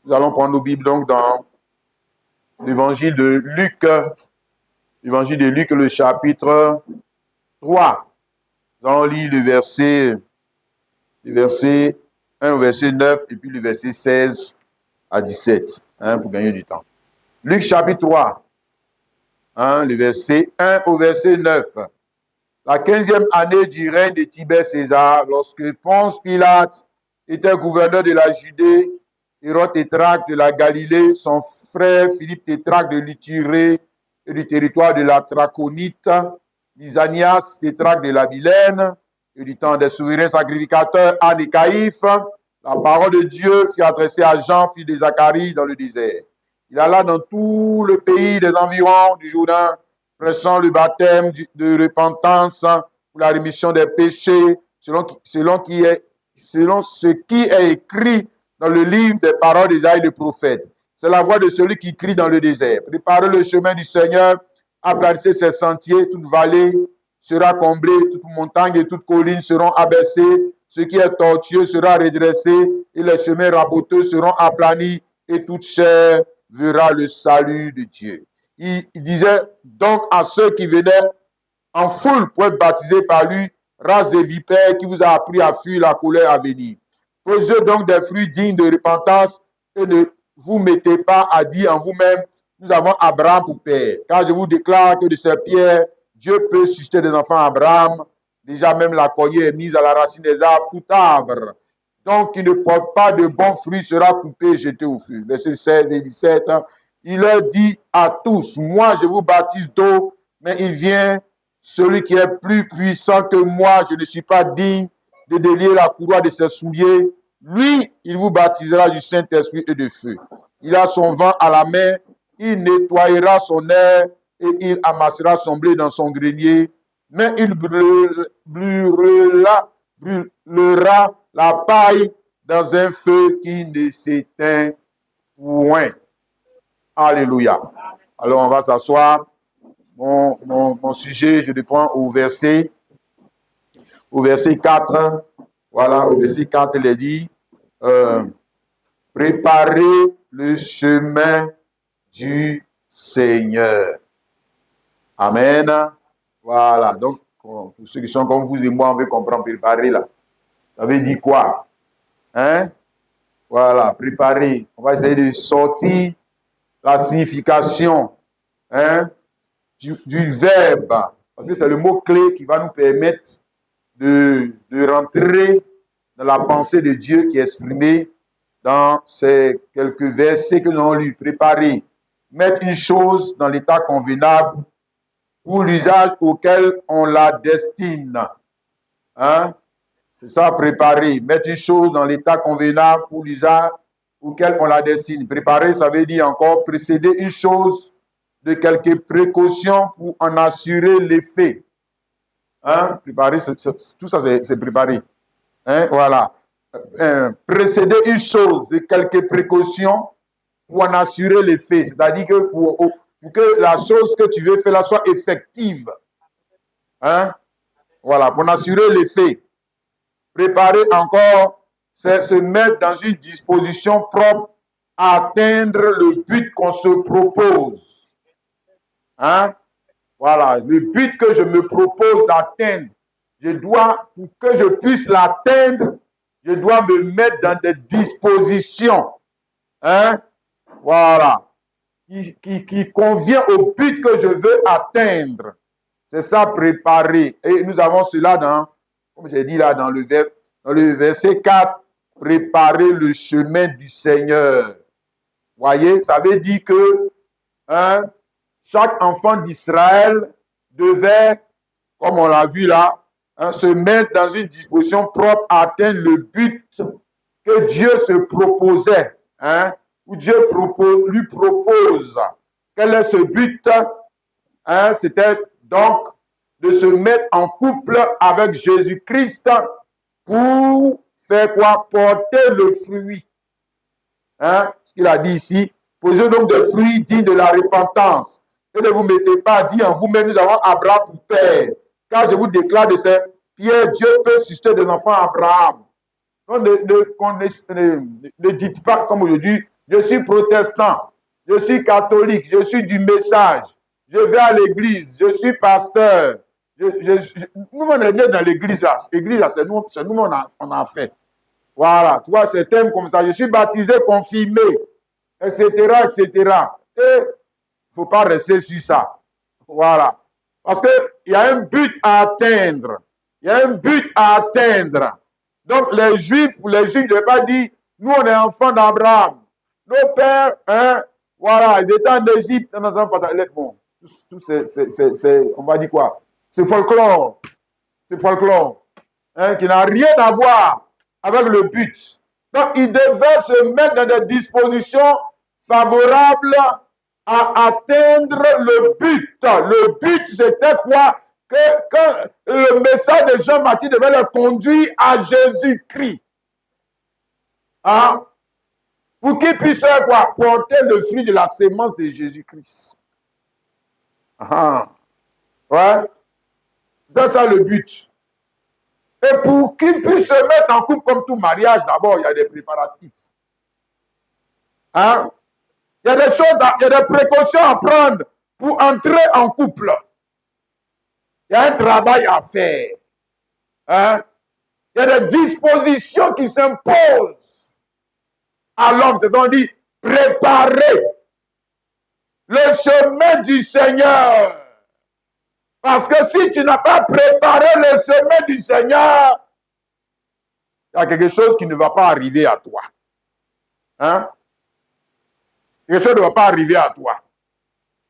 Nous allons prendre nos Bibles donc dans l'évangile de Luc, le chapitre 3. Nous allons lire le verset 1 au verset 9 et puis le verset 16 à 17, pour gagner du temps. Luc chapitre 3, le verset 1 au verset 9. La 15e année du règne de Tibère César, lorsque Ponce Pilate était gouverneur de la Judée, Hérode tétrarque de la Galilée, son frère Philippe tétrarque de l'Ithyrée et du territoire de la Traconite, Lysanias tétrarque de la Bilène, et du temps des souverains sacrificateurs Anne et Caïphe, la parole de Dieu fut adressée à Jean, fils de Zacharie, dans le désert. Il alla dans tout le pays des environs du Jourdain, prêchant le baptême de repentance pour la rémission des péchés, selon ce qui est écrit dans le livre des paroles d'Isaïe le prophète. C'est la voix de celui qui crie dans le désert. Préparez le chemin du Seigneur, aplanissez ses sentiers, toute vallée sera comblée, toute montagne et toute colline seront abaissées, ce qui est tortueux sera redressé, et les chemins raboteux seront aplanis, et toute chair verra le salut de Dieu. Il disait donc à ceux qui venaient en foule pour être baptisés par lui, race de vipères qui vous a appris à fuir la colère à venir. Posez donc des fruits dignes de repentance et ne vous mettez pas à dire en vous-même, nous avons Abraham pour père. Car je vous déclare que de ces pierres, Dieu peut susciter des enfants à Abraham. Déjà même la cognée est mise à la racine des arbres, tout arbre. Donc, qui ne porte pas de bons fruits sera coupé et jeté au feu. Versets 16 et 17. Il leur dit à tous, moi je vous baptise d'eau, mais il vient celui qui est plus puissant que moi, je ne suis pas digne de délier la courroie de ses souliers. Lui, il vous baptisera du Saint-Esprit et de feu. Il a son vent à la main, il nettoyera son air et il amassera son blé dans son grenier, mais il brûlera la paille dans un feu qui ne s'éteint point. Alléluia. Alors on va s'asseoir. Mon sujet, je le prends au verset 4. Voilà, au verset 4, il est dit, préparez le chemin du Seigneur. Amen. Voilà, donc, pour ceux qui sont comme vous et moi, on veut comprendre, préparer là. Ça veut dire quoi? Voilà, préparer. On va essayer de sortir la signification, du verbe, parce que c'est le mot-clé qui va nous permettre de rentrer dans la pensée de Dieu qui est exprimée dans ces quelques versets que nous avons lus. Préparer, mettre une chose dans l'état convenable pour l'usage auquel on la destine. C'est ça, préparer, mettre une chose dans l'état convenable pour l'usage auquel on la destine. Préparer, ça veut dire encore précéder une chose de quelques précautions pour en assurer l'effet. Préparer, tout ça, c'est préparer. Voilà. Précéder une chose de quelques précautions pour en assurer l'effet. C'est-à-dire que pour que la chose que tu veux faire là soit effective. Voilà, pour en assurer l'effet. Préparer encore, c'est se mettre dans une disposition propre à atteindre le but qu'on se propose. Voilà, le but que je me propose d'atteindre, pour que je puisse l'atteindre, je dois me mettre dans des dispositions, voilà, qui convient au but que je veux atteindre. C'est ça, préparer. Et nous avons cela comme j'ai dit là, dans le verset 4, préparer le chemin du Seigneur. Voyez, ça veut dire que, chaque enfant d'Israël devait, comme on l'a vu là, se mettre dans une disposition propre à atteindre le but que Dieu se proposait, ou Dieu lui propose. Quel est ce but? C'était donc de se mettre en couple avec Jésus-Christ pour faire quoi? Porter le fruit. Ce qu'il a dit ici, posez donc des fruits dignes de la repentance. Et ne vous mettez pas à dire en vous-même, nous avons Abraham pour père. Car je vous déclare de ces pierres, Dieu peut susciter des enfants à Abraham. Donc, ne dites pas, comme aujourd'hui, je suis protestant, je suis catholique, je suis du message, je vais à l'église, je suis pasteur. Nous, on est né dans l'église là. L'église là, c'est nous on a fait. Voilà, tu vois, c'est thème comme ça. Je suis baptisé, confirmé, etc., etc. Et il ne faut pas rester sur ça. Voilà. Parce qu'il y a un but à atteindre. Il y a un but à atteindre. Donc, les Juifs ne devaient pas dire, nous, on est enfants d'Abraham. Nos pères, hein, voilà, ils étaient en Égypte. Bon, on va dire quoi? C'est folklore. C'est folklore. Hein, qui n'a rien à voir avec le but. Donc, ils devaient se mettre dans des dispositions favorables à atteindre le but. Le but, c'était quoi? Que le message de Jean-Baptiste devait le conduire à Jésus-Christ. Hein? Pour qu'il puisse faire quoi? Porter le fruit de la sémence de Jésus-Christ. Ah. Ouais. C'est ça le but. Et pour qu'il puisse se mettre en couple comme tout mariage, d'abord, il y a des préparatifs. Hein? Il y a des choses, il y a des précautions à prendre pour entrer en couple. Il y a un travail à faire. Hein? Il y a des dispositions qui s'imposent à l'homme. C'est ça qu'on dit, préparer le chemin du Seigneur. Parce que si tu n'as pas préparé le chemin du Seigneur, il y a quelque chose qui ne va pas arriver à toi. Hein? Quelque chose ne va pas arriver à toi.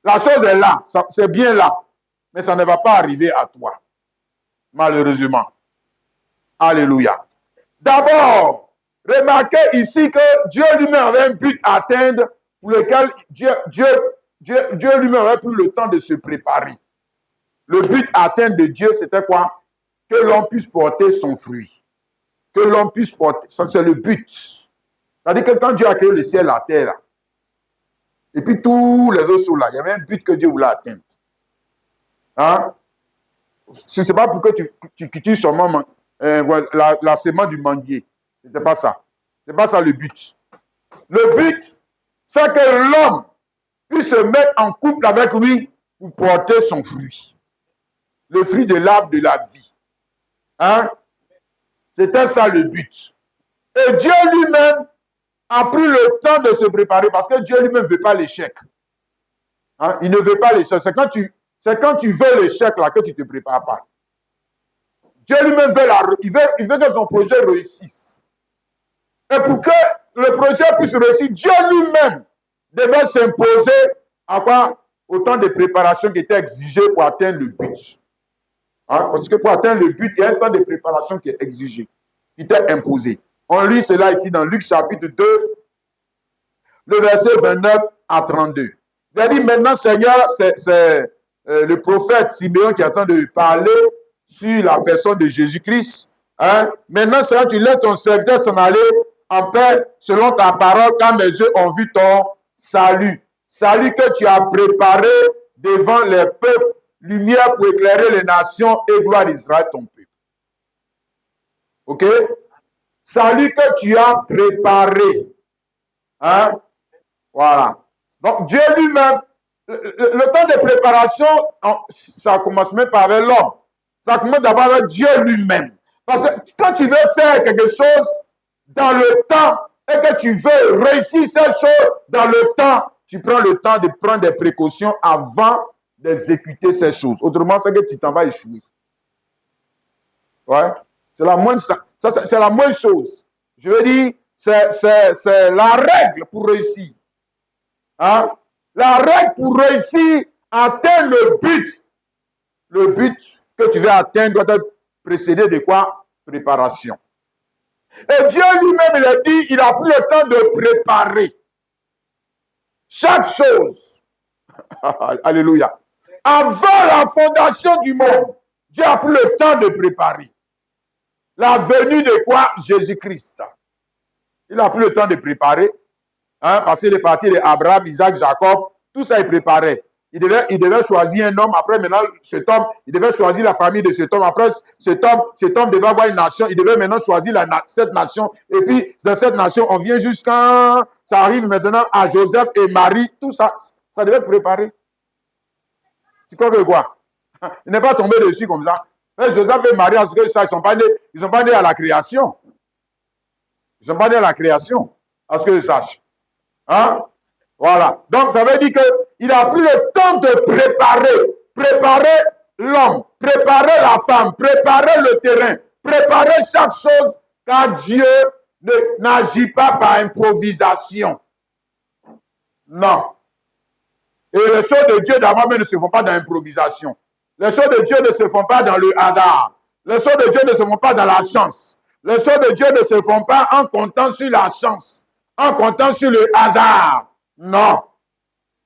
La chose est là, c'est bien là, mais ça ne va pas arriver à toi. Malheureusement. Alléluia. D'abord, remarquez ici que Dieu lui-même avait un but à atteindre pour lequel Dieu lui-même avait pris le temps de se préparer. Le but à atteindre de Dieu, c'était quoi? Que l'on puisse porter son fruit. Que l'on puisse porter. Ça, c'est le but. C'est-à-dire que quand Dieu a créé le ciel et la terre, là, et puis tous les autres choses là, il y avait un but que Dieu voulait atteindre. Hein? Ce n'est pas pour que tu cultives seulement la sémence du manguier. Ce n'était pas ça. Ce n'est pas ça le but. Le but, c'est que l'homme puisse se mettre en couple avec lui pour porter son fruit. Le fruit de l'arbre de la vie. Hein? C'était ça le but. Et Dieu lui-même a pris le temps de se préparer parce que Dieu lui-même ne veut pas l'échec. Hein? Il ne veut pas l'échec. C'est quand tu veux l'échec là que tu ne te prépares pas. Dieu lui-même veut que son projet réussisse. Et pour que le projet puisse réussir, Dieu lui-même devait s'imposer à quoi? Au temps de préparation qui était exigé pour atteindre le but. Hein? Parce que pour atteindre le but, il y a un temps de préparation qui est exigé, qui était imposé. On lit cela ici dans Luc chapitre 2, le verset 29 à 32. Il a dit maintenant, Seigneur, c'est le prophète Siméon qui est en train de parler sur la personne de Jésus-Christ. Hein? Maintenant, Seigneur, tu laisses ton serviteur s'en aller en paix selon ta parole, car mes yeux ont vu ton salut. Salut que tu as préparé devant les peuples, lumière pour éclairer les nations et gloire d'Israël, ton peuple. Ok? Salut que tu as préparé. Hein? Voilà. Donc, Dieu lui-même, le temps de préparation, ça commence même pas avec l'homme. Ça commence d'abord avec Dieu lui-même. Parce que quand tu veux faire quelque chose dans le temps et que tu veux réussir cette chose dans le temps, tu prends le temps de prendre des précautions avant d'exécuter ces choses. Autrement, c'est que tu t'en vas échouer. Ouais. C'est la moindre, c'est la moindre chose. Je veux dire, c'est la règle pour réussir. Hein? La règle pour réussir, atteindre le but. Le but que tu veux atteindre doit être précédé de quoi? Préparation. Et Dieu lui-même, il a dit, il a pris le temps de préparer chaque chose. Alléluia. Avant la fondation du monde, Dieu a pris le temps de préparer. La venue de quoi? Jésus-Christ. Il a pris le temps de préparer. Hein, parce qu'il est parti d'Abraham, Isaac, Jacob. Tout ça, il préparait. il devait choisir un homme. Après, maintenant, cet homme, il devait choisir la famille de cet homme. Après, cet homme devait avoir une nation. Il devait maintenant choisir cette nation. Et puis, dans cette nation, on vient jusqu'à... Ça arrive maintenant à Joseph et Marie. Tout ça, ça devait être préparé. Tu crois que quoi? Il n'est pas tombé dessus comme ça. Mais Joseph et Marie, en ce que ça, ils ne sont pas nés à la création. Ils ne sont pas nés à la création, à ce que je sache. Hein? Voilà. Donc, ça veut dire qu'il a pris le temps de préparer l'homme, préparer la femme, préparer le terrain, préparer chaque chose, car Dieu n'agit pas par improvisation. Non. Et les choses de Dieu d'abord ne se font pas dans l'improvisation. Les choses de Dieu ne se font pas dans le hasard. Les choses de Dieu ne se font pas dans la chance. Les choses de Dieu ne se font pas en comptant sur la chance, en comptant sur le hasard. Non.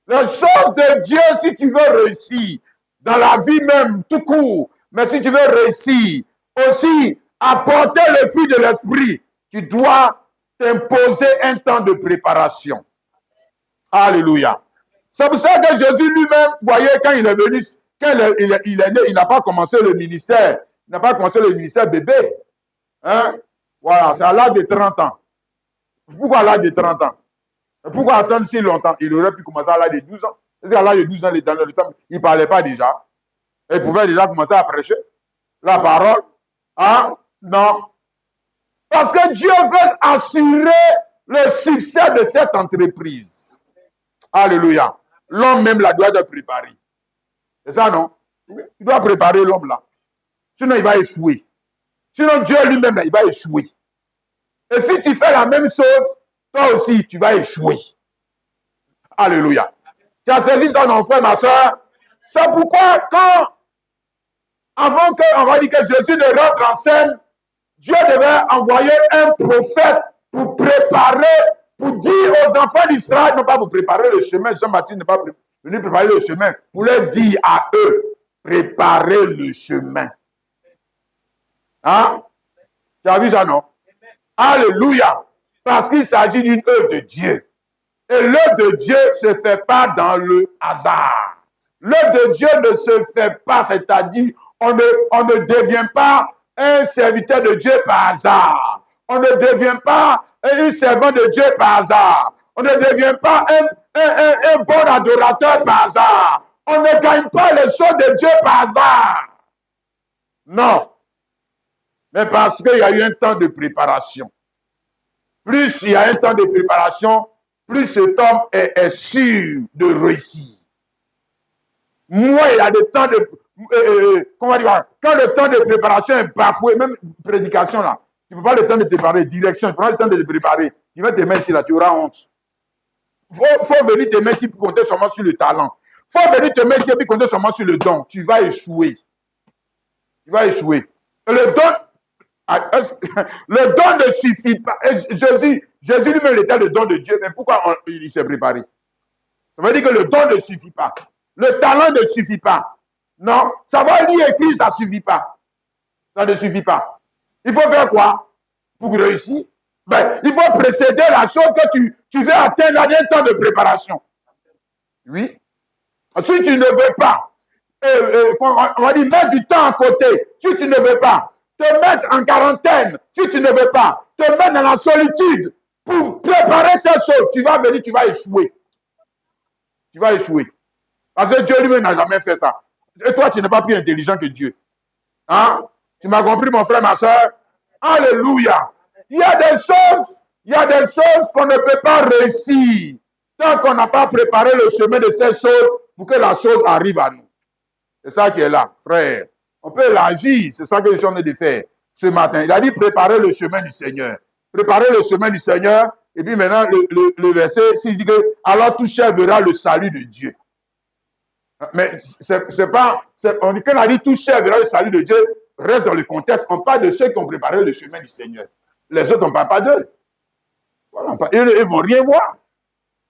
Les choses de Dieu, si tu veux réussir, dans la vie même, tout court, mais si tu veux réussir, aussi apporter le fruit de l'esprit, tu dois t'imposer un temps de préparation. Alléluia. C'est pour ça que Jésus lui-même, vous voyez, quand il est venu, quand il est né, il n'a pas commencé le ministère. Il n'a pas commencé le ministère bébé. Hein? Voilà, c'est à l'âge de 30 ans. Pourquoi à l'âge de 30 ans? Pourquoi attendre si longtemps? Il aurait pu commencer à l'âge de 12 ans. Parce qu'à l'âge de 12 ans, dans le temps, il ne parlait pas déjà. Il pouvait déjà commencer à prêcher la parole. Hein? Non. Parce que Dieu veut assurer le succès de cette entreprise. Alléluia. L'homme même la doit être préparé. C'est ça, non? Il doit préparer l'homme là. Sinon, il va échouer. Sinon, Dieu lui-même, là, il va échouer. Et si tu fais la même chose, toi aussi, tu vas échouer. Alléluia. Tu as saisi ça, mon frère, ma soeur? C'est pourquoi, avant qu'on va dire que Jésus ne rentre en scène, Dieu devait envoyer un prophète pour préparer, pour dire aux enfants d'Israël, non pas pour préparer le chemin, Jean-Baptiste n'est pas venu préparer le chemin, pour leur dire à eux, préparez le chemin. Hein? Tu as vu ça, non? Alléluia. Parce qu'il s'agit d'une œuvre de Dieu. Et l'œuvre de Dieu ne se fait pas dans le hasard. L'œuvre de Dieu ne se fait pas, c'est-à-dire, on ne devient pas un serviteur de Dieu par hasard. On ne devient pas un servant de Dieu par hasard. On ne devient pas un bon adorateur par hasard. On ne gagne pas les choses de Dieu par hasard. Non. Mais parce qu'il y a eu un temps de préparation. Plus il y a un temps de préparation, plus cet homme est sûr de réussir. Moins il y a des temps de... comment dire, quand le temps de préparation est bafoué, même prédication là, tu ne peux pas le temps de te préparer, direction, tu prends le temps de te préparer, tu vas te mettre ici là, tu auras honte. Faut venir te mettre ici pour compter seulement sur le talent. Faut venir te mettre ici pour compter seulement sur le don. Tu vas échouer. Tu vas échouer. Et le don ne suffit pas. Jésus lui-même il était le don de Dieu, mais pourquoi il s'est préparé? Ça veut dire que le don ne suffit pas. Le talent ne suffit pas. Non, savoir lire écrire, ça ne suffit pas. Ça ne suffit pas. Il faut faire quoi pour réussir? Ben, il faut précéder la chose que tu veux atteindre en un temps de préparation. Oui. Si tu ne veux pas, on va dire, mettre du temps à côté, si tu ne veux pas, te mettre en quarantaine, si tu ne veux pas, te mettre dans la solitude pour préparer ces choses, tu vas venir, tu vas échouer. Tu vas échouer. Parce que Dieu lui-même n'a jamais fait ça. Et toi, tu n'es pas plus intelligent que Dieu. Hein? Tu m'as compris, mon frère, ma soeur? Alléluia. Il y a des choses qu'on ne peut pas réussir tant qu'on n'a pas préparé le chemin de ces choses pour que la chose arrive à nous. C'est ça qui est là, frère. On peut l'agir, c'est ça que je suis en train de faire ce matin. Il a dit préparer le chemin du Seigneur. Préparer le chemin du Seigneur. Et puis maintenant, le verset, s'il dit que alors tout cher verra le salut de Dieu. Mais c'est pas, on dit, quand on a dit tout cher verra le salut de Dieu, reste dans le contexte. On parle de ceux qui ont préparé le chemin du Seigneur. Les autres, on ne parle pas d'eux. Voilà, ils ne vont rien voir.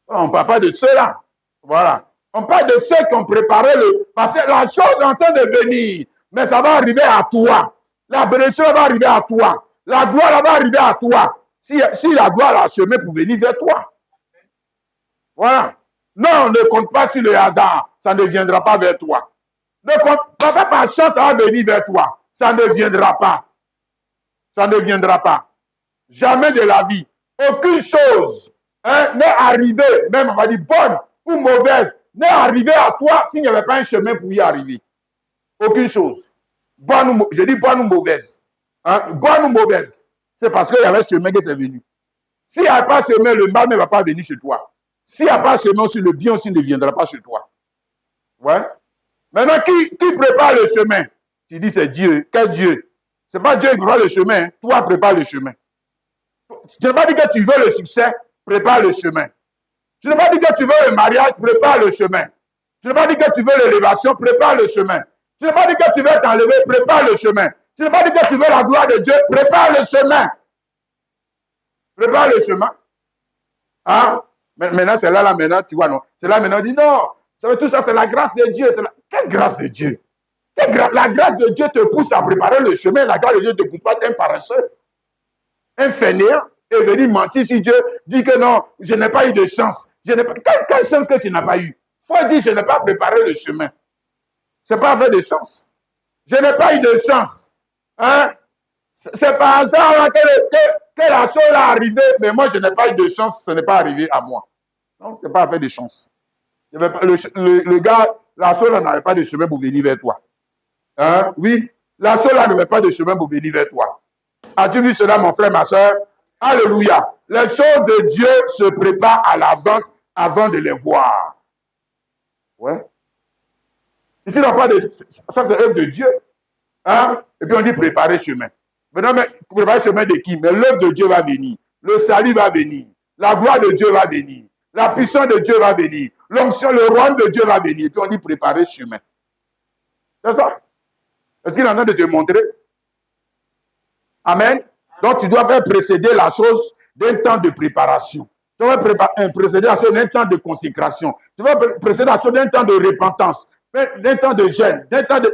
Voilà, on ne parle pas de ceux-là. Voilà. On parle de ceux qui ont préparé parce que la chose est en train de venir, mais ça va arriver à toi. La bénédiction va arriver à toi. La gloire va arriver à toi. Si la gloire a chemin pour venir vers toi. Voilà. Non, ne compte pas sur le hasard. Ça ne viendra pas vers toi. Ne compte pas par chance, ça va venir vers toi. Ça ne viendra pas. Ça ne viendra pas. Jamais de la vie. Aucune chose n'est arrivée, même on va dire bonne ou mauvaise, n'est arrivée à toi s'il n'y avait pas un chemin pour y arriver. Aucune chose. Bonne ou, je dis bonne ou mauvaise. Bonne ou mauvaise. C'est parce qu'il y avait un chemin que c'est venu. S'il n'y a pas de chemin, le mal ne va pas venir chez toi. S'il n'y a pas de chemin, aussi, le bien aussi ne viendra pas chez toi. Ouais. Maintenant, qui prépare le chemin? Tu dis c'est Dieu. Quel Dieu? Ce n'est pas Dieu qui prépare le chemin. Hein. Toi, prépare le chemin. Je n'ai pas dit que tu veux le succès, prépare le chemin. Je n'ai pas dit que tu veux le mariage, prépare le chemin. Je n'ai pas dit que tu veux l'élévation, prépare le chemin. Je n'ai pas dit que tu veux t'enlever, prépare le chemin. Je n'ai pas dit que tu veux la gloire de Dieu, prépare le chemin. Prépare le chemin. Hein? Maintenant, c'est là, maintenant, tu vois, non. C'est là, maintenant, on dit non. Tout ça, c'est la grâce de Dieu. Quelle grâce de Dieu? La grâce de Dieu te pousse à préparer le chemin. La grâce de Dieu ne te pousse pas d'être un paresseux. Un fainéant est venu mentir si Dieu dit que non, je n'ai pas eu de chance. Quelle chance que tu n'as pas eu? Il faut dire, je n'ai pas préparé le chemin. Ce n'est pas fait de chance. Je n'ai pas eu de chance. Hein? C'est par hasard que la chose est arrivée, mais moi, je n'ai pas eu de chance, ce n'est pas arrivé à moi. Non, ce n'est pas fait de chance. Le gars, la chose là n'avait pas de chemin pour venir vers toi. Hein? Oui, la chose là n'avait pas de chemin pour venir vers toi. As-tu vu cela, mon frère, ma soeur? Alléluia. Les choses de Dieu se préparent à l'avance avant de les voir. Ouais. Ici, on parle de ça, c'est l'œuvre de Dieu. Hein? Et puis on dit préparer chemin. Maintenant, mais préparer chemin de qui? Mais l'œuvre de Dieu va venir. Le salut va venir. La gloire de Dieu va venir. La puissance de Dieu va venir. L'onction, le royaume de Dieu va venir. Et puis on dit préparer chemin. C'est ça? Est-ce qu'il est en train de te montrer? Amen. Donc, tu dois faire précéder la chose d'un temps de préparation. Tu dois précéder la chose d'un temps de consécration. Tu dois précéder la chose d'un temps de repentance, d'un temps de jeûne.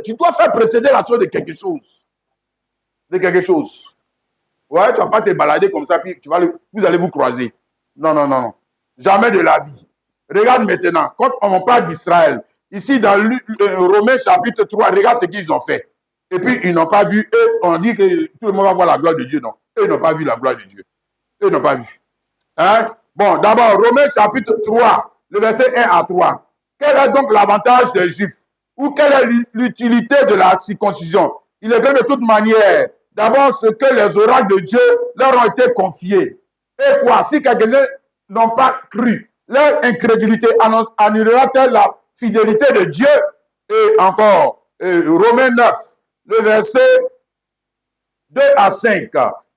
Tu dois faire précéder la chose de quelque chose. De quelque chose. Ouais, tu ne vas pas te balader comme ça, puis vous allez vous croiser. Non, non, non, non. Jamais de la vie. Regarde maintenant, quand on parle d'Israël, ici dans Romains chapitre 3, regarde ce qu'ils ont fait. Et puis, ils n'ont pas vu, eux, on dit que tout le monde va voir la gloire de Dieu. Non, eux, ils n'ont pas vu la gloire de Dieu. Eux, ils n'ont pas vu. Hein? Bon, d'abord, Romains chapitre 3, le verset 1 à 3. Quel est donc l'avantage des Juifs? Ou quelle est l'utilité de la circoncision? Il est vrai de toute manière. D'abord, ce que les oracles de Dieu leur ont été confiés. Et quoi? Si quelques-uns n'ont pas cru, leur incrédulité annulera-t-elle la fidélité de Dieu? Et encore, Romains 9, le verset 2 à 5.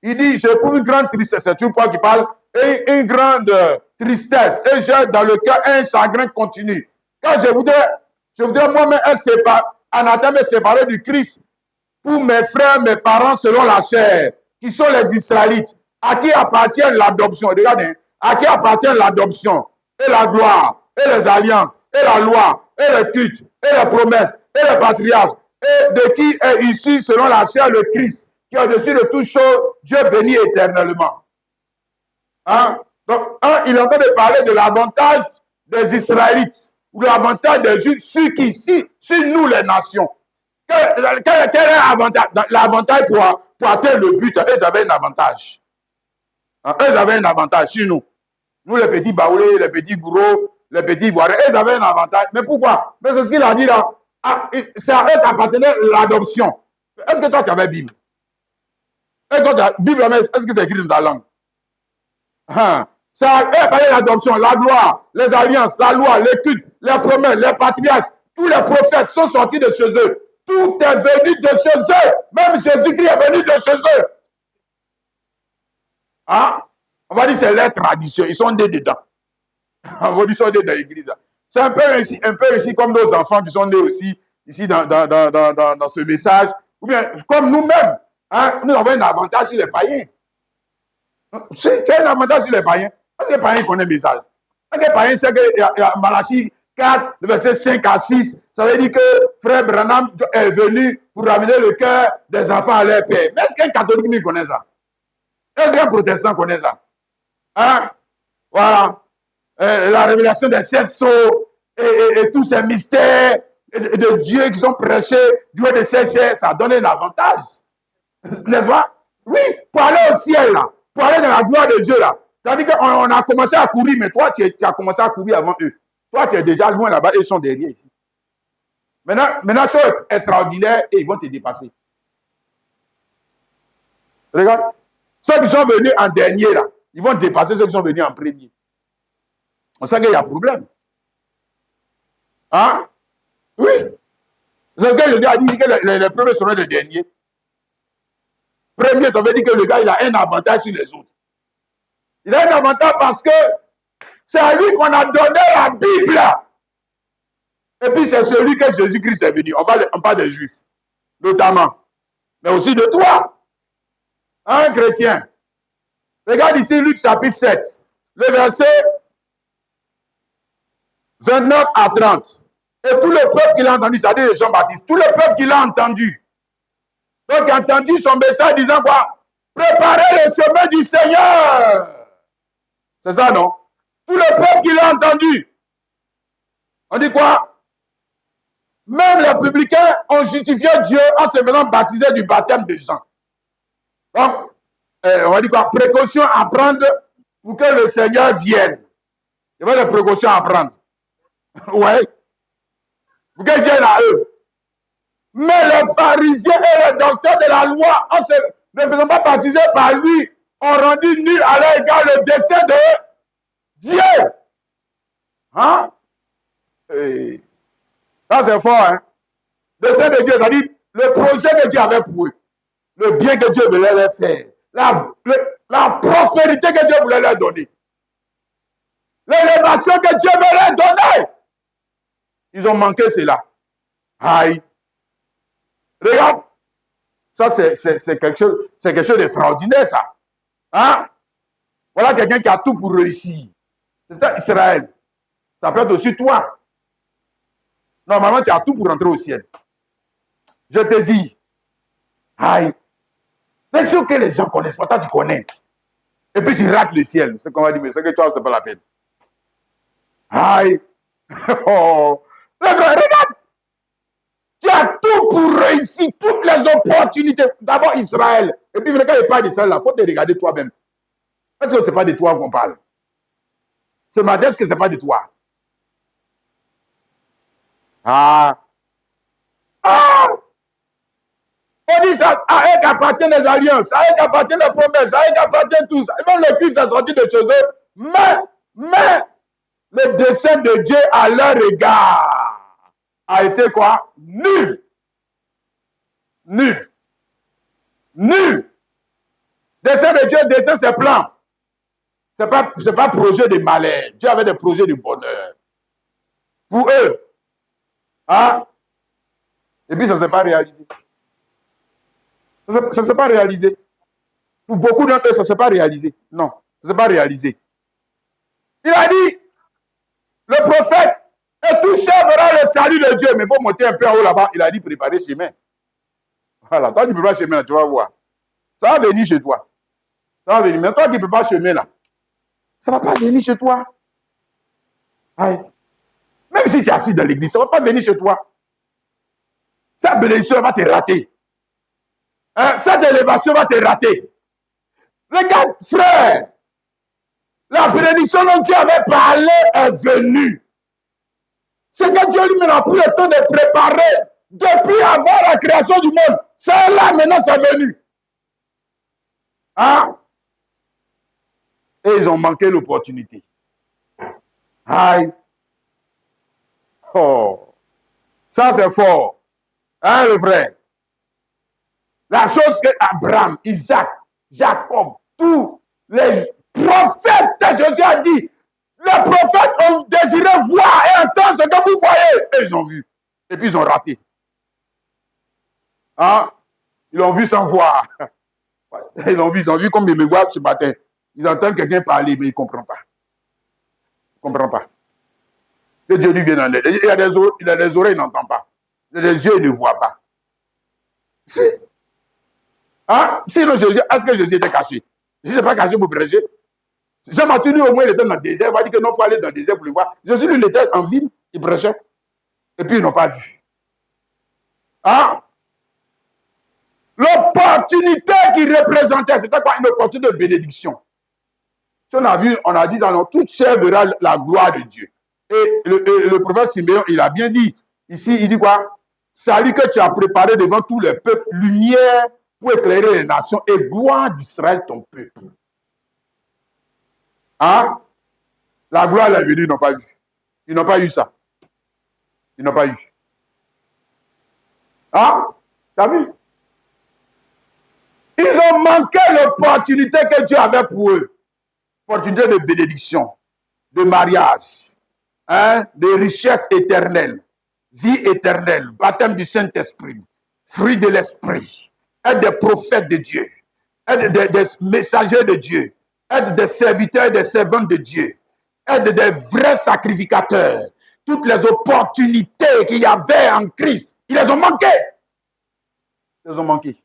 Il dit, j'éprouve une grande tristesse, c'est tout point qui parle, et une grande tristesse, et j'ai dans le cœur un chagrin continu. Quand je voudrais moi-même être séparé, anathème et séparé du Christ, pour mes frères, mes parents selon la chair, qui sont les Israélites, à qui appartient l'adoption. Regardez, à qui appartient l'adoption, et la gloire, et les alliances, et la loi, et le culte, et les promesses, et les patriarches, et de qui est issu selon la chair le Christ, qui est au-dessus de toutes choses, Dieu béni éternellement. Hein? Donc, il est en train de parler de l'avantage des Israélites, ou l'avantage des Juifs sur qui? Sur nous les nations. Quel est l'avantage pour atteindre le but? Eux avaient un avantage. Eux avaient un avantage sur nous. Nous, les petits baoulés, les petits gros, les petits ivoiriens, eux avaient un avantage. Mais pourquoi? Mais c'est ce qu'il a dit là. C'est à eux qu'appartenait l'adoption. Est-ce que toi, tu avais Bible? Est-ce que c'est écrit dans ta langue? C'est à eux qu'appartenait l'adoption, la gloire, les alliances, la loi, les cultes, les promesses, les patriarches. Tous les prophètes sont sortis de chez eux. Tout est venu de chez eux. Même Jésus-Christ est venu de chez eux. Hein? On va dire que c'est leur tradition. Ils sont nés dedans. On va dire qu'ils sont nés dans l'église. C'est un peu ici comme nos enfants qui sont nés aussi ici dans ce message. Ou bien comme nous-mêmes. Hein? Nous avons un avantage sur les païens. C'est un avantage sur les païens. Parce que les païens connaissent le message. Parce que les païens savent qu'il y a Malachie 4, le verset 5 à 6, ça veut dire que frère Branham est venu pour ramener le cœur des enfants à leur père. Mais est-ce qu'un catholique connaît ça? Est-ce qu'un protestant connaît ça? Hein? Voilà. la révélation des 7 sceaux et tous ces mystères de Dieu qui sont prêchés du haut de ces chairs, ça donne un avantage. N'est-ce pas? Oui, pour aller au ciel, là, pour aller dans la gloire de Dieu, là. C'est-à-dire qu'on a commencé à courir, mais toi, tu as commencé à courir avant eux. Toi, tu es déjà loin là-bas, ils sont derrière ici. Maintenant, chose extraordinaire, et ils vont te dépasser. Regarde, ceux qui sont venus en dernier, là, ils vont dépasser ceux qui sont venus en premier. On sait qu'il y a problème. Hein? Oui. C'est ce que je dis à dire que les premiers seront les derniers. Premier, ça veut dire que le gars, il a un avantage sur les autres. Il a un avantage parce que c'est à lui qu'on a donné la Bible. Et puis c'est celui que Jésus-Christ est venu. On parle des Juifs, notamment. Mais aussi de toi, un chrétien. Regarde ici Luc chapitre 7, le verset 29 à 30. Et tout le peuple qui l'a entendu, c'est-à-dire Jean-Baptiste, tout le peuple qui l'a entendu. Donc, il a entendu son message disant quoi? Préparez le chemin du Seigneur. C'est ça, non? Tout le peuple qui l'a entendu. On dit quoi? Même les publicains ont justifié Dieu en se faisant baptiser du baptême de Jean. Donc, on va dire quoi? Précaution à prendre pour que le Seigneur vienne. Il y a des précautions à prendre. Ouais. Pour qu'il vienne à eux. Mais les pharisiens et les docteurs de la loi, en ne faisant pas baptiser par lui, ont rendu nul à leur égard le dessein de Dieu. Hein? Et ça, c'est fort, hein? Le dessein de Dieu, c'est-à-dire le projet que Dieu avait pour eux, le bien que Dieu voulait leur faire, la prospérité que Dieu voulait leur donner, l'élévation que Dieu voulait leur donner. Ils ont manqué cela. Aïe. Regarde, ça c'est quelque chose d'extraordinaire, ça. Hein? Voilà quelqu'un qui a tout pour réussir. C'est ça, Israël. Ça peut être aussi toi. Normalement, tu as tout pour rentrer au ciel. Je te dis, aïe, c'est sûr que les gens connaissent pas, toi tu connais. Et puis tu rates le ciel. C'est qu'on va dire, mais c'est que toi, c'est pas la peine. Aïe. Oh. Regarde. Tu as tout pour réussir, toutes les opportunités. D'abord Israël. Et puis, quand il parle d'Israël, il faut te regarder toi-même. Est-ce que ce n'est pas de toi qu'on parle? Ce matin, est-ce que ce n'est pas de toi? Ah! Ah! On dit ça, à eux qu'appartiennent les alliances, à eux qu'appartiennent les promesses, à eux qu'appartiennent tout ça. Et même le Christ a sorti de chez eux. Mais, le dessein de Dieu à leur égard a été quoi? Nul. Nul. Nul. Dessein de Dieu, dessein ses plans. Ce n'est pas projet de malheur. Dieu avait des projets de bonheur. Pour eux. Hein? Et puis ça ne s'est pas réalisé. Ça ne s'est pas réalisé. Pour beaucoup d'entre eux, ça ne s'est pas réalisé. Non, ça ne s'est pas réalisé. Il a dit, le prophète, et tout chef verra le salut de Dieu. Mais il faut monter un peu en haut là-bas. Il a dit, préparez chemin. Voilà, toi qui ne peux pas chemin, là, tu vas voir. Ça va venir chez toi. Ça va venir. Mais toi qui ne peux pas chemin là, ça ne va pas venir chez toi. Aïe. Même si tu es assis dans l'église, ça ne va pas venir chez toi. Sa bénédiction va te rater. Hein? Cette élévation va te rater. Regarde, frère. La bénédiction dont Dieu avait parlé est venue. C'est que Dieu lui a pris le temps de préparer depuis avant la création du monde. C'est là, maintenant, c'est venu. Hein? Et ils ont manqué l'opportunité. Aïe. Oh. Ça, c'est fort. Hein, le frère? La chose que Abraham, Isaac, Jacob, tous les prophètes, Jésus a dit, les prophètes ont désiré voir et entendre ce que vous voyez. Et ils ont vu. Et puis ils ont raté. Hein? Ils l'ont vu sans voir. Ils ont vu comme ils me voient ce matin. Ils entendent quelqu'un parler, mais ils ne comprennent pas. Ils ne comprennent pas. Que Dieu lui vienne en aide. Il a des oreilles, il n'entend pas. Il a des yeux, il ne voit pas. Si. Hein? Sinon, est-ce que Jésus était caché? Jésus n'est pas caché pour prêcher. Jean-Matthieu, lui, au moins, il était dans le désert. Il va dire que non, il faut aller dans le désert pour le voir. Jésus, lui, il était en ville, il prêchait. Et puis, ils n'ont pas vu. Hein? L'opportunité qu'il représentait, c'était quoi? Une opportunité de bénédiction. Si on a vu, on a dit, alors, toute chair verra la gloire de Dieu. Et le prophète Siméon, il a bien dit, ici, il dit quoi? Salut que tu as préparé devant tous les peuples, lumière pour éclairer les nations et gloire d'Israël, ton peuple. Hein? La gloire est venue, ils n'ont pas vu. Ils n'ont pas eu ça. Ils n'ont pas eu. Hein? T'as vu? Ils ont manqué l'opportunité que Dieu avait pour eux. Opportunité de bénédiction, de mariage, hein, de richesse éternelle, vie éternelle, baptême du Saint-Esprit, fruit de l'Esprit, être des prophètes de Dieu, être des messagers de Dieu, être des serviteurs et des servantes de Dieu, être des vrais sacrificateurs. Toutes les opportunités qu'il y avait en Christ, ils les ont manquées. Ils les ont manquées.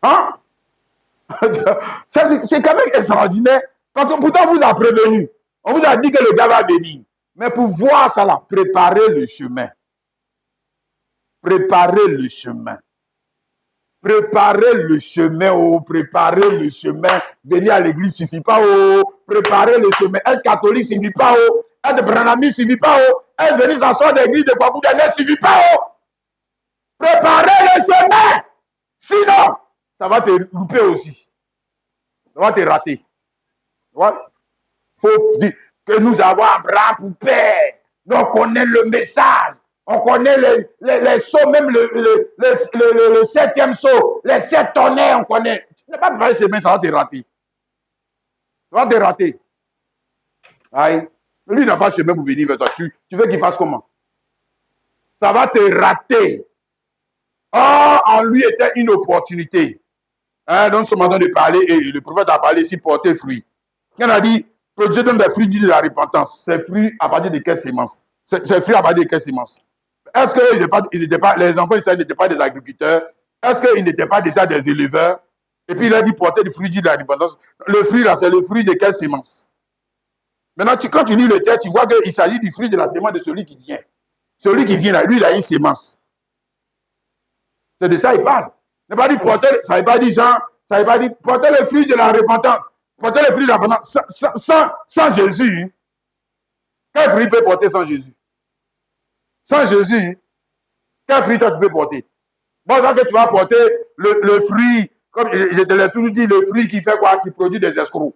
Hein? C'est quand même extraordinaire. Parce que pourtant, on vous a prévenu. On vous a dit que le gars va venir. Mais pour voir ça là, préparez le chemin. Préparez le chemin. Préparez le chemin. Oh, préparez le chemin. Venir à l'église ne suffit pas. Oh, préparez le chemin. Être catholique ne suffit pas. Oh, être branami ne suffit pas. Oh, être venir s'asseoir de l'église de Kwakou ne suffit pas. Oh. Préparez le chemin. Sinon, ça va te louper aussi. Ça va te rater. Il faut dire que nous avons Abraham pour père. Nous, on connaît le message. On connaît les sauts, même le septième saut, les 7 tonnerres, on connaît. Tu n'as pas préparé ce chemin, ça va te rater. Ça va te rater. Aïe. Lui, il n'a pas de chemin pour venir vers toi. Tu veux qu'il fasse comment? Ça va te rater. Oh, en lui était une opportunité. Hein, donc, ce matin de parler, et le prophète a parlé ici, porter fruit. Il a dit, Dieu donne des fruits de la repentance. Ces fruits à partir de quelle sémence? Ces fruits à partir de quelle sémence? Est-ce que les enfants d'Israël n'étaient pas des agriculteurs? Est-ce qu'ils n'étaient pas déjà des éleveurs? Et puis il a dit porter des fruits de la repentance. Le fruit là, c'est le fruit de quelle sémence? Maintenant, quand tu lis le texte, tu vois qu'il s'agit du fruit de la sémence de celui qui vient. Celui qui vient là, lui, il a une sémence. C'est de ça qu'il parle. Il n'a pas dit porter, ça n'a pas dit Jean, ça n'a pas dit porter le fruit de la repentance. Porter le fruit de la repentance sans Jésus. Quel fruit peut porter sans Jésus? Sans Jésus, quel fruit toi tu peux porter? Bon, que tu vas porter le fruit, comme je te l'ai toujours dit, le fruit qui fait quoi? Qui produit des escrocs.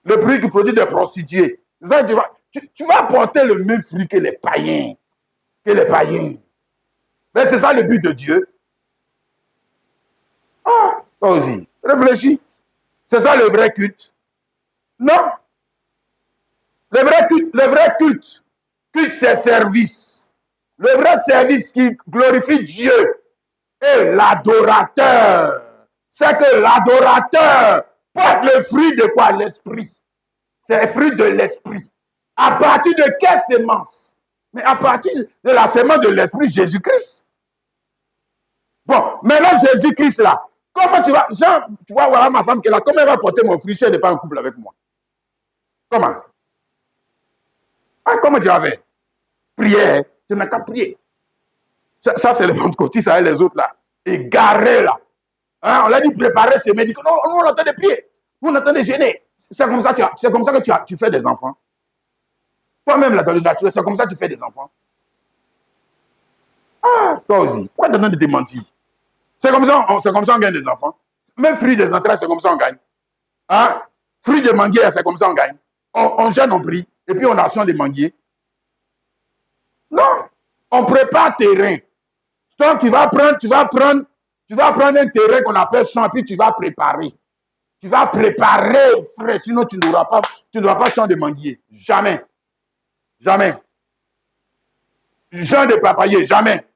Le fruit qui produit des prostituées. Ça, tu vas porter le même fruit que les païens. Mais c'est ça le but de Dieu. Ah, toi aussi, réfléchis. C'est ça le vrai culte? Non. Le vrai culte, c'est service. Le vrai service qui glorifie Dieu est l'adorateur. C'est que l'adorateur porte le fruit de quoi? L'esprit. C'est le fruit de l'esprit. À partir de quelle sémence? Mais à partir de la sémence de l'esprit, Jésus-Christ. Bon, maintenant Jésus-Christ là, comment tu vas, Jean, tu vas voir ma femme qui est là, comment elle va porter mon fruit si elle n'est pas en couple avec moi? Comment? Ah, comment tu vas faire? Prière, tu n'as qu'à prier. Ça c'est les pentecôtistes, ça les autres là, égarés là. Hein, on l'a dit préparer ce médicament. Non, nous on entend de prier, nous on entend de gêner. C'est comme ça que tu fais des enfants. Toi-même là dans le naturel, c'est comme ça que tu fais des enfants. Ah, toi aussi, pourquoi tu es en train de te mentir? C'est comme ça on gagne des enfants. Même fruit des entrailles, c'est comme ça on gagne. Hein? Fruit de manguier, c'est comme ça on gagne. On gêne, on prie, et puis on assoit des manguiers. Non, on prépare terrain. Donc tu vas prendre un terrain qu'on appelle champ, puis tu vas préparer. Tu vas préparer, frère, sinon tu n'auras pas champ de manguier. Jamais. Jamais. Champ de papayer, jamais.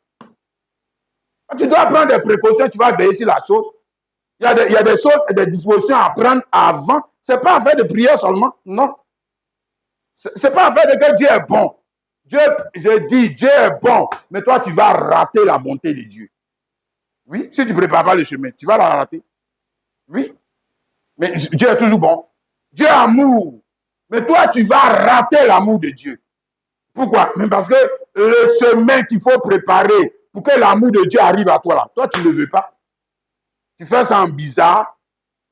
Tu dois prendre des précautions, tu vas veiller sur la chose. Il y a des choses et des dispositions à prendre avant. Ce n'est pas affaire de prière seulement, non. Ce n'est pas affaire de que Dieu est bon. Je dis, Dieu est bon, mais toi, tu vas rater la bonté de Dieu. Oui, si tu ne prépares pas le chemin, tu vas la rater. Oui. Mais Dieu est toujours bon. Dieu est amour. Mais toi, tu vas rater l'amour de Dieu. Pourquoi? Mais parce que le chemin qu'il faut préparer pour que l'amour de Dieu arrive à toi, là, toi, tu ne le veux pas. Tu fais ça en bizarre.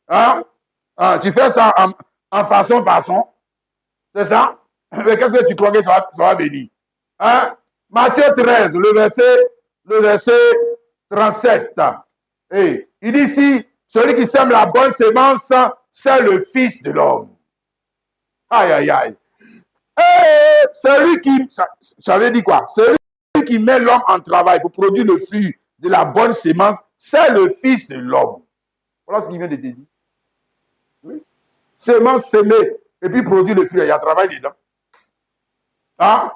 Hein? Tu fais ça en façon. C'est ça? Mais qu'est-ce que tu crois que ça va venir? Hein? Matthieu 13, le verset 37. Et il dit ici, celui qui sème la bonne sémence, c'est le Fils de l'homme. Aïe, aïe, aïe. Et celui qui, ça veut dire quoi? Celui qui met l'homme en travail pour produire le fruit de la bonne sémence, c'est le Fils de l'homme. Voilà ce qu'il vient de te dire. Oui. Sémence sémée, et puis produire le fruit, il y a travail dedans. Hein?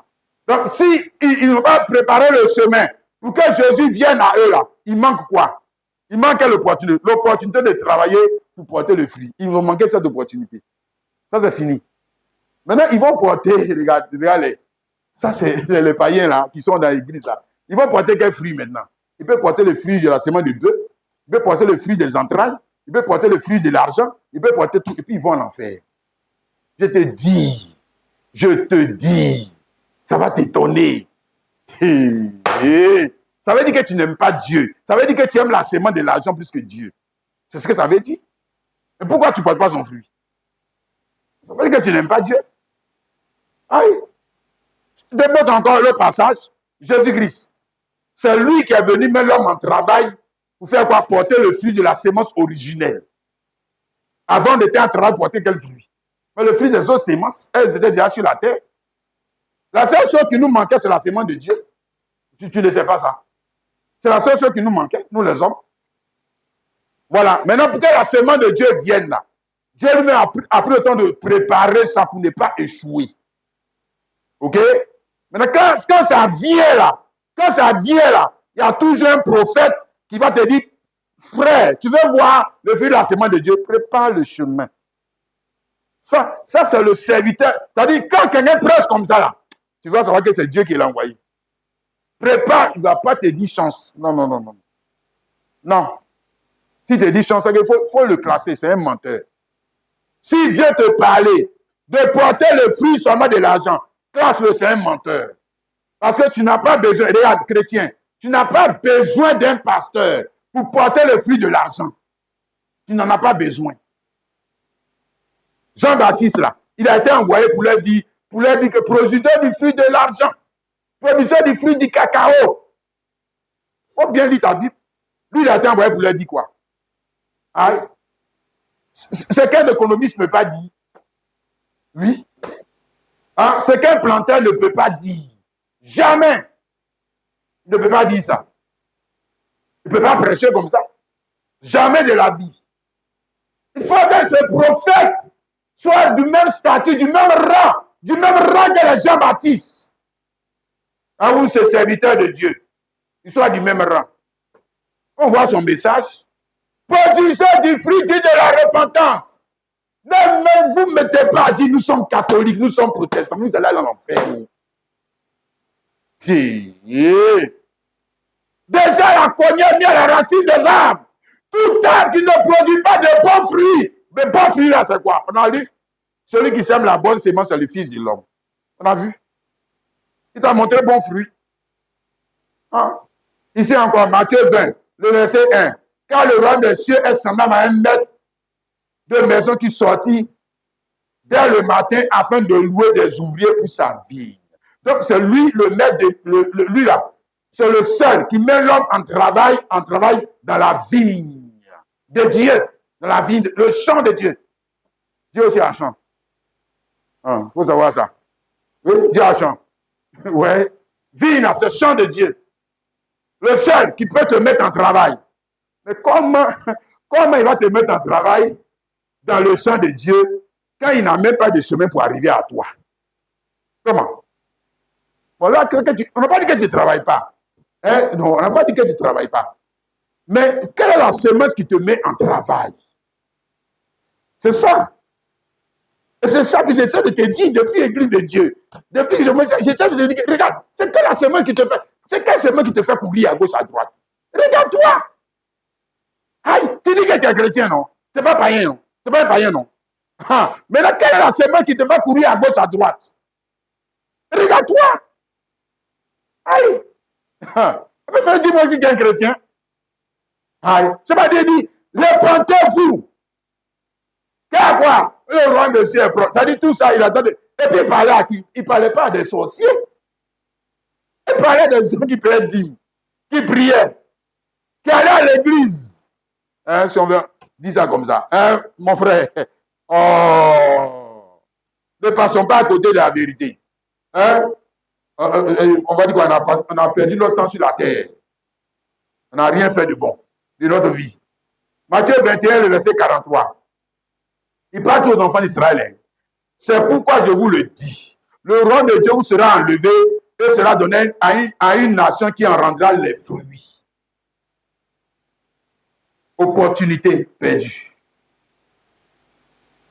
Donc, si ils n'ont pas préparé le chemin pour que Jésus vienne à eux, là, il manque quoi? Il manque l'opportunité de travailler pour porter le fruit. Ils vont manquer cette opportunité. Ça, c'est fini. Maintenant, ils vont porter, regardez, ça, c'est les païens là, qui sont dans l'église là. Ils vont porter quel fruit maintenant? Ils peuvent porter le fruit de la semence de bœuf, ils peuvent porter le fruit des entrailles, ils peuvent porter le fruit de l'argent, ils peuvent porter tout, et puis ils vont en enfer. Je te dis, ça va t'étonner. Ça veut dire que tu n'aimes pas Dieu. Ça veut dire que tu aimes la semence de l'argent plus que Dieu. C'est ce que ça veut dire. Et pourquoi tu ne portes pas son fruit? Ça veut dire que tu n'aimes pas Dieu. Aïe. Démontre encore le passage. Jésus-Christ. C'est lui qui est venu mettre l'homme en travail pour faire quoi? Porter le fruit de la sémence originelle. Avant d'être en travail, porter quel fruit? Mais le fruit des autres sémences, elles étaient déjà sur la terre. La seule chose qui nous manquait, c'est la sémence de Dieu. Tu ne sais pas ça. C'est la seule chose qui nous manquait, nous les hommes. Voilà. Maintenant, pour que la sémence de Dieu vienne là, Dieu lui-même a pris le temps de préparer ça pour ne pas échouer. OK? Maintenant, quand ça vient là, il y a toujours un prophète qui va te dire, frère, tu veux voir le fruit de la sémence de Dieu, prépare le chemin. Ça c'est le serviteur. C'est-à-dire, quand quelqu'un prêche comme ça là, tu vas savoir que c'est Dieu qui l'a envoyé. Prépare, il ne va pas te dire chance. Non. Non. Si te dit chance, il faut le classer, c'est un menteur. S'il vient te parler de porter le fruit seulement de l'argent, classe-le, c'est un menteur. Parce que tu n'as pas besoin, regarde, chrétien, tu n'as pas besoin d'un pasteur pour porter le fruit de l'argent. Tu n'en as pas besoin. Jean-Baptiste, là, il a été envoyé pour leur dire que producteur du fruit de l'argent, producteur du fruit du cacao. Il faut bien lire ta Bible. Lui, il a été envoyé pour leur dire quoi? Hein? C'est qu'un économiste ne peut pas dire. Oui. Hein? C'est qu'un planteur ne peut pas dire. Jamais. Il ne peut pas dire ça. Il ne peut pas prêcher comme ça. Jamais de la vie. Il faut que ce prophète soit du même statut, du même rang que les Jean-Baptiste. Hein, ou ce serviteur de Dieu. Il soit du même rang. On voit son message. Produisez du fruit de la repentance. Ne vous mettez pas à dire nous sommes catholiques, nous sommes protestants. Vous allez à l'enfer. Déjà, la cognée mis à la racine des arbres. Tout arbre qui ne produit pas de bons fruits. Mais bons fruits, là, c'est quoi? On a lu. Celui qui sème la bonne sémence, c'est le Fils de l'homme. On a vu. Il t'a montré bon fruit. Hein? Ici encore, Matthieu 20, le verset 1. Car le royaume des cieux est semblable à un maître de maison qui sortit dès le matin afin de louer des ouvriers pour sa vigne. Donc, c'est lui, le maître, lui là, c'est le seul qui met l'homme en travail dans la vigne de Dieu, dans la vigne, le champ de Dieu. Dieu aussi a un champ. Il faut savoir ça. Oui, Dieu a un champ. Oui. Vigne, c'est le champ de Dieu. Le seul qui peut te mettre en travail. Mais comment il va te mettre en travail dans le champ de Dieu quand il n'a même pas de chemin pour arriver à toi? Comment? Bon, là, on n'a pas dit que tu ne travailles pas. Hein? Non, on n'a pas dit que tu ne travailles pas. Mais quelle est la semence qui te met en travail? C'est ça. Et c'est ça que j'essaie de te dire depuis l'Église de Dieu. Depuis que j'essaie de te dire, regarde, c'est quelle la semence qui te fait, c'est quelle semence qui te fait courir à gauche, à droite? Regarde-toi. Aïe, tu dis que tu es chrétien, non? Tu n'es pas païen, non? C'est pas un païen, non? Ah, mais là, quelle est la semence qui te fait courir à gauche, à droite? Regarde-toi. Aïe. Ah. Mais dis-moi si tu es un chrétien. Aïe. C'est pas dire, répentez-vous. Qu'à quoi? Le roi de ciel est propre. Ça dit tout ça, il attendait. Et puis il parlait à qui? Il ne parlait pas des sorciers. Il parlait des gens qui payaient dîmes, qui priaient, qui allaient à l'église. Hein, si on veut dire ça comme ça. Hein, mon frère. Oh. Ne passons pas à côté de la vérité. Hein? On va dire qu'on a perdu notre temps sur la terre. On n'a rien fait de bon de notre vie. Matthieu 21, le verset 43. Il parle aux enfants d'Israël. C'est pourquoi je vous le dis. Le royaume de Dieu vous sera enlevé et sera donné à une nation qui en rendra les fruits. Opportunité perdue.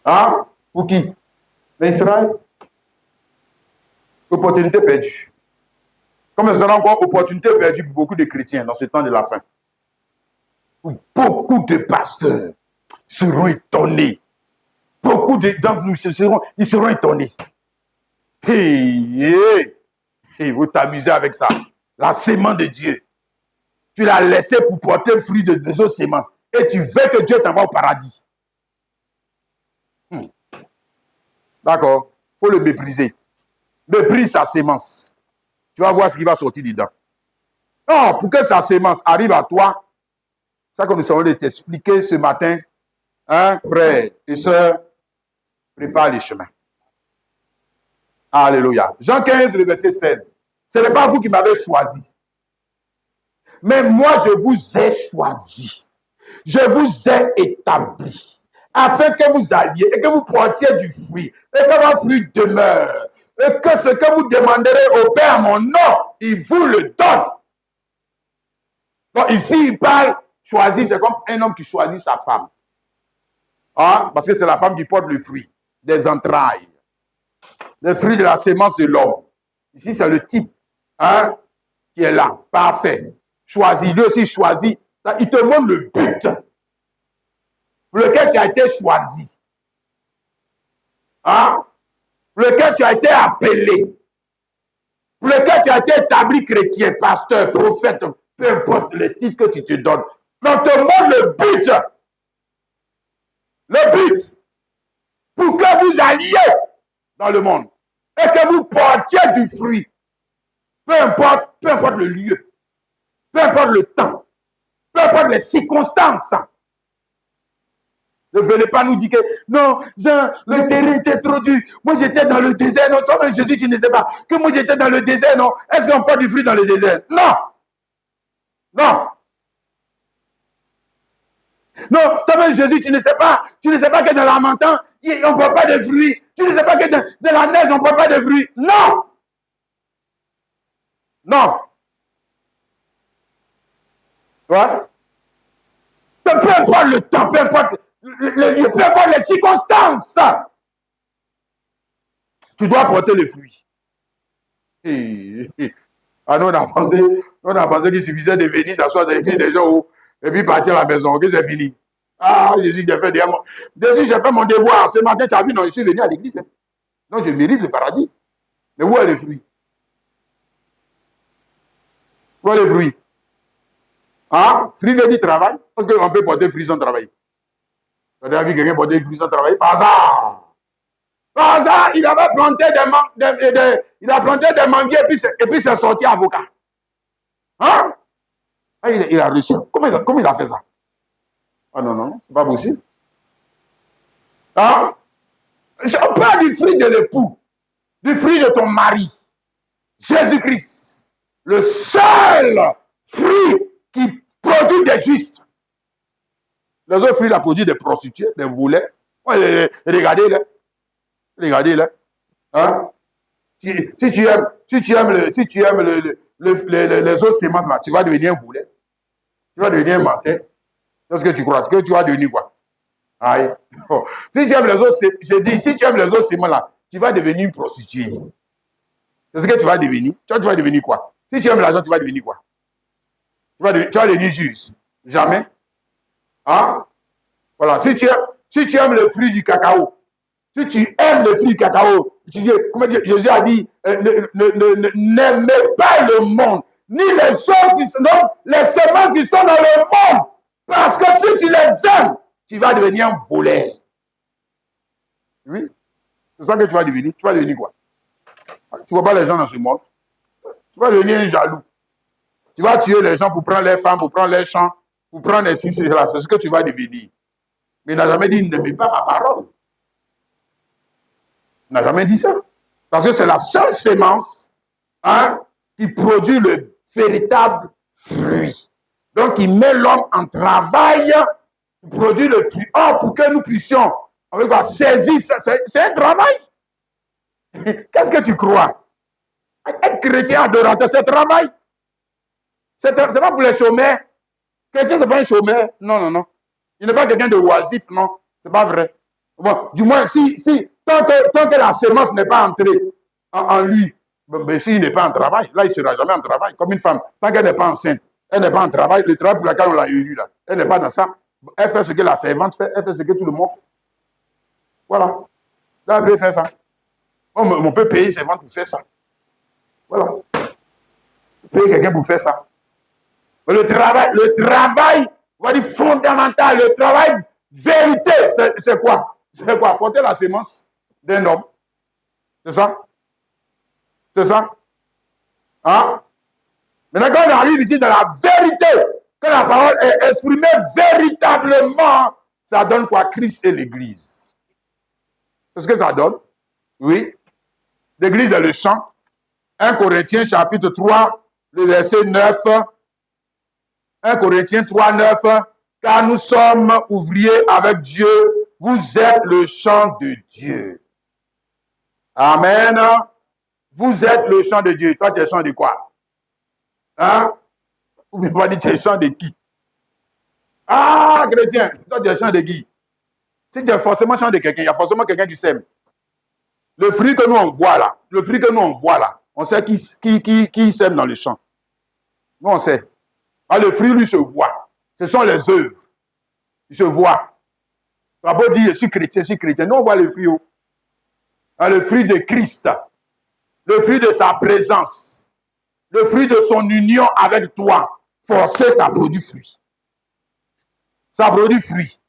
Hein? Pour qui? L'Israël. Opportunité perdue. Comme ce sera encore opportunité perdue pour beaucoup de chrétiens dans ce temps de la fin. Beaucoup de pasteurs seront étonnés. Beaucoup d'entre nous ils seront étonnés. Et vous t'amusez avec ça. La sémence de Dieu. Tu l'as laissé pour porter le fruit de deux autres sémences. Et tu veux que Dieu t'envoie au paradis. D'accord. Il faut le mépriser. Méprise sa sémence. Tu vas voir ce qui va sortir dedans. Non, pour que sa sémence arrive à toi, c'est ça que nous allons t'expliquer ce matin. Hein, frères et sœurs, prépare les chemins. Alléluia. Jean 15, le verset 16. Ce n'est pas vous qui m'avez choisi. Mais moi, je vous ai choisi. Je vous ai établi. Afin que vous alliez et que vous portiez du fruit. Et que votre fruit demeure. Et que ce que vous demanderez au Père en mon nom, il vous le donne. Donc ici, il parle choisir. C'est comme un homme qui choisit sa femme. Hein? Parce que c'est la femme qui porte le fruit des entrailles. Le fruit de la sémence de l'homme. Ici, c'est le type hein, qui est là. Parfait. Choisi. Lui aussi choisi. Il te montre le but pour lequel tu as été choisi. Hein? Pour lequel tu as été appelé. Pour lequel tu as été établi chrétien, pasteur, prophète, peu importe le titre que tu te donnes. Mais on te montre le but. Le but. Pour que vous alliez dans le monde. Et que vous portiez du fruit. Peu importe le lieu. Peu importe le temps. Peu importe les circonstances. Ne venez pas nous dire que non, Jean, le terrain était trop dur. Moi, j'étais dans le désert. Non, toi-même, Jésus, tu ne sais pas que moi, j'étais dans le désert. Non, est-ce qu'on porte du fruit dans le désert? Non. Non. Non, toi-même, Jésus, tu ne sais pas que dans la montagne, on ne porte pas de fruits. Tu ne sais pas que dans la neige, on ne porte pas de fruits. Non. Non. Ouais. Peu importe le temps, peu importe le lieu, peu importe les circonstances, tu dois porter le fruit. Ah non, on a pensé qu'il suffisait de venir s'asseoir dans l'église des gens et puis partir à la maison, que c'est fini. Ah, Jésus, j'ai fait mon devoir. Ce matin, tu as vu, non, je suis venu à l'église. Hein. Non, je mérite le paradis. Mais où est le fruit? Où est le fruit? Ah, fruit veut dire travail. Parce qu'on peut porter fruit sans travail. Tu as déjà vu quelqu'un porter fruit sans travail? Par hasard. Par hasard, il avait planté des manguiers et puis c'est sorti avocat. Hein? Ah, il a réussi. Comment il a fait ça? Ah non, c'est pas possible. Hein? On parle du fruit de l'époux, du fruit de ton mari. Jésus-Christ, le seul fruit qui produit des justes. Les autres fruits, il a produit des prostituées, des volets. Regardez-les. Regardez-les. Hein? Si tu aimes les autres semences là, tu vas devenir un volet. Tu vas devenir un menteur. Qu'est-ce que tu crois? Que tu vas devenir quoi? Aïe. Oh. Si tu aimes les autres, je dis, si tu aimes les autres semences là, tu vas devenir une prostituée. C'est ce que tu vas devenir. Tu vas devenir quoi? Si tu aimes l'argent, tu vas devenir quoi? Tu vas devenir juge. Jamais. Hein? Voilà. Si tu Si tu aimes le fruit du cacao, si tu aimes le fruit du cacao, comme Jésus a dit, n'aimez pas le monde, ni les choses qui sont, les semences qui sont dans le monde. Parce que si tu les aimes, tu vas devenir un voleur. Oui, c'est ça que tu vas devenir. Tu vas devenir quoi? Tu ne vois pas les gens dans ce monde. Tu vas devenir un jaloux. Tu vas tuer les gens pour prendre les femmes, pour prendre les champs, pour prendre les ci, là. C'est ce que tu vas devenir. Mais il n'a jamais dit, n'aimez pas ma parole. Il n'a jamais dit ça. Parce que c'est la seule sémence qui produit le véritable fruit. Donc, il met l'homme en travail pour produire le fruit. Or, pour que nous puissions saisir ça, c'est un travail. Qu'est-ce que tu crois? Être chrétien adorateur, c'est un travail. C'est pas pour les chômeurs. Chrétien, ce n'est pas un chômeur. Non, non, non. Il n'est pas quelqu'un de oisif, non. Ce n'est pas vrai. Bon, du moins, tant que la semence n'est pas entrée en lui, ben, s'il n'est pas en travail, là, il ne sera jamais en travail. Comme une femme, tant qu'elle n'est pas enceinte, elle n'est pas en travail. Le travail pour lequel on l'a élu, là, elle n'est pas dans ça. Elle fait ce que la servante fait, elle fait ce que tout le monde fait. Voilà. Là, elle peut faire ça. On peut payer ses ventes pour faire ça. Voilà. Payer quelqu'un pour faire ça. Mais le travail, on va dire fondamental, le travail vérité, c'est quoi? C'est quoi? Porter la sémence d'un homme. C'est ça? C'est ça? Hein? Maintenant, quand on arrive ici dans la vérité, quand la parole est exprimée véritablement, ça donne quoi? Christ et l'Église. C'est ce que ça donne? Oui. L'Église est le champ. 1 Corinthiens chapitre 3, le verset 9. 1 Corinthiens 3, 9. Car nous sommes ouvriers avec Dieu. Vous êtes le champ de Dieu. Amen. Vous êtes le champ de Dieu. Toi, tu es le champ de quoi? Hein? Ou bien on va dire, tu es le champ de qui? Ah, chrétien, toi, tu es le champ de qui? Si tu es forcément le champ de quelqu'un, il y a forcément quelqu'un qui sème. Le fruit que nous on voit là, on sait qui sème dans le champ. Nous, on sait. Ah, le fruit, lui, se voit. Ce sont les œuvres. Il se voit. La Bible dit, je suis chrétien. Nous, on voit le fruit. Le fruit de Christ. Le fruit de sa présence. Le fruit de son union avec toi. Forcé, ça produit fruit. Ça produit fruit.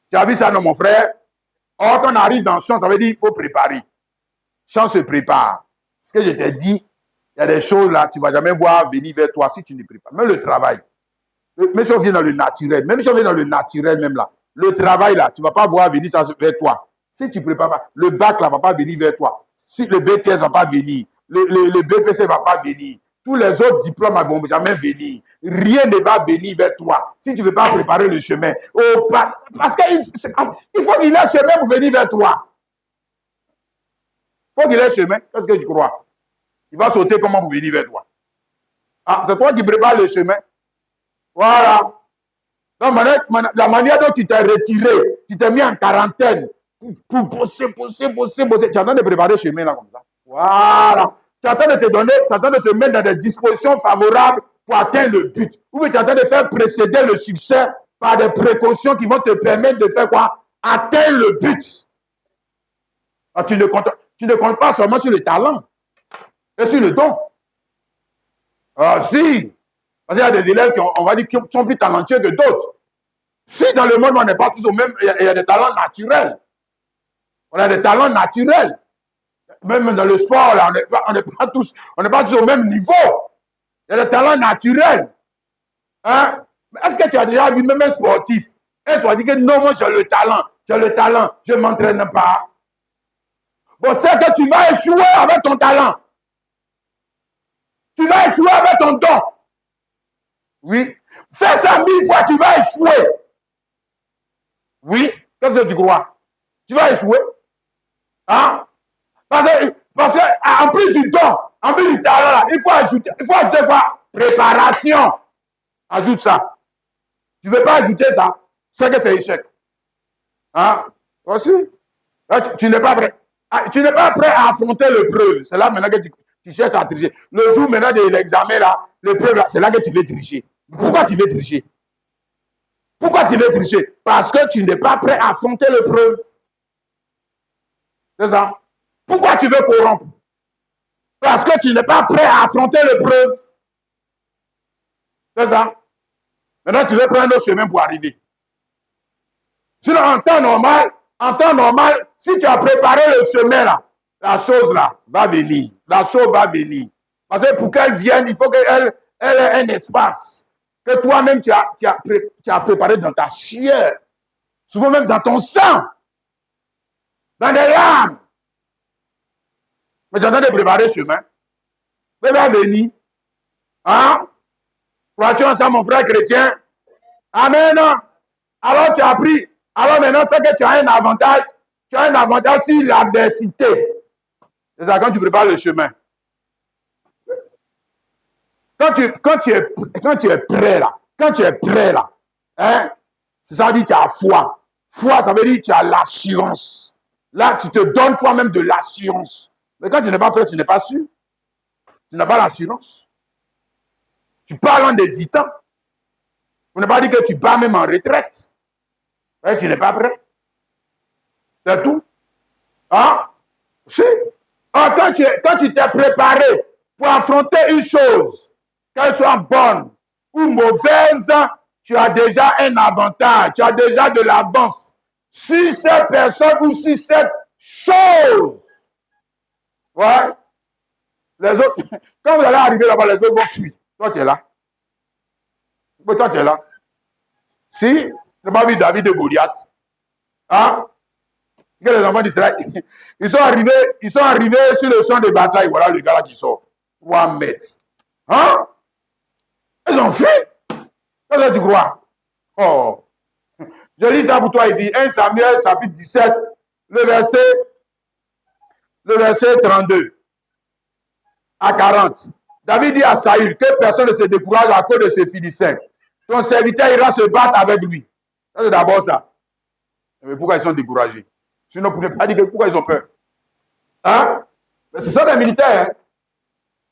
Tu as vu ça, non, mon frère? Or, quand on arrive dans le champ, ça veut dire qu'il faut préparer. Le champ se prépare. Ce que je t'ai dit, il y a des choses là, tu ne vas jamais voir venir vers toi si tu ne prépares. Même le travail. Même si on vient dans le naturel, même là, le travail là, tu ne vas pas voir venir ça vers toi. Si tu ne prépares pas, le bac là ne va pas venir vers toi. Si le BTS ne va pas venir, le BPC ne va pas venir, tous les autres diplômes ne vont jamais venir. Rien ne va venir vers toi si tu ne veux pas préparer le chemin. Parce qu'il faut qu'il ait un chemin pour venir vers toi. Il faut qu'il ait un chemin. Qu'est-ce que tu crois? Il va sauter comment pour venir vers toi. Ah, c'est toi qui prépares le chemin. Voilà. Donc, la manière dont tu t'es retiré, tu t'es mis en quarantaine pour bosser. Tu es en train de préparer le chemin là comme ça. Voilà. Tu es en train de te donner, tu es en train de te mettre dans des dispositions favorables pour atteindre le but. Ou bien tu es en train de faire précéder le succès par des précautions qui vont te permettre de faire quoi? Atteindre le but. Alors, tu ne comptes pas seulement sur le talent et sur le don. Si. Parce qu'il y a des élèves on va dire, qui sont plus talentueux que d'autres. Si dans le monde, on n'est pas tous au même, il y a des talents naturels. On a des talents naturels. Même dans le sport, là, on n'est pas tous au même niveau. Il y a des talents naturels. Hein? Est-ce que tu as déjà vu même un sportif? Un sportif dit que non, moi j'ai le talent, je ne m'entraîne pas. Bon, c'est que tu vas échouer avec ton talent. Tu vas échouer avec ton don. Oui. Fais ça 1000 fois, tu vas échouer. Oui. Qu'est-ce que tu crois? Tu vas échouer. Hein? Parce que, en plus du don, en plus du talent, là, il faut ajouter quoi? Préparation. Ajoute ça. Tu ne veux pas ajouter ça, c'est que c'est échec. Hein? Aussi? Là, tu n'es pas prêt. Tu n'es pas prêt à affronter l'épreuve. C'est là maintenant que tu cherches à tricher. Le jour maintenant de l'examen, là, l'épreuve, là, c'est là que tu veux tricher. Pourquoi tu veux tricher? Pourquoi tu veux tricher? Parce que tu n'es pas prêt à affronter l'épreuve. C'est ça. Pourquoi tu veux corrompre? Parce que tu n'es pas prêt à affronter l'épreuve. C'est ça. Maintenant, tu veux prendre un autre chemin pour arriver. Sinon, en temps normal, si tu as préparé le chemin là, la chose là va venir. La chose va venir. Parce que pour qu'elle vienne, il faut qu'elle ait un espace que toi-même tu as préparé dans ta chair. Souvent même dans ton sang. Dans les larmes. Mais tu es en train de préparer le chemin. Elle va venir. Hein? Crois-tu en ça, mon frère chrétien? Amen. Alors tu as pris. Alors maintenant, c'est que tu as un avantage. Tu as un avantage sur l'adversité. C'est ça, quand tu prépares le chemin. Quand tu es prêt là, hein, ça veut dire que tu as foi. Foi, ça veut dire que tu as l'assurance. Là, tu te donnes toi-même de l'assurance. Mais quand tu n'es pas prêt, tu n'es pas sûr. Tu n'as pas l'assurance. Tu parles en hésitant. On n'a pas dit que tu pars même en retraite. Et tu n'es pas prêt. C'est tout. Hein? Si. Ah, quand tu t'es préparé pour affronter une chose, qu'elle soit bonne ou mauvaise, tu as déjà un avantage, tu as déjà de l'avance sur cette personne ou sur cette chose. Ouais. Les autres, quand vous allez arriver là-bas, les autres vont fuir. Toi, tu es là. Mais toi, tu es là. Si, tu n'as pas vu David et Goliath. Hein? Les enfants d'Israël, ils sont arrivés sur le champ de bataille. Voilà le gars là qui sort. 3 mètres. Hein? Ils ont fui. Qu'est-ce que tu crois? Oh. Je lis ça pour toi ici. 1 Samuel, chapitre 17, le verset 32 à 40. David dit à Saül que personne ne se décourage à cause de ces Philistins. Ton serviteur ira se battre avec lui. Ça, c'est d'abord ça. Mais pourquoi ils sont découragés? Sinon, vous ne pouvez pas dire pourquoi ils ont peur. Hein? Mais ce sont des militaires. Hein?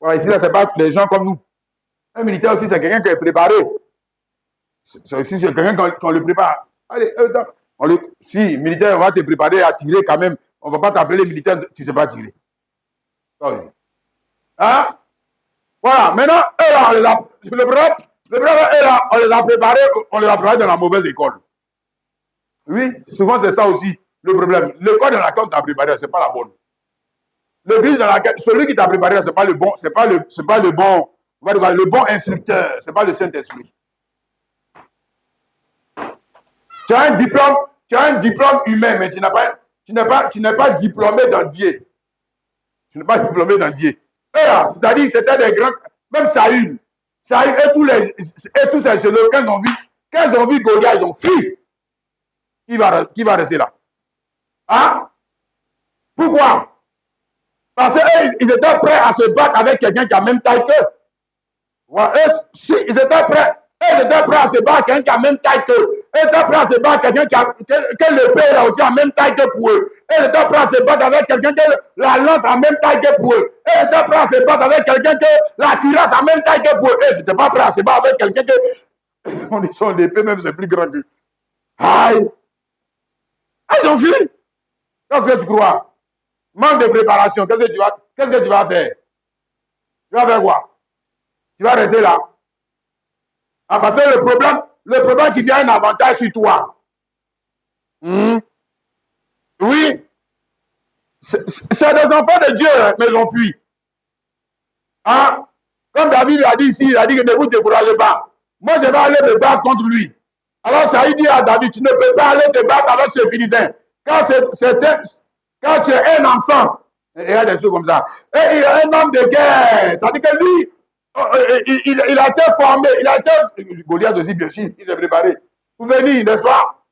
Voilà, ici, là, ce n'est pas les gens comme nous. Un militaire aussi, c'est quelqu'un qui est préparé. C'est aussi quelqu'un qu'on le prépare. Allez, si, militaire, on va te préparer à tirer quand même. On ne va pas t'appeler militaire, tu ne sais pas tirer. Hein? Voilà, maintenant, eux là, le problème, eux là, on les a préparés dans la mauvaise école. Oui, souvent c'est ça aussi le problème. L'école dans laquelle on t'a préparé, ce n'est pas la bonne. L'église dans laquelle, celui qui t'a préparé, ce n'est pas le bon, on va dire, le bon instructeur, ce n'est pas le Saint-Esprit. Tu as un diplôme humain, mais tu n'es pas diplômé dans Dieu. Tu n'es pas diplômé dans Dieu. C'est-à-dire, c'était des grands, même Saül et tous ces jeunes, quand ils ont vu Goliath, ils ont fui. Qui va rester là? Hein? Pourquoi? Parce qu'ils étaient prêts à se battre avec quelqu'un qui a même taille qu'eux. Voilà. Ils étaient prêts à se battre avec quelqu'un qui a même taille qu'eux. Ils étaient prêts à se battre avec quelqu'un que le père a aussi en même taille que pour eux. Ils étaient prêts à se battre avec quelqu'un que la lance a même taille que pour eux. Ils étaient prêts à se battre avec quelqu'un que la cuirasse a même taille que pour eux. Ils n'étaient pas prêts à se battre avec quelqu'un que on dit son épée même c'est plus grand que. Aïe! Ils ont fui. Qu'est-ce que tu crois? Manque de préparation. Qu'est-ce que tu vas faire? Tu vas faire quoi? Tu vas rester là. Ah, parce que le problème qui vient un avantage sur toi. Oui. C'est des enfants de Dieu, mais ils ont fui. Hein? Comme David l'a dit ici, il a dit que ne vous découragez pas. Moi, je vais aller me battre contre lui. Alors, ça dit à David, tu ne peux pas aller te battre avec ce Philistin. Quand tu es un enfant, il y a des choses comme ça, et il est un homme de guerre. C'est-à-dire que lui, il a été formé, Goliath aussi, bien sûr, il s'est préparé pour venir, n'est-ce pas?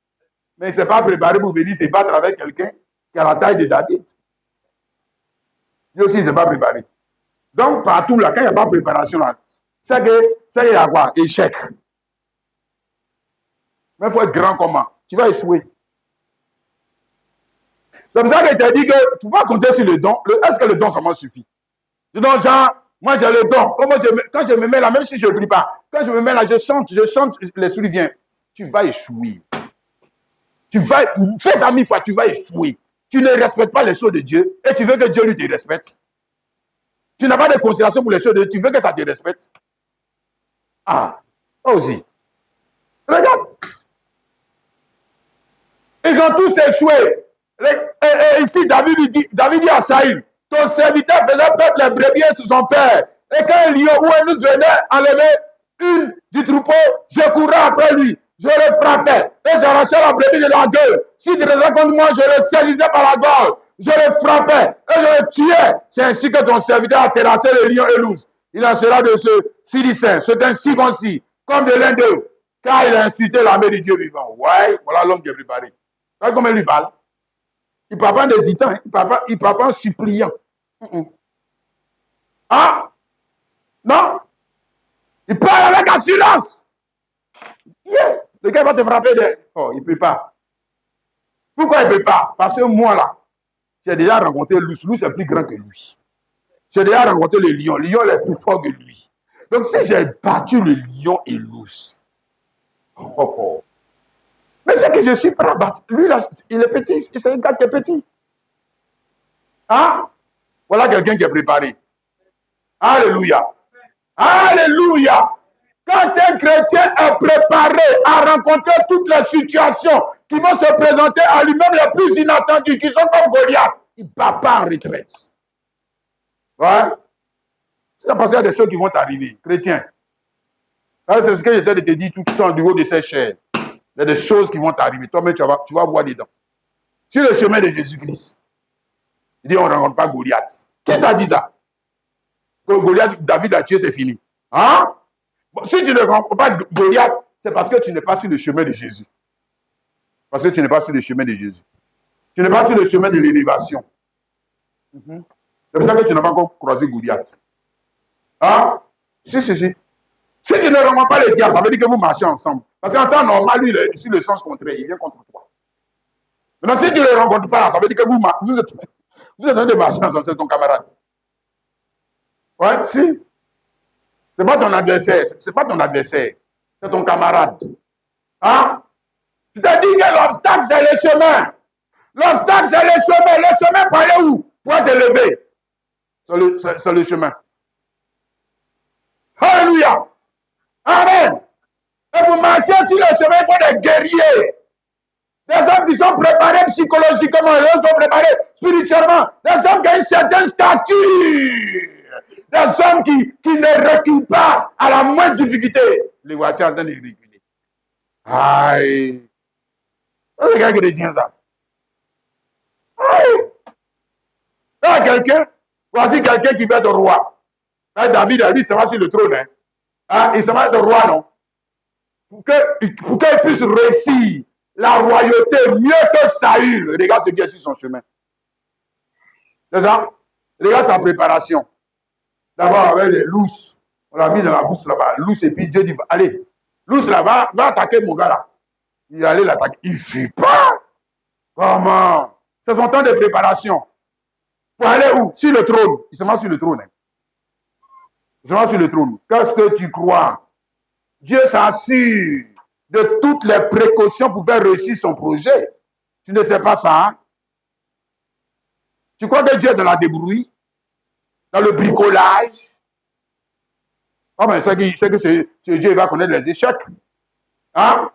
Mais il ne s'est pas préparé pour venir se battre avec quelqu'un qui a la taille de David. Lui aussi, il ne s'est pas préparé. Donc, partout, là, quand il n'y a pas de préparation, c'est qu'il y a quoi? Échec. Mais il faut être grand comment? Tu vas échouer. C'est pour ça que je t'ai dit que tu ne peux pas compter sur le don. Est-ce que le don seulement suffit? Sinon, genre, moi j'ai le don. Quand je me mets là, même si je ne prie pas, quand je me mets là, je chante, l'esprit vient. tu vas échouer. Fais ça 1000 fois, tu vas échouer. Tu ne respectes pas les choses de Dieu et tu veux que Dieu lui te respecte. Tu n'as pas de considération pour les choses de Dieu, tu veux que ça te respecte. Ah, aussi. Regarde. Ils ont tous échoué. Et ici, David dit à Saül, ton serviteur faisait perdre les brebis sous son père. Et quand un lion ou un ours venait enlever une du troupeau, je courais après lui. Je le frappais et j'arrachais la brebis de la gueule. Si tu faisais contre moi, je le saisissais par la gorge. Je le frappais et je le tuais. C'est ainsi que ton serviteur a terrassé le lion et l'ours. Il en sera de ce Philistin. C'est un circoncis, comme de l'un d'eux, car il a insulté l'armée du Dieu vivant. Ouais, voilà l'homme qui est préparé. Vous voyez comment il lui parle? Il ne parle pas en hésitant, hein? Il ne parle pas en suppliant. Ah? Non? Il parle avec assurance. Yeah. Le gars va te frapper de... Oh, il ne peut pas. Pourquoi il ne peut pas? Parce que moi, là, j'ai déjà rencontré l'ours. L'ours est plus grand que lui. J'ai déjà rencontré le lion. Le lion est plus fort que lui. Donc, si j'ai battu le lion et l'ours, mais c'est que je suis prêt à battre. Lui, là, il est petit. C'est un gars qui est petit. Ah? Voilà quelqu'un qui est préparé. Alléluia. Alléluia. Quand un chrétien est préparé à rencontrer toutes les situations qui vont se présenter à lui-même les plus inattendues, qui sont comme Goliath, il ne part pas en retraite. Ouais. C'est parce qu'il y a des choses qui vont t'arriver, chrétien. C'est ce que j'essaie de te dire tout le temps du haut de ces chairs. Il y a des choses qui vont t'arriver. Toi-même, tu vas voir dedans. Sur le chemin de Jésus-Christ, il dit on ne rencontre pas Goliath. Qui t'a dit ça? Que Goliath, David a tué, c'est fini. Hein? Bon, si tu ne rencontres pas Goliath, c'est parce que tu n'es pas sur le chemin de Jésus. Parce que tu n'es pas sur le chemin de Jésus. Tu n'es pas sur le chemin de l'élévation. C'est pour ça que tu n'as pas encore croisé Goliath. Hein? Si. Si tu ne rencontres pas le diable, ça veut dire que vous marchez ensemble. Parce qu'en temps normal, lui, il est sur le sens contraire, il vient contre toi. Maintenant, si tu ne le rencontres pas, ça veut dire que vous êtes en train de marcher ensemble, c'est ton camarade. Ouais, si. C'est pas ton adversaire, c'est pas ton adversaire, c'est ton camarade. Hein? Je te dis que l'obstacle, c'est le chemin. L'obstacle, c'est le chemin. Le chemin pour aller où? Pour te lever. C'est le chemin. Alléluia. Amen. Et pour marcher sur le chemin, il faut des guerriers. Des hommes qui sont préparés psychologiquement, des hommes qui sont préparés spirituellement, des hommes qui ont une certaine stature. Des hommes qui ne reculent pas à la moindre difficulté. Les voici en train de reculer. Aïe. C'est quelqu'un qui dit ça. Aïe. Là, quelqu'un, voici quelqu'un qui va être roi. Là, David a dit, ça va sur le trône. Hein. Ah, il se va être roi, non? Pour qu'il puisse réussir la royauté mieux que Saül. Regarde ce qui est sur son chemin. C'est ça? Regarde sa préparation. D'abord, avec les lousses. On l'a mis dans la bouche là-bas. Lousse, et puis Dieu dit, allez, lousse là, va attaquer mon gars là. Il allait l'attaquer. Il ne fuit pas. Comment? C'est son temps de préparation. Pour aller où? Sur le trône. Il se met sur le trône. Hein. Il se met sur le trône. Qu'est-ce que tu crois? Dieu s'assure de toutes les précautions pour faire réussir son projet. Tu ne sais pas ça, hein? Tu crois que Dieu est dans la débrouille? Dans le bricolage? Ah ben, c'est que Dieu va connaître les échecs. Hein?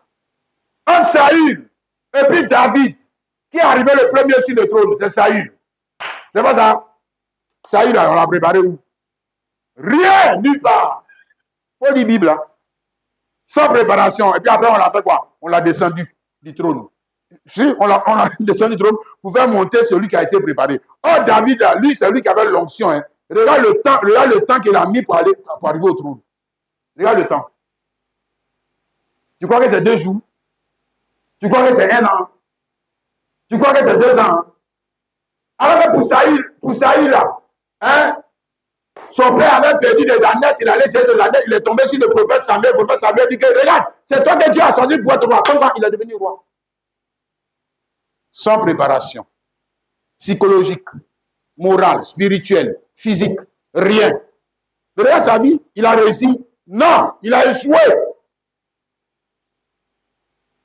Entre Saül et puis David, qui est arrivé le premier sur le trône, c'est Saül. C'est pas ça? Saül, on l'a préparé où? Rien, nulle part. Il faut lire la Bible, là. Sans préparation. Et puis après, on l'a fait quoi? On l'a descendu du trône. Si, on l'a descendu du trône pour faire monter celui qui a été préparé. Oh, David, là, lui, c'est lui qui avait l'onction. Hein. Regarde le temps qu'il a mis pour arriver au trône. Regarde le temps. Tu crois que c'est 2 jours? Tu crois que c'est 1 an? Tu crois que c'est 2 ans? Alors que pour Saül là, hein, son père avait perdu des années, il allait chercher des années, il est tombé sur le prophète Samuel. Le prophète Samuel dit que, regarde, c'est toi que Dieu a choisi pour être roi. Comment il est devenu roi? Sans préparation. Psychologique, morale, spirituelle, physique, rien. Regarde sa vie, il a réussi? Non, il a échoué.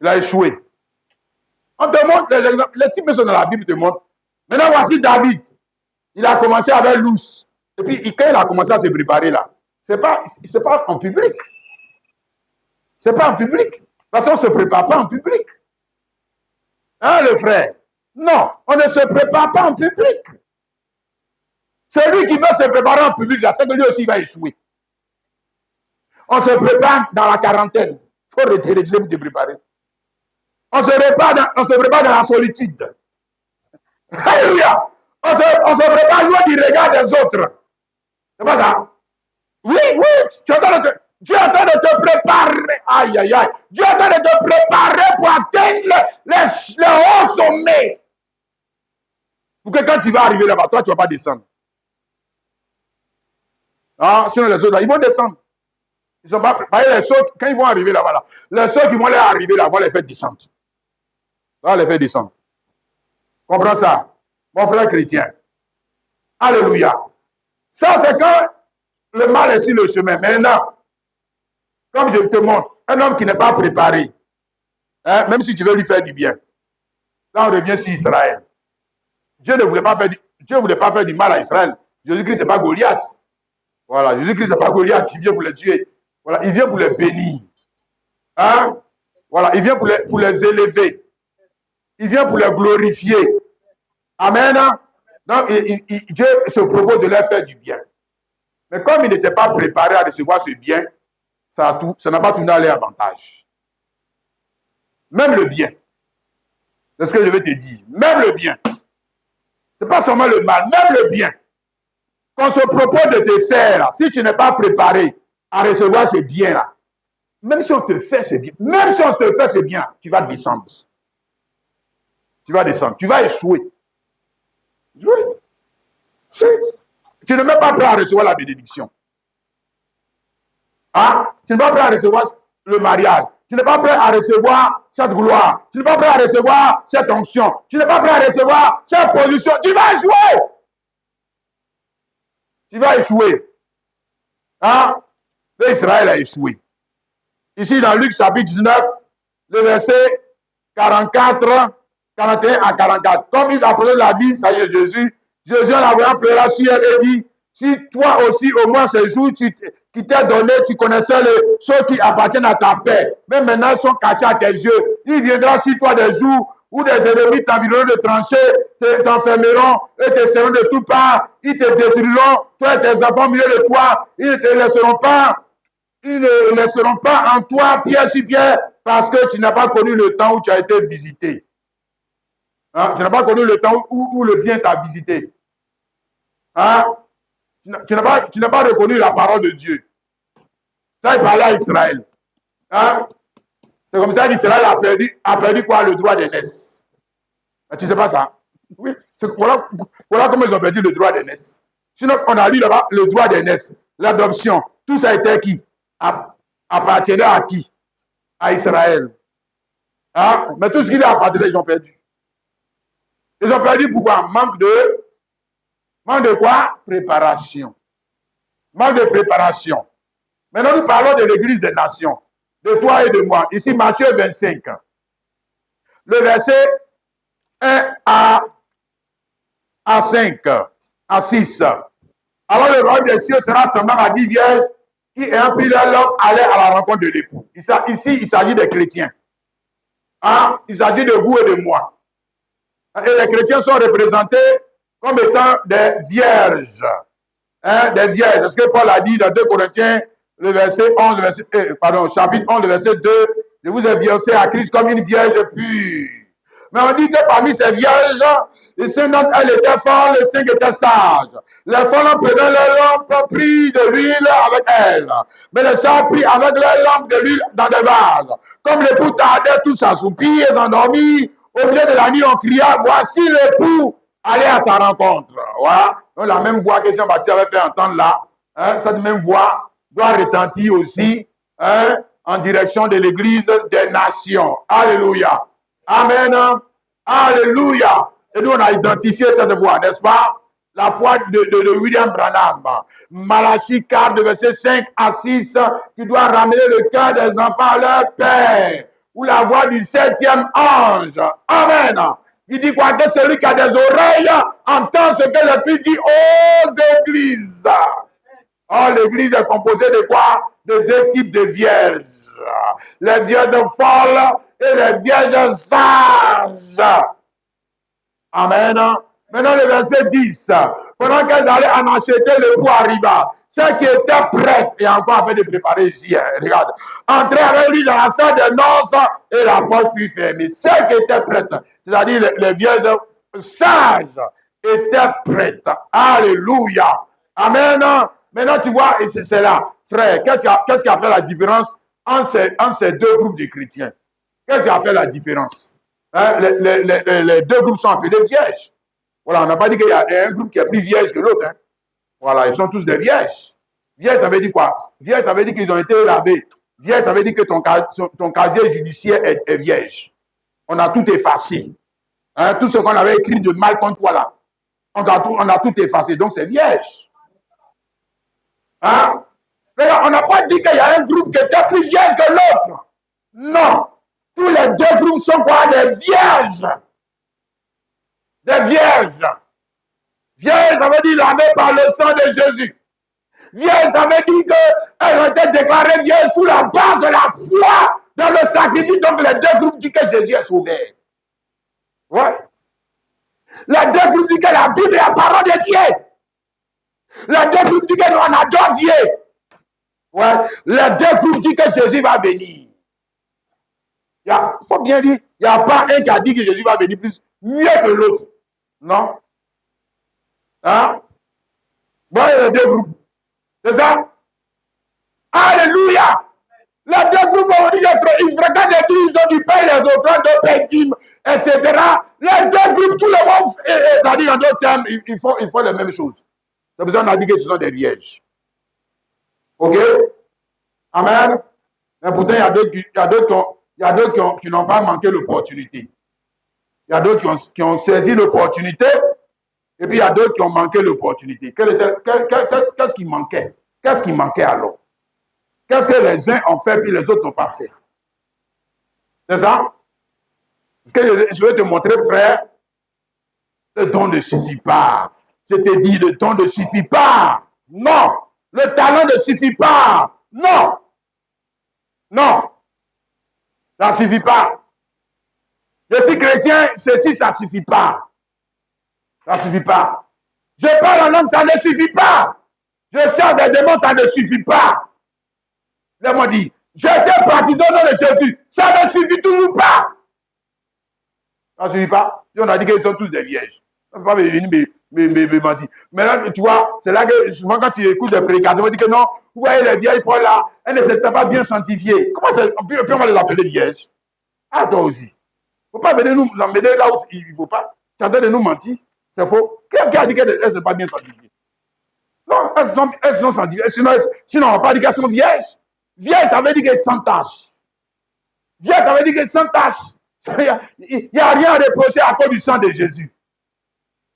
Il a échoué. On te montre les exemples. Les types sont dans la Bible, te montrent. Maintenant, voici David. Il a commencé avec Luz. Et puis, quand il a commencé à se préparer là, c'est pas en public. C'est pas en public. De toute façon, on ne se prépare pas en public. Hein, le frère? Non, on ne se prépare pas en public. Celui qui veut se préparer en public, là, c'est que lui aussi il va échouer. On se prépare dans la quarantaine. Il faut retirer pour te préparer. On se prépare dans la solitude. Alléluia. On se prépare loin du regard des autres. C'est pas ça? Oui, tu es en train de te préparer. Aïe, aïe, aïe. Dieu est en train de te préparer pour atteindre le haut sommet. Pour que quand tu vas arriver là-bas, toi, tu ne vas pas descendre. Ah, sinon les autres, là, ils vont descendre. Ils sont pas préparés. Les autres, quand ils vont arriver là-bas, là, les autres qui vont les arriver là, vont les faire descendre. On va les faire descendre. Comprends ça? Mon frère chrétien. Alléluia. Ça, c'est quand le mal est sur le chemin. Maintenant, comme je te montre, un homme qui n'est pas préparé, hein, même si tu veux lui faire du bien, là on revient sur Israël. Dieu ne voulait pas faire du mal à Israël. Jésus-Christ, ce n'est pas Goliath. Voilà, Jésus-Christ, ce n'est pas Goliath qui vient pour les tuer. Voilà, il vient pour les bénir. Hein? Voilà, il vient pour les élever. Il vient pour les glorifier. Amen. Donc, Dieu se propose de leur faire du bien. Mais comme il n'était pas préparé à recevoir ce bien, ça n'a pas tourné à leur avantage. Même le bien. C'est ce que je veux te dire. Même le bien. Ce n'est pas seulement le mal, même le bien. Qu'on se propose de te faire, là, si tu n'es pas préparé à recevoir ce bien-là, même si on te fait ce bien, même si on te fait ce bien, tu vas descendre. Tu vas descendre. Tu vas échouer. Oui. Si tu n'es même pas prêt à recevoir la bénédiction. Hein? Tu n'es pas prêt à recevoir le mariage. Tu n'es pas prêt à recevoir cette gloire. Tu n'es pas prêt à recevoir cette onction. Tu n'es pas prêt à recevoir cette position. Tu vas échouer. Tu vas échouer. Hein? Israël a échoué. Ici, dans Luc chapitre 19, le verset 44, 41 à 44. Comme ils apprenaient la vie, ça y est, Jésus en la voyant pleura sur elle et dit, si toi aussi, au moins ces jours qui t'est donné, tu connaissais les choses qui appartiennent à ta paix, mais maintenant ils sont cachés à tes yeux. Il viendra sur toi des jours où des ennemis t'environneront de tranchées, t'enfermeront et te seront de toutes parts. Ils te détruiront, toi et tes enfants au milieu de toi. Ils ne te laisseront pas en toi pierre sur pierre parce que tu n'as pas connu le temps où tu as été visité. Hein? Tu n'as pas connu le temps où le bien t'a visité. Hein? Tu n'as pas reconnu la parole de Dieu. Ça, il parlait à Israël. Hein? C'est comme ça qu'Israël a perdu quoi? Le droit d'aînesse. Tu ne sais pas ça? Oui. Voilà comment ils ont perdu le droit d'aînesse. Sinon, on a dit là-bas le droit d'aînesse, l'adoption. Tout ça était qui? Appartenait à qui? À Israël. Hein? Mais tout ce qui leur appartenait, ils ont perdu. Ils ont perdu pourquoi? Manque de quoi? Préparation. Manque de préparation. Maintenant, nous parlons de l'Église des nations, de toi et de moi. Ici, Matthieu 25. Le verset 1 à 5, à 6. Alors le royaume des cieux sera semblable à 10 vierges qui, ayant pris leur langue, allaient à la rencontre de l'époux. Ici, il s'agit des chrétiens. Hein? Il s'agit de vous et de moi. Et les chrétiens sont représentés comme étant des vierges. Hein, des vierges. C'est ce que Paul a dit dans 2 Corinthiens, le verset 11, chapitre 11, le verset 2. Je vous ai versé à Christ comme une vierge pure. Mais on dit que parmi ces vierges, les 5 d'entre elles étaient folles, les 5 étaient sages. Les folles prenaient leur lampe, pris de l'huile avec elles. Mais les sages pris avec leur lampe de l'huile dans des vases. Comme l'époux tardait, tous s'assoupirent et s'endormirent. Au milieu de la nuit, on cria, voici l'époux, allez à sa rencontre. Voilà. Donc, la même voix que Jean-Baptiste avait fait entendre là, hein, cette même voix doit retentir aussi, hein, en direction de l'Église des nations. Alléluia. Amen. Alléluia. Et nous, on a identifié cette voix, n'est-ce pas? La foi de William Branham. Malachie 4, verset 5 à 6, qui doit ramener le cœur des enfants à leur père. ou la voix du 7e ange. Amen. Il dit quoi? Que celui qui a des oreilles entend ce que l'Esprit dit aux églises. Oh, l'église est composée de quoi? De deux types de vierges. Les vierges folles et les vierges sages. Amen. Maintenant, le verset 10. Pendant qu'elles allaient en acheter, le coup arriva. Ceux qui étaient prêtes, et encore afin de préparer ici, regarde, entraient avec lui dans la salle de noces et la porte fut fermée. Ceux qui étaient prêtes, c'est-à-dire les vierges sages, étaient prêtes. Alléluia. Amen. Maintenant, tu vois, et c'est là, frère, qu'est-ce qui a fait la différence entre ces deux groupes de chrétiens? Qu'est-ce qui a fait la différence? Hein, les deux groupes sont appelés vierges. Voilà, on n'a pas dit qu'il y a un groupe qui est plus vierge que l'autre. Hein. Voilà, ils sont tous des vierges. Vierge, ça veut dire quoi? Vierge, ça veut dire qu'ils ont été lavés. Vierge, ça veut dire que ton casier judiciaire est vierge. On a tout effacé. Hein, tout ce qu'on avait écrit de mal contre toi là, on a tout effacé. Donc, c'est vierge. Hein? On n'a pas dit qu'il y a un groupe qui était plus vierge que l'autre. Non. Tous les deux groupes sont quoi? Des vierges. Des vierges. Vierge, ça veut dire lavée par le sang de Jésus. Vierge, ça veut dire qu'elles ont été déclarées vierges sous la base de la foi dans le sacrifice. Donc, les deux groupes disent que Jésus est sauvé. Ouais. Les deux groupes disent que la Bible est la parole de Dieu. Les deux groupes disent que nous en adorons Dieu. Ouais. Les deux groupes disent que Jésus va venir. Il faut bien dire, il n'y a pas un qui a dit que Jésus va venir mieux que l'autre. Non? Hein? Bon, il y a les deux groupes. C'est ça? Alléluia! Les deux groupes ont dit ils fréquentent l'église, ils ont du pain, les offrandes, de pédime, etc. Les deux groupes, tout le monde, c'est-à-dire en d'autres termes, ils font les mêmes choses. C'est pour ça qu'on a dit que ce sont des vierges. Ok? Amen? Mais pourtant, il y a d'autres qui n'ont pas manqué l'opportunité. Il y a d'autres qui ont saisi l'opportunité, et puis il y a d'autres qui ont manqué l'opportunité. Qu'est-ce qui manquait? Qu'est-ce qui manquait alors? Qu'est-ce que les uns ont fait, puis les autres n'ont pas fait? C'est ça? Ce que je vais te montrer, frère, le don ne suffit pas. Je te dis, le don ne suffit pas. Non. Le talent ne suffit pas. Non. Non. Ça ne suffit pas. Je suis chrétien, ceci, ça ne suffit pas. Ça ne suffit pas. Je parle en langue, ça ne suffit pas. Je sers des démons, ça ne suffit pas. Laisse-moi dire, j'ai été baptisé au nom de Jésus. Ça ne suffit toujours pas. Ça ne suffit pas. Et on a dit qu'ils sont tous des vierges. Il ne faut pas venir me mentir. Maintenant, tu vois, c'est là que souvent quand tu écoutes des prédicateurs, on dit que non, vous voyez les vierges pour là, elles ne s'étaient pas bien sanctifiées. Comment c'est? Puis on va les appeler vierges. Ah, toi aussi. Il ne faut pas venir nous emmener là où il ne faut pas. Tu es en train de nous mentir. C'est faux. Qui a dit qu'elles ne sont pas bien sanctifiées? Non, elles sont sanctifiées. Sinon, on ne va pas dire qu'elles sont vierges. Vierge, ça veut dire qu'elles sont tâches. Vierge, ça veut dire qu'elles sont tâches. Il n'y a rien à reprocher à cause du sang de Jésus.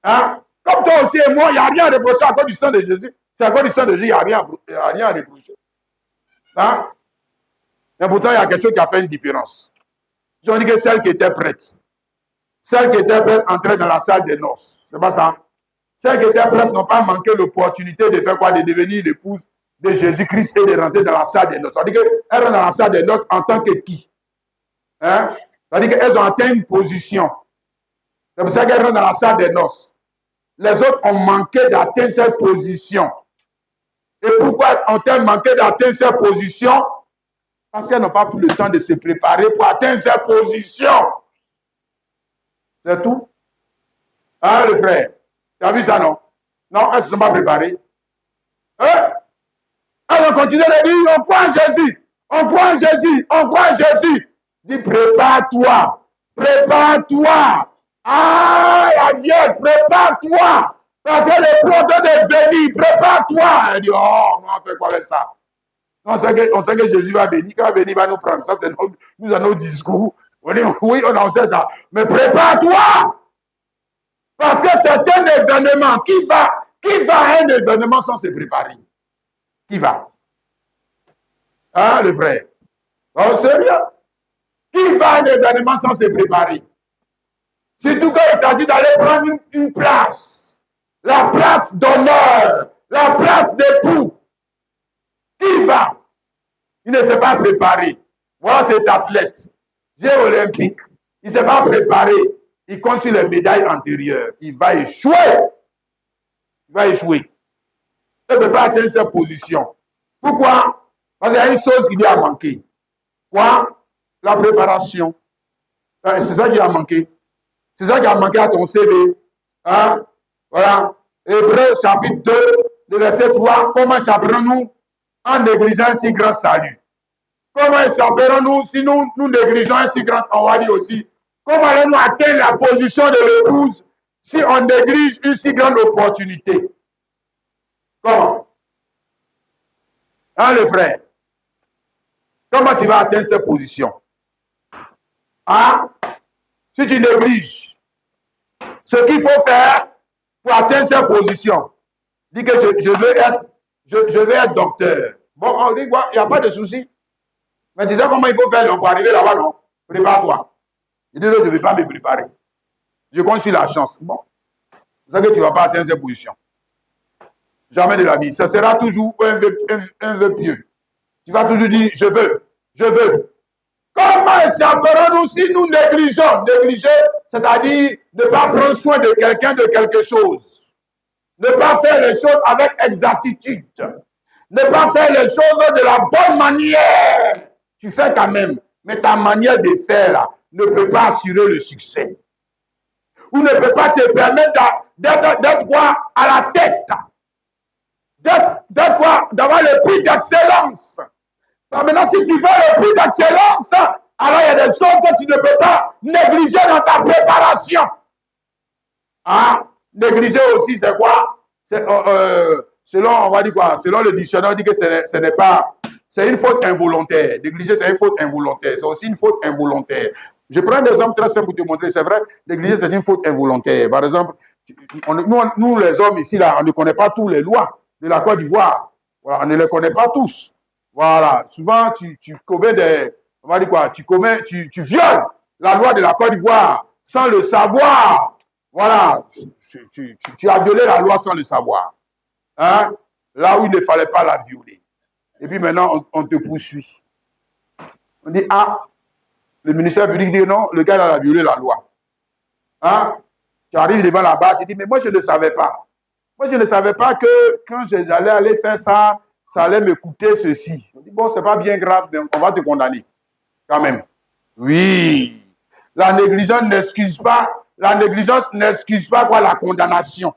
Hein? Comme toi aussi et moi, il n'y a rien à reprocher à cause du sang de Jésus. C'est à cause du sang de Jésus, il n'y a rien à reprocher. Hein? Mais pourtant, il y a quelque chose qui a fait une différence. Ils ont dit que celle qui était prête entraient dans la salle des noces. C'est pas ça? Celles qui étaient prêtes n'ont pas manqué l'opportunité de faire quoi? De devenir l'épouse de Jésus-Christ et de rentrer dans la salle des noces. C'est-à-dire qu'elles rentrent dans la salle des noces en tant que qui? Hein? C'est-à-dire qu'elles ont atteint une position. C'est pour ça qu'elles rentrent dans la salle des noces. Les autres ont manqué d'atteindre cette position. Et pourquoi ont-elles manqué d'atteindre cette position? Parce qu'elles n'ont pas pris le temps de se préparer pour atteindre cette position. C'est tout. Hein, les frères? Tu as vu ça, non? Non, elles ne se sont pas préparées. Hein? Elles ont continué de dire, on croit en Jésus. On croit en Jésus. On croit en Jésus. Dis, prépare-toi. Prépare-toi. Ah, la vierge, prépare-toi. Parce que le prophète de venir, prépare-toi. Elle dit, oh, on fait quoi avec ça? On sait que Jésus va venir. Quand il va venir, il va nous prendre. Ça, c'est nous, à nos discours. On dit, oui, on en sait ça. Mais prépare-toi. Parce que c'est un événement. Qui va à un événement sans se préparer? Qui va? Hein, le frère? Oh, c'est bien. Qui va à un événement sans se préparer? Surtout quand il s'agit d'aller prendre une place. La place d'honneur, la place d'époux. Qui va? Il ne s'est pas préparé. Voilà cet athlète. Jeux olympique. Il ne s'est pas préparé. Il compte sur les médailles antérieures. Il va échouer. Il va échouer. Il ne peut pas atteindre cette position. Pourquoi? Parce qu'il y a une chose qui lui a manqué. Quoi? La préparation. C'est ça qui a manqué. C'est ça qui a manqué à ton CV. Hein? Voilà. Hébreux chapitre 2, le verset 3. Comment échapperons-nous en négligeant un si grand salut? Comment échapperons-nous si nous négligeons un si grand salut? On va dire aussi. Comment allons-nous atteindre la position de l'épouse si on néglige une si grande opportunité? Comment? Hein, les frères? Comment tu vas atteindre cette position? Hein? Si tu négliges ce qu'il faut faire pour atteindre cette position, dis que je veux être docteur. Bon, on dit quoi? Il n'y a pas de souci. Mais tu sais comment il faut faire pour arriver là-bas, non? Prépare-toi. Il dit, je ne vais pas me préparer. Je compte sur la chance. Bon. C'est ça que tu ne vas pas atteindre cette position. Jamais de la vie. Ça sera toujours un vœu pieux. Tu vas toujours dire, je veux, je veux. Comment échapperons-nous si nous négligeons? Négliger, c'est-à-dire ne pas prendre soin de quelqu'un, de quelque chose. Ne pas faire les choses avec exactitude. Ne pas faire les choses de la bonne manière. Tu fais quand même, mais ta manière de faire là, ne peut pas assurer le succès. Ou ne peut pas te permettre d'être quoi? À la tête. D'être quoi? D'avoir le prix d'excellence. Maintenant, si tu veux le prix d'excellence, alors il y a des choses que tu ne peux pas négliger dans ta préparation. Hein? Négliger aussi, c'est quoi? Selon, on va dire quoi? Selon le dictionnaire, on dit que ce n'est pas... C'est une faute involontaire. Négliger, c'est une faute involontaire. C'est aussi une faute involontaire. Je prends un exemple très simple pour te montrer. C'est vrai, négliger, c'est une faute involontaire. Par exemple, nous, les hommes ici, là, on ne connaît pas toutes les lois de la Côte d'Ivoire. Voilà, on ne les connaît pas tous. Voilà. Souvent, tu commets des... On va dire quoi? Tu violes la loi de la Côte d'Ivoire sans le savoir. Voilà. Tu as violé la loi sans le savoir. Hein? Là où il ne fallait pas la violer. Et puis maintenant, on te poursuit. On dit, ah, le ministère public dit non, le gars a violé la loi. Hein? Tu arrives devant la barre, tu dis, mais moi je ne savais pas. Moi je ne savais pas que quand j'allais aller faire ça, ça allait me coûter ceci. On dit, bon, c'est pas bien grave, on va te condamner. Quand même. Oui. La négligence n'excuse pas. La négligence n'excuse pas quoi, la condamnation.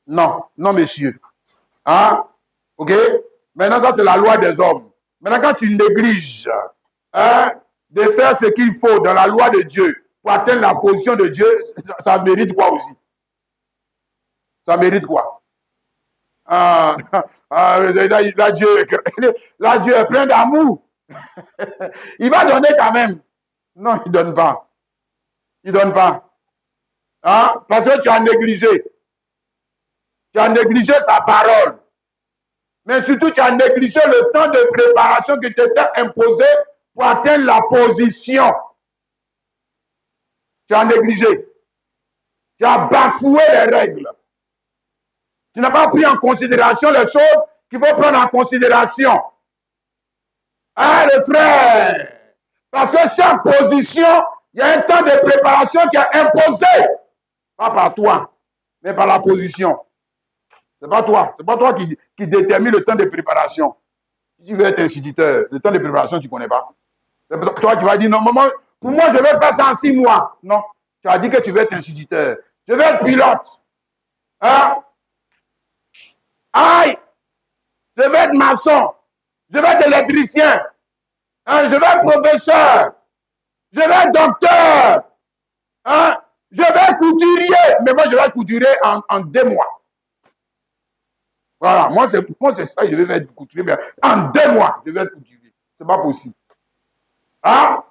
Non, non, monsieur. Hein? OK? Maintenant, ça, c'est la loi des hommes. Maintenant, quand tu négliges de faire ce qu'il faut dans la loi de Dieu pour atteindre la position de Dieu, ça mérite quoi aussi? Ça mérite quoi? Là, Dieu est plein d'amour. Il va donner quand même. Non, il ne donne pas. Il ne donne pas. Hein? Parce que tu as négligé. Tu as négligé sa parole. Mais surtout, tu as négligé le temps de préparation qui t'était imposé pour atteindre la position. Tu as négligé. Tu as bafoué les règles. Tu n'as pas pris en considération les choses qu'il faut prendre en considération. Hein, les frères? Parce que chaque position, il y a un temps de préparation qui est imposé. Pas par toi, mais par la position. C'est pas toi. C'est pas toi qui détermine le temps de préparation. Si tu veux être instituteur, le temps de préparation, tu ne connais pas. Toi, tu vas dire, non, maman, pour moi, je vais faire ça en 6 mois. Non. Tu as dit que tu veux être instituteur. Je veux être pilote. Hein? Aïe! Je veux être maçon. Je veux être électricien. Hein? Je veux être professeur. Je veux être docteur. Hein? Je vais être couturier. Mais moi, je vais être couturier en 2 mois. Voilà, moi c'est ça, je vais être couturier, mais en 2 mois, je vais être couturier. C'est pas possible. Hein?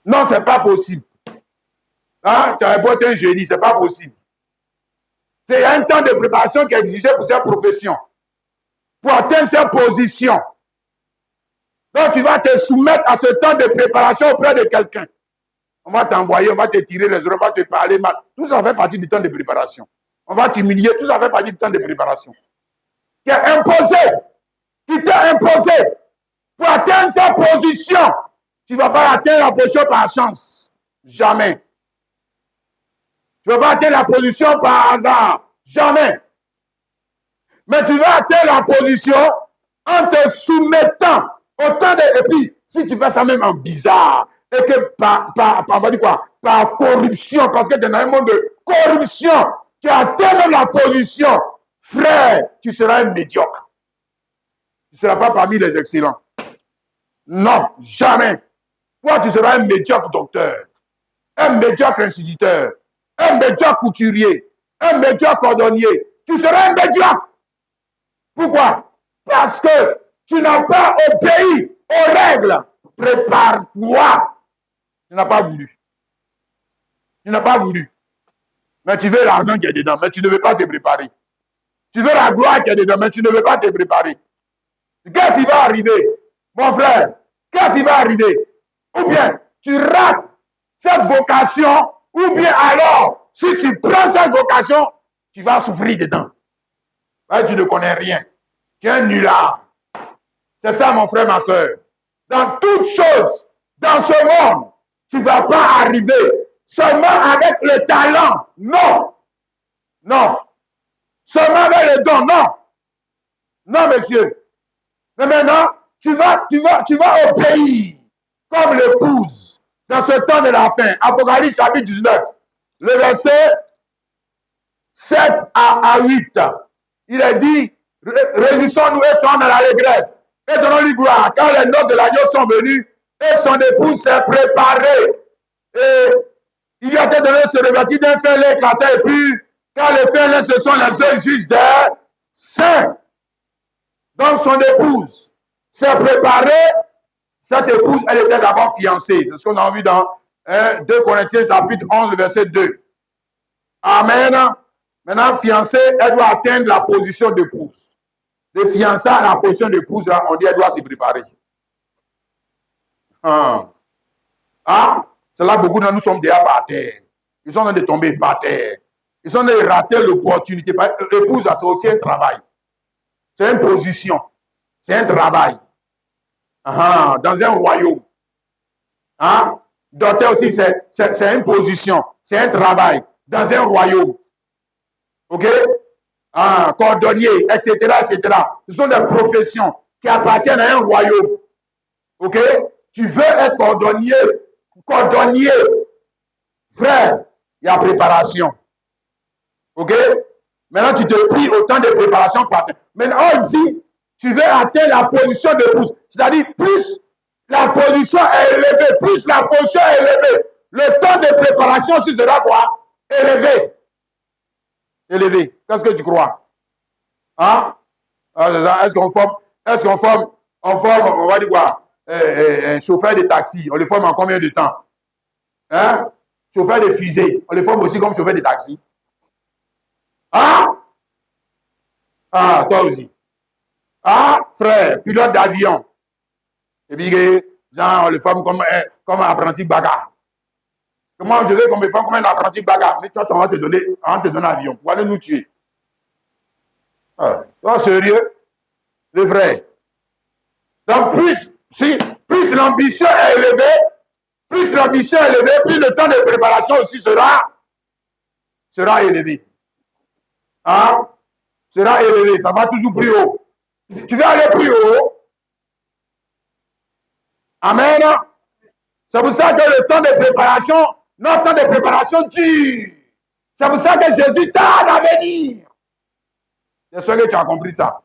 Non, c'est pas possible. Hein? Tu as beau être un génie, c'est pas possible. C'est un temps de préparation qui est exigé pour cette profession. Pour atteindre cette position. Donc, tu vas te soumettre à ce temps de préparation auprès de quelqu'un. On va t'envoyer, on va te tirer les oreilles, on va te parler mal. Tout ça fait partie du temps de préparation. On va t'humilier, tout ça fait partie du temps de préparation. Qui est imposé, qui t'a imposé pour atteindre sa position. Tu ne vas pas atteindre la position par chance. Jamais. Tu ne vas pas atteindre la position par hasard. Jamais. Mais tu vas atteindre la position en te soumettant au temps de... Et puis, si tu fais ça même en bizarre, et que on va dire quoi, par corruption, parce que tu es dans un monde de corruption, tu atteins même la position, frère, tu seras un médiocre. Tu ne seras pas parmi les excellents. Non, jamais. Toi, tu seras un médiocre docteur, un médiocre instituteur, un médiocre couturier, un médiocre cordonnier. Tu seras un médiocre. Pourquoi? Parce que tu n'as pas obéi aux règles. Prépare-toi. Tu n'as pas voulu. Tu n'as pas voulu. Mais tu veux l'argent qui est dedans, mais tu ne veux pas te préparer. Tu veux la gloire qui est dedans, mais tu ne veux pas te préparer. Qu'est-ce qui va arriver, mon frère? Qu'est-ce qui va arriver? Ou bien tu rates cette vocation, ou bien alors, si tu prends cette vocation, tu vas souffrir dedans. Ouais, tu ne connais rien. Tu es un nulard. C'est ça, mon frère, ma soeur. Dans toutes choses, dans ce monde, tu ne vas pas arriver seulement avec le talent. Non. Non. Seulement avec le don. Non. Non, monsieur. Mais maintenant, tu vas obéir comme l'épouse dans ce temps de la fin. Apocalypse chapitre 19, le verset 7 à 8. Il est dit, réjouissons-nous et soyons dans l'allégresse. Et donnons-lui gloire, car les noces de l'agneau sont venues et son épouse s'est préparée. Et il lui a été donné de se revêtir d'un fer éclatant et puis, car les fers ce sont les seuls juges des saints. Donc son épouse s'est préparée. Cette épouse, elle était d'abord fiancée. C'est ce qu'on a vu dans 2 Corinthiens chapitre 11, verset 2. Amen. Maintenant, fiancée, elle doit atteindre la position d'épouse. De fiancée à la position d'épouse, là, on dit qu'elle doit se préparer. C'est là beaucoup de nous sommes déjà par terre. Ils sont en train de tomber par terre. Ils sont en train de rater l'opportunité. L'épouse, c'est aussi un travail. C'est une position. C'est un travail. Dans un royaume. Docteur aussi, c'est une position. C'est un travail. Dans un royaume. OK? Cordonnier, etc., etc. Ce sont des professions qui appartiennent à un royaume. OK? Tu veux être cordonnier. Cordonnier. Frère, il y a préparation. OK? Maintenant, tu te plies au temps de préparation. Maintenant, ici, tu veux atteindre la position d'épouse. C'est-à-dire, plus la position est élevée, plus la position est élevée, le temps de préparation aussi sera quoi? Élevé. Élevé. Qu'est-ce que tu crois? Est-ce qu'on forme, on va dire quoi? Un chauffeur de taxi, on le forme en combien de temps? Chauffeur de fusée, on le forme aussi comme chauffeur de taxi. Toi aussi. Frère, pilote d'avion. Et puis, genre, on le forme comme un apprenti bagarre. Moi, je veux qu'on me forme comme un apprenti bagarre. Mais toi, on va te donner l'avion pour aller nous tuer. Toi, sérieux? Le vrai. Donc, plus l'ambition est élevée, plus le temps de préparation aussi sera élevé. Sera élevé. Ça va toujours plus haut. Si tu veux aller plus haut, amen. C'est pour ça que le temps de préparation, notre temps de préparation dure. C'est pour ça que Jésus tarde à venir. J'espère que tu as compris ça.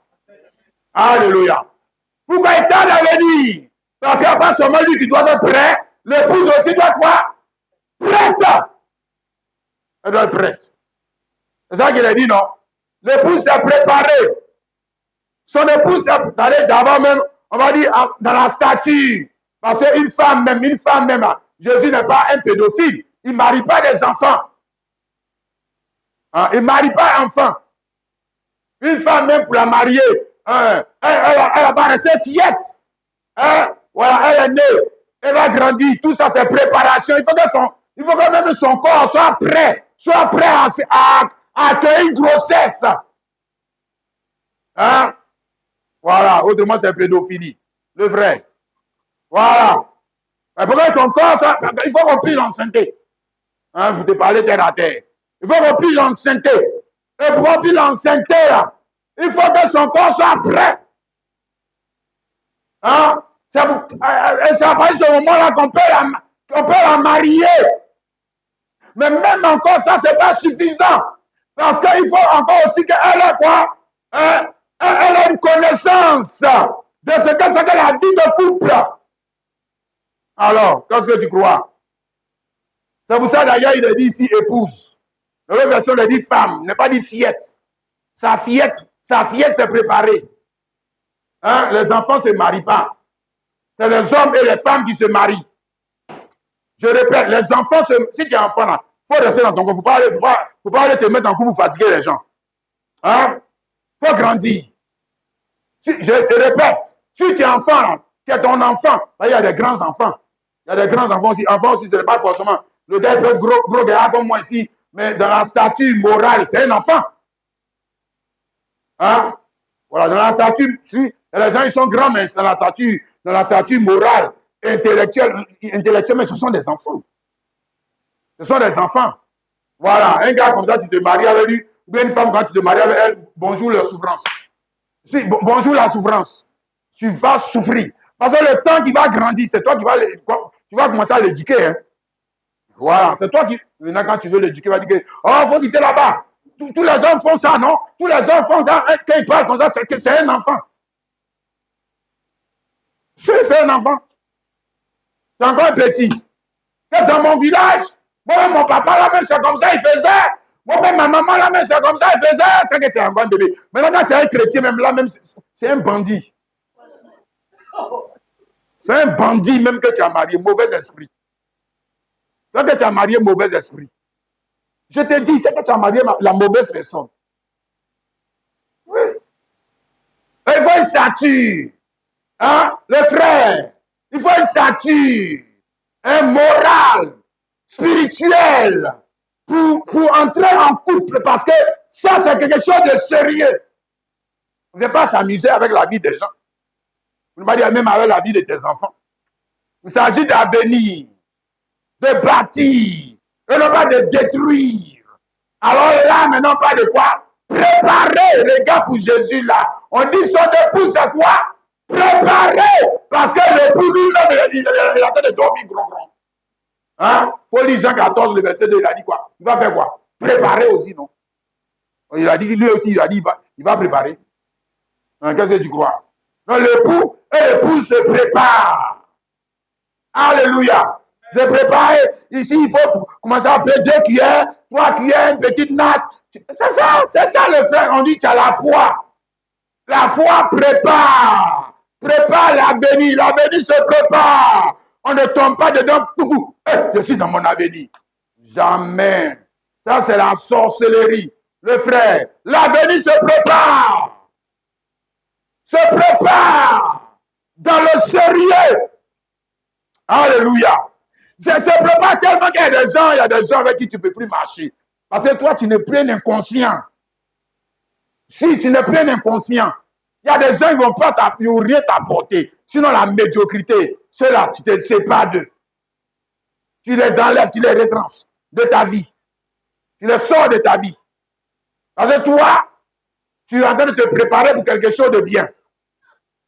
Alléluia. Pourquoi il tarde à venir? Parce qu'il n'y a pas seulement lui qui doit être prêt, l'épouse aussi doit être quoi? Prête. Elle doit être prête. C'est ça qu'il a dit, non? L'épouse s'est préparée. Son épouse s'est préparée d'abord même, on va dire, dans la stature. Parce qu'une femme même, Jésus n'est pas un pédophile. Il ne marie pas des enfants. Il ne marie pas un enfant. Une femme même pour la marier, elle va pas rester fillette. Hein? Voilà, elle est née. Elle va grandir. Tout ça, c'est préparation. Il faut que même son corps soit prêt à accueillir une grossesse. Hein? Voilà, autrement, c'est pédophilie. Le vrai. Voilà. Mais pour que son corps soit... Il faut qu'on plie l'enceinte. Hein, vous te parlez terre à terre. Il faut qu'on plie l'enceinte. Et pour qu'on plie l'enceinte, là, il faut que son corps soit prêt. Hein? C'est à partir de ce moment-là qu'on peut la marier. Mais même encore, ça, ce n'est pas suffisant. Parce qu'il faut encore aussi qu'elle ait quoi? Elle a une connaissance de ce que c'est que la vie de couple. Alors, qu'est-ce que tu crois? C'est pour ça d'ailleurs, il est dit ici épouse. L'autre version, il dit femme, il n'est pas dit fillette. Sa fillette s'est préparée. Hein? Les enfants ne se marient pas. C'est les hommes et les femmes qui se marient. Je répète, les enfants, si tu es enfant là, il faut rester dans ton corps. Il ne faut pas aller te mettre en couple pour fatiguer les gens. Hein? Il faut grandir. Je te répète, si tu es enfant là, tu es ton enfant. Là, il y a des grands enfants. Il y a des grands enfants aussi. Enfants aussi, ce n'est pas forcément le gars peut être gros gars comme moi ici, mais dans la stature morale, c'est un enfant. Hein? Voilà, dans la stature, si, les gens ils sont grands, mais dans la stature morale, intellectuelle, mais ce sont des enfants. Ce sont des enfants. Voilà, un gars comme ça, tu te maries avec lui, ou bien une femme, quand tu te maries avec elle, bonjour la souffrance. Si, bonjour la souffrance. Tu vas souffrir. Parce que le temps qui va grandir, c'est toi qui vas commencer à l'éduquer. Hein? Voilà, c'est toi qui, maintenant quand tu veux l'éduquer, tu vas dire que, oh, il faut quitter là-bas. Tous les hommes font ça, non? Tous les hommes font ça. Quand ils parlent comme ça, c'est un enfant. C'est un enfant. C'est encore un petit. C'est dans mon village. Moi, mon papa, là, même, c'est comme ça, il faisait. Moi, même ma maman, là, même, c'est comme ça, il faisait. C'est que c'est un bon bébé. Maintenant, quand c'est un chrétien, même là, même, c'est un bandit. C'est un bandit, même que tu as marié, mauvais esprit. C'est que tu as marié mauvais esprit. Je te dis, c'est que tu as marié la mauvaise personne. Oui. Il faut une stature. Hein? Le frère, il faut une stature. Un moral, spirituel, pour entrer en couple. Parce que ça, c'est quelque chose de sérieux. Vous ne pouvez pas s'amuser avec la vie des gens. Vous ne pouvez pas dire même avec la vie de tes enfants. Il s'agit d'avenir, de bâtir, et non pas de détruire. Alors là, maintenant, pas de quoi? Préparer les gars pour Jésus là. On dit son époux, c'est quoi? Préparer. Parce que l'époux, lui, il a fait de dormir grand. Hein? Il faut lire Jean 14, le verset 2, il a dit quoi? Il va faire quoi? Préparer aussi, non? Il a dit, lui aussi, il a dit, il va préparer. Hein, qu'est-ce que tu crois? Non, l'époux et l'épouse se préparent. Alléluia. Se préparer. Ici, il faut commencer à appeler 2 cuillères, 3 cuillères, une petite natte. C'est ça le frère. On dit, tu as la foi. La foi prépare. Prépare l'avenir. L'avenir se prépare. On ne tombe pas dedans. Je suis dans mon avenir. Jamais. Ça, c'est la sorcellerie. Le frère, l'avenir se prépare. Se prépare dans le sérieux. Alléluia. Ça se prépare tellement qu'il y a des gens avec qui tu ne peux plus marcher. Parce que toi, tu n'es plus un inconscient. Si tu n'es plus un inconscient, il y a des gens qui ne vont rien t'apporter. Sinon, la médiocrité, ceux-là, tu te sépares d'eux. Tu les enlèves, tu les retranches de ta vie. Tu les sors de ta vie. Parce que toi, tu es en train de te préparer pour quelque chose de bien.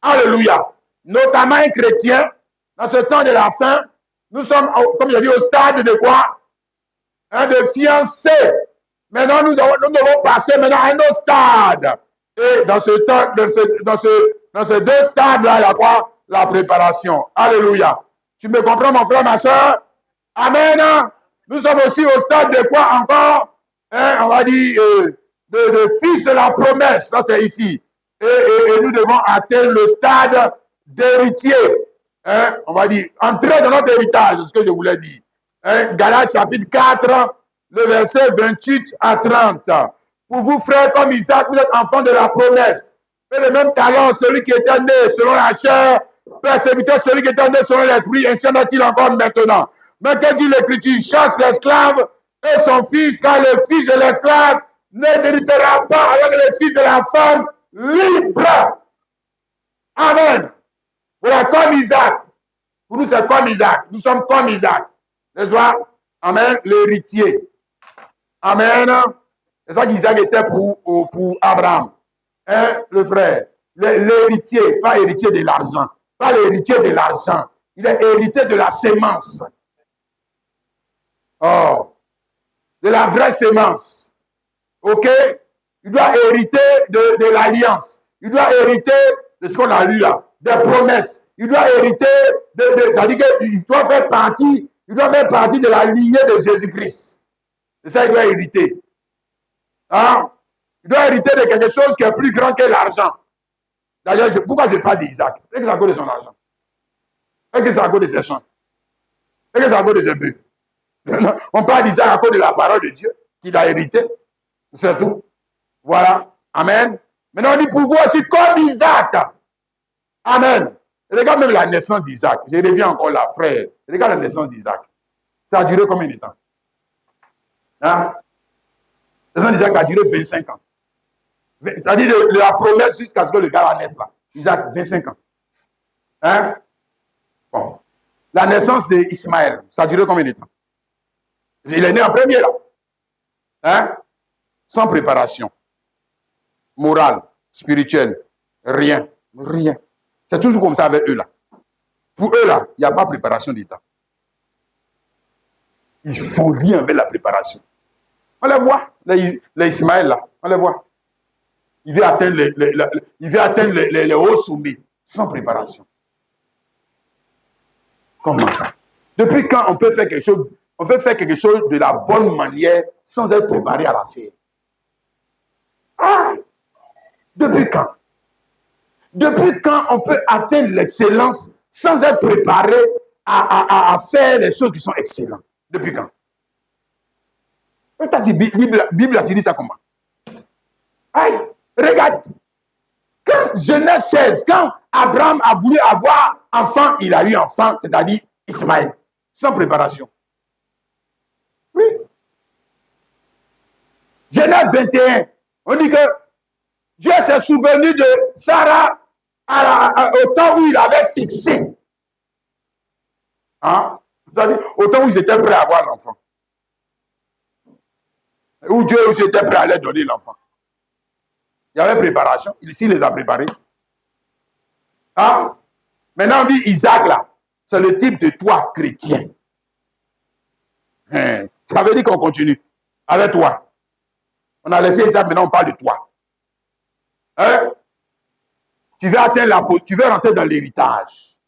Alléluia. Notamment un chrétien, dans ce temps de la fin, nous sommes, comme je dis, au stade de quoi? De fiancés. Maintenant, nous devons passer maintenant à un autre stade. Et dans ces 2 stades-là, il y a quoi? La préparation. Alléluia. Tu me comprends, mon frère, ma soeur? Amen. Nous sommes aussi au stade de quoi encore? On va dire de fils de la promesse. Ça, c'est ici. Et nous devons atteindre le stade d'héritier. On va dire, entrer dans notre héritage, c'est ce que je voulais dire. Galates chapitre 4, le verset 28 à 30. Pour vous, frères, comme Isaac, vous êtes enfants de la promesse. Et le même talent, celui qui était né selon la chair, persécuter celui qui est en selon l'esprit, ainsi en a-t-il encore maintenant. Mais que dit l'Écriture? Chasse l'esclave et son fils, car le fils de l'esclave n'héritera pas avec le fils de la femme libre. Amen. Voilà, comme Isaac. Pour nous, c'est comme Isaac. Nous sommes comme Isaac. N'est-ce pas? Amen. L'héritier. Amen. C'est ça qu'Isaac était pour Abraham. Hein, le frère. L'héritier, pas héritier de l'argent. Pas l'héritier de l'argent. Il est héritier de la sémence. Oh. De la vraie sémence. OK? Il doit hériter de l'alliance. Il doit hériter de ce qu'on a lu là. Des promesses. Il doit hériter c'est-à-dire qu'il doit faire partie de la lignée de Jésus-Christ. C'est ça qu'il doit hériter. Hein? Il doit hériter de quelque chose qui est plus grand que l'argent. D'ailleurs, pourquoi je parle d'Isaac? Est-ce que c'est à cause de son argent? Est-ce que c'est à cause de ses champs? Est-ce que c'est à cause de ses bœufs? On parle d'Isaac à cause de la parole de Dieu qu'il a hérité. C'est tout. Voilà. Amen. Maintenant, on dit pour vous aussi comme Isaac. Amen. Regarde même la naissance d'Isaac. Je reviens encore là, frère. Regarde la naissance d'Isaac. Ça a duré combien de temps? Hein? La naissance d'Isaac, ça a duré 25 ans. C'est-à-dire de la promesse jusqu'à ce que le gars naisse là. Isaac, 25 ans. Hein? Bon. La naissance d'Ismaël, ça a duré combien de temps? Il est né en premier là. Hein? Sans préparation. Morale, spirituelle, rien. Rien. C'est toujours comme ça avec eux là. Pour eux là, il n'y a pas de préparation d'état. Ils font rien avec la préparation. On les voit, les Ismaël là, on les voit. Il veut atteindre les hauts sommets sans préparation. Comment ça? Depuis quand on peut faire quelque chose, de la bonne manière sans être préparé à la faire? Ah! Depuis quand? Depuis quand on peut atteindre l'excellence sans être préparé à faire les choses qui sont excellentes? Depuis quand? La Bible a dit ça comment? Aïe, regarde. Quand Genèse 16, quand Abraham a voulu avoir enfant, il a eu enfant, c'est-à-dire Ismaël, sans préparation. Oui. Genèse 21, on dit que Dieu s'est souvenu de Sarah au temps où il avait fixé. Hein? C'est-à-dire au temps où ils étaient prêts à avoir l'enfant. Où Dieu était prêt à leur donner l'enfant. Il y avait préparation. Ici, les a préparés. Hein? Maintenant, on dit Isaac, là, c'est le type de toi, chrétien. Ça veut dire qu'on continue avec toi. On a laissé Isaac, maintenant on parle de toi. Hein? Tu veux atteindre la pose, tu veux rentrer dans l'héritage.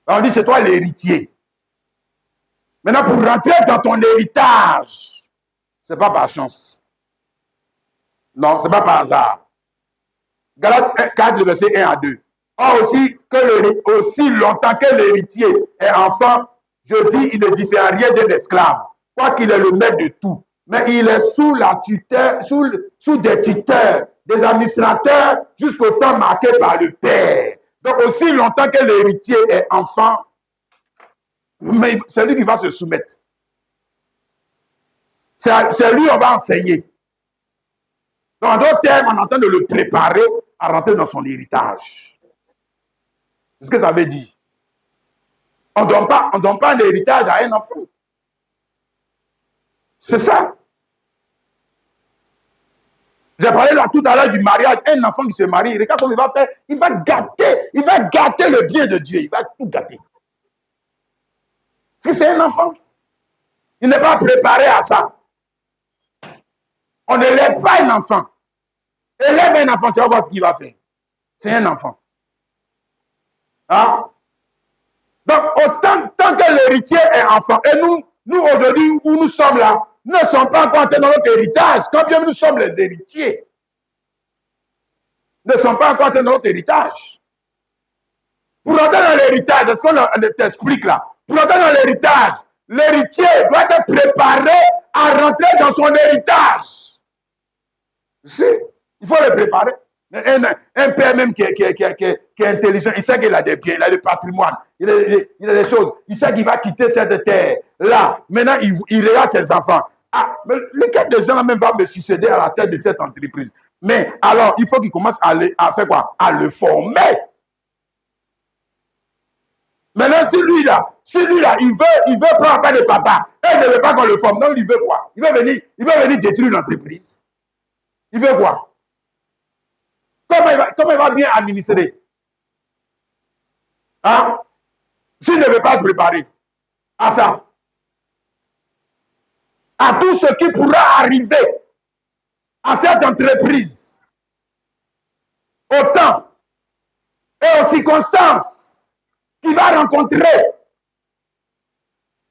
On dit c'est toi l'héritier. Maintenant, pour rentrer dans ton héritage, c'est pas par chance. Non, c'est pas par hasard. Galates 4, le verset 1 à 2. Or aussi longtemps que l'héritier est enfant, je dis, il ne diffère rien d'un esclave, quoiqu'il est le maître de tout. Mais il est sous des tuteurs, des administrateurs, jusqu'au temps marqué par le Père. Donc, aussi longtemps que l'héritier est enfant, mais c'est lui qui va se soumettre. C'est lui qu'on va enseigner. Dans d'autres termes, on est en train de le préparer à rentrer dans son héritage. C'est ce que ça veut dire. On ne donne pas l'héritage à un enfant. C'est ça. J'ai parlé là tout à l'heure du mariage. Un enfant qui se marie, regarde comment il va faire. Il va gâter le bien de Dieu. Il va tout gâter. Parce que c'est un enfant. Il n'est pas préparé à ça. On ne lève pas un enfant. Élève un enfant, tu vas voir ce qu'il va faire. C'est un enfant. Hein? Donc, tant que l'héritier est enfant, et nous aujourd'hui, où nous sommes là, nous ne sommes pas encore entrés dans notre héritage, quand bien nous sommes les héritiers. Nous ne sommes pas encore entrés dans notre héritage. Pour entrer dans l'héritage, c'est ce qu'on t'explique là. Pour entrer dans l'héritage, l'héritier doit être préparé à rentrer dans son héritage. Si, il faut le préparer. Un père même qui est intelligent, il sait qu'il a des biens, il a du patrimoine, il a des choses. Il sait qu'il va quitter cette terre. Là, maintenant, il regarde ses enfants. Ah, mais lequel des gens même va me succéder à la tête de cette entreprise? Mais alors, il faut qu'il commence à faire quoi? À le former. Maintenant, celui-là, il veut prendre part de papa. Et il ne veut pas qu'on le forme. Donc, il veut quoi? Il veut venir détruire l'entreprise. Il veut quoi? Comment il va bien administrer? Hein? S'il ne veut pas préparer à ça, à tout ce qui pourra arriver à cette entreprise, au temps et aux circonstances qu'il va rencontrer.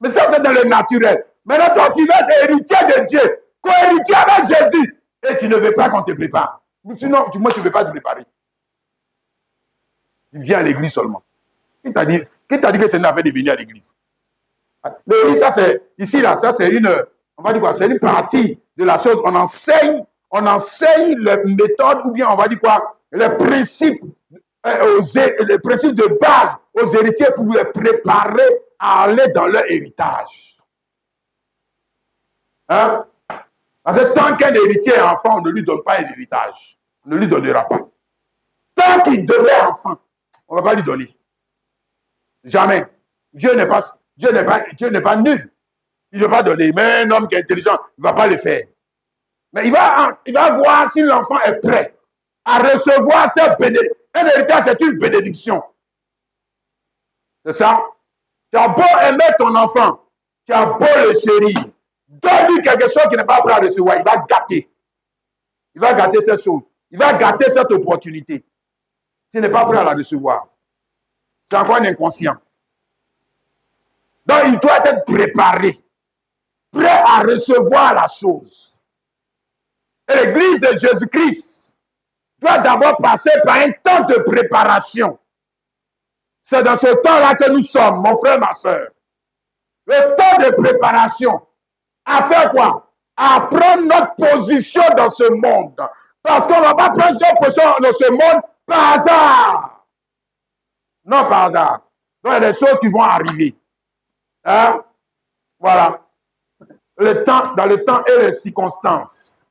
Mais ça, c'est dans le naturel. Maintenant, toi, tu veux être héritier de Dieu, co-héritier avec Jésus, et tu ne veux pas qu'on te prépare. Sinon, moi, tu ne veux pas te préparer. Tu viens à l'église seulement. Qui t'a dit que c'est une affaire de venir à l'église? L'église, ça, c'est ici, là, ça, c'est on va dire quoi? C'est une partie de la chose. On enseigne les méthodes, ou bien on va dire quoi? Les principes de base aux héritiers pour les préparer à aller dans leur héritage. Hein? Parce que tant qu'un héritier est enfant, on ne lui donne pas un héritage. On ne lui donnera pas. Tant qu'il demeure enfant, on ne va pas lui donner. Jamais. Dieu n'est pas nul. Il ne va pas donner. Mais un homme qui est intelligent ne va pas le faire. Mais il va voir si l'enfant est prêt à recevoir cette bénédiction. Un héritage, c'est une bénédiction. C'est ça? Tu as beau aimer ton enfant, tu as beau le chérir, donne-lui quelque chose qu'il n'est pas prêt à recevoir. Il va gâter. Il va gâter cette chose. Il va gâter cette opportunité. S'il n'est pas prêt à la recevoir. C'est encore un inconscient. Donc, il doit être préparé, prêt à recevoir la chose. Et l'église de Jésus-Christ doit d'abord passer par un temps de préparation. C'est dans ce temps-là que nous sommes, mon frère, ma soeur. Le temps de préparation. À faire quoi? À prendre notre position dans ce monde. Parce qu'on ne va pas prendre notre position dans ce monde par hasard. Non, par hasard. Donc, il y a des choses qui vont arriver. Hein? Voilà. Dans le temps et les circonstances.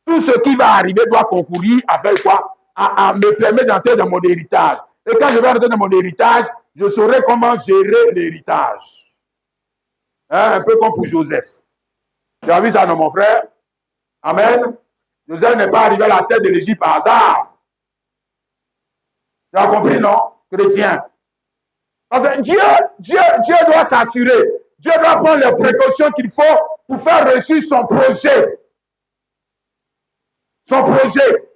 Tout ce qui va arriver doit concourir à faire quoi? À me permettre d'entrer dans mon héritage. Et quand je vais entrer dans mon héritage, je saurai comment gérer l'héritage. Hein? Un peu comme pour Joseph. Tu as vu ça, non, mon frère? Amen. Joseph n'est pas arrivé à la tête de l'Égypte par hasard. Tu as compris, non? Chrétien. Parce que Dieu doit s'assurer. Dieu doit prendre les précautions qu'il faut pour faire réussir son projet. Son projet.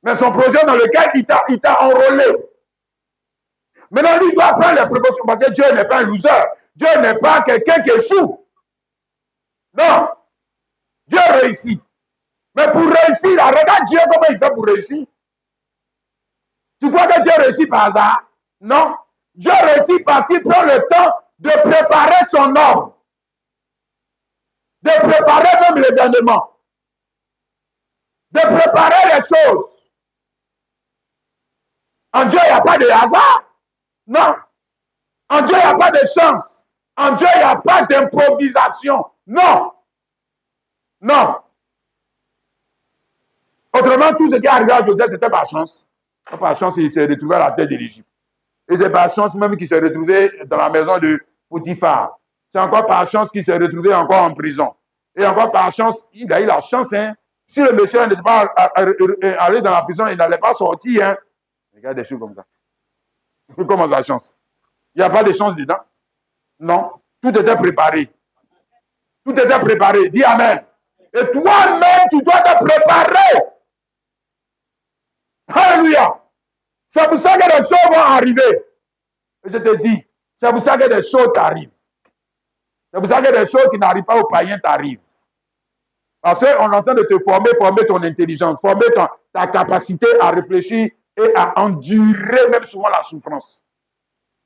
Mais son projet dans lequel il t'a enrôlé. Maintenant, lui doit prendre les précautions parce que Dieu n'est pas un loser. Dieu n'est pas quelqu'un qui est fou. Non. Dieu réussit. Mais pour réussir, regarde Dieu comment il fait pour réussir. Tu crois que Dieu réussit par hasard? Non. Dieu réussit parce qu'il prend le temps de préparer son homme. De préparer même l'événement. De préparer les choses. En Dieu, il n'y a pas de hasard. Non. En Dieu, il n'y a pas de chance. En Dieu, il n'y a pas d'improvisation. Non. Non. Autrement, tout ce qui est arrivé à Joseph, c'était par chance. Par chance, il s'est retrouvé à la tête de l'Égypte. Et c'est par chance même qu'il s'est retrouvé dans la maison de Potiphar. C'est encore par chance qu'il s'est retrouvé encore en prison. Et encore par chance, il a eu la chance. Hein. Si le monsieur n'était pas allé dans la prison, il n'allait pas sortir. Hein. Regarde des choses comme ça. Comment ça chance? Il n'y a pas de chance dedans? Non. Tout était préparé. Tout était préparé. Dis Amen. Et toi-même, tu dois te préparer. Alléluia. C'est pour ça que des choses vont arriver. Et je te dis, c'est pour ça que des choses t'arrivent. C'est pour ça que des choses qui n'arrivent pas aux païens t'arrivent. Parce qu'on est en train de te former ton intelligence, former ta capacité à réfléchir et à endurer même souvent la souffrance.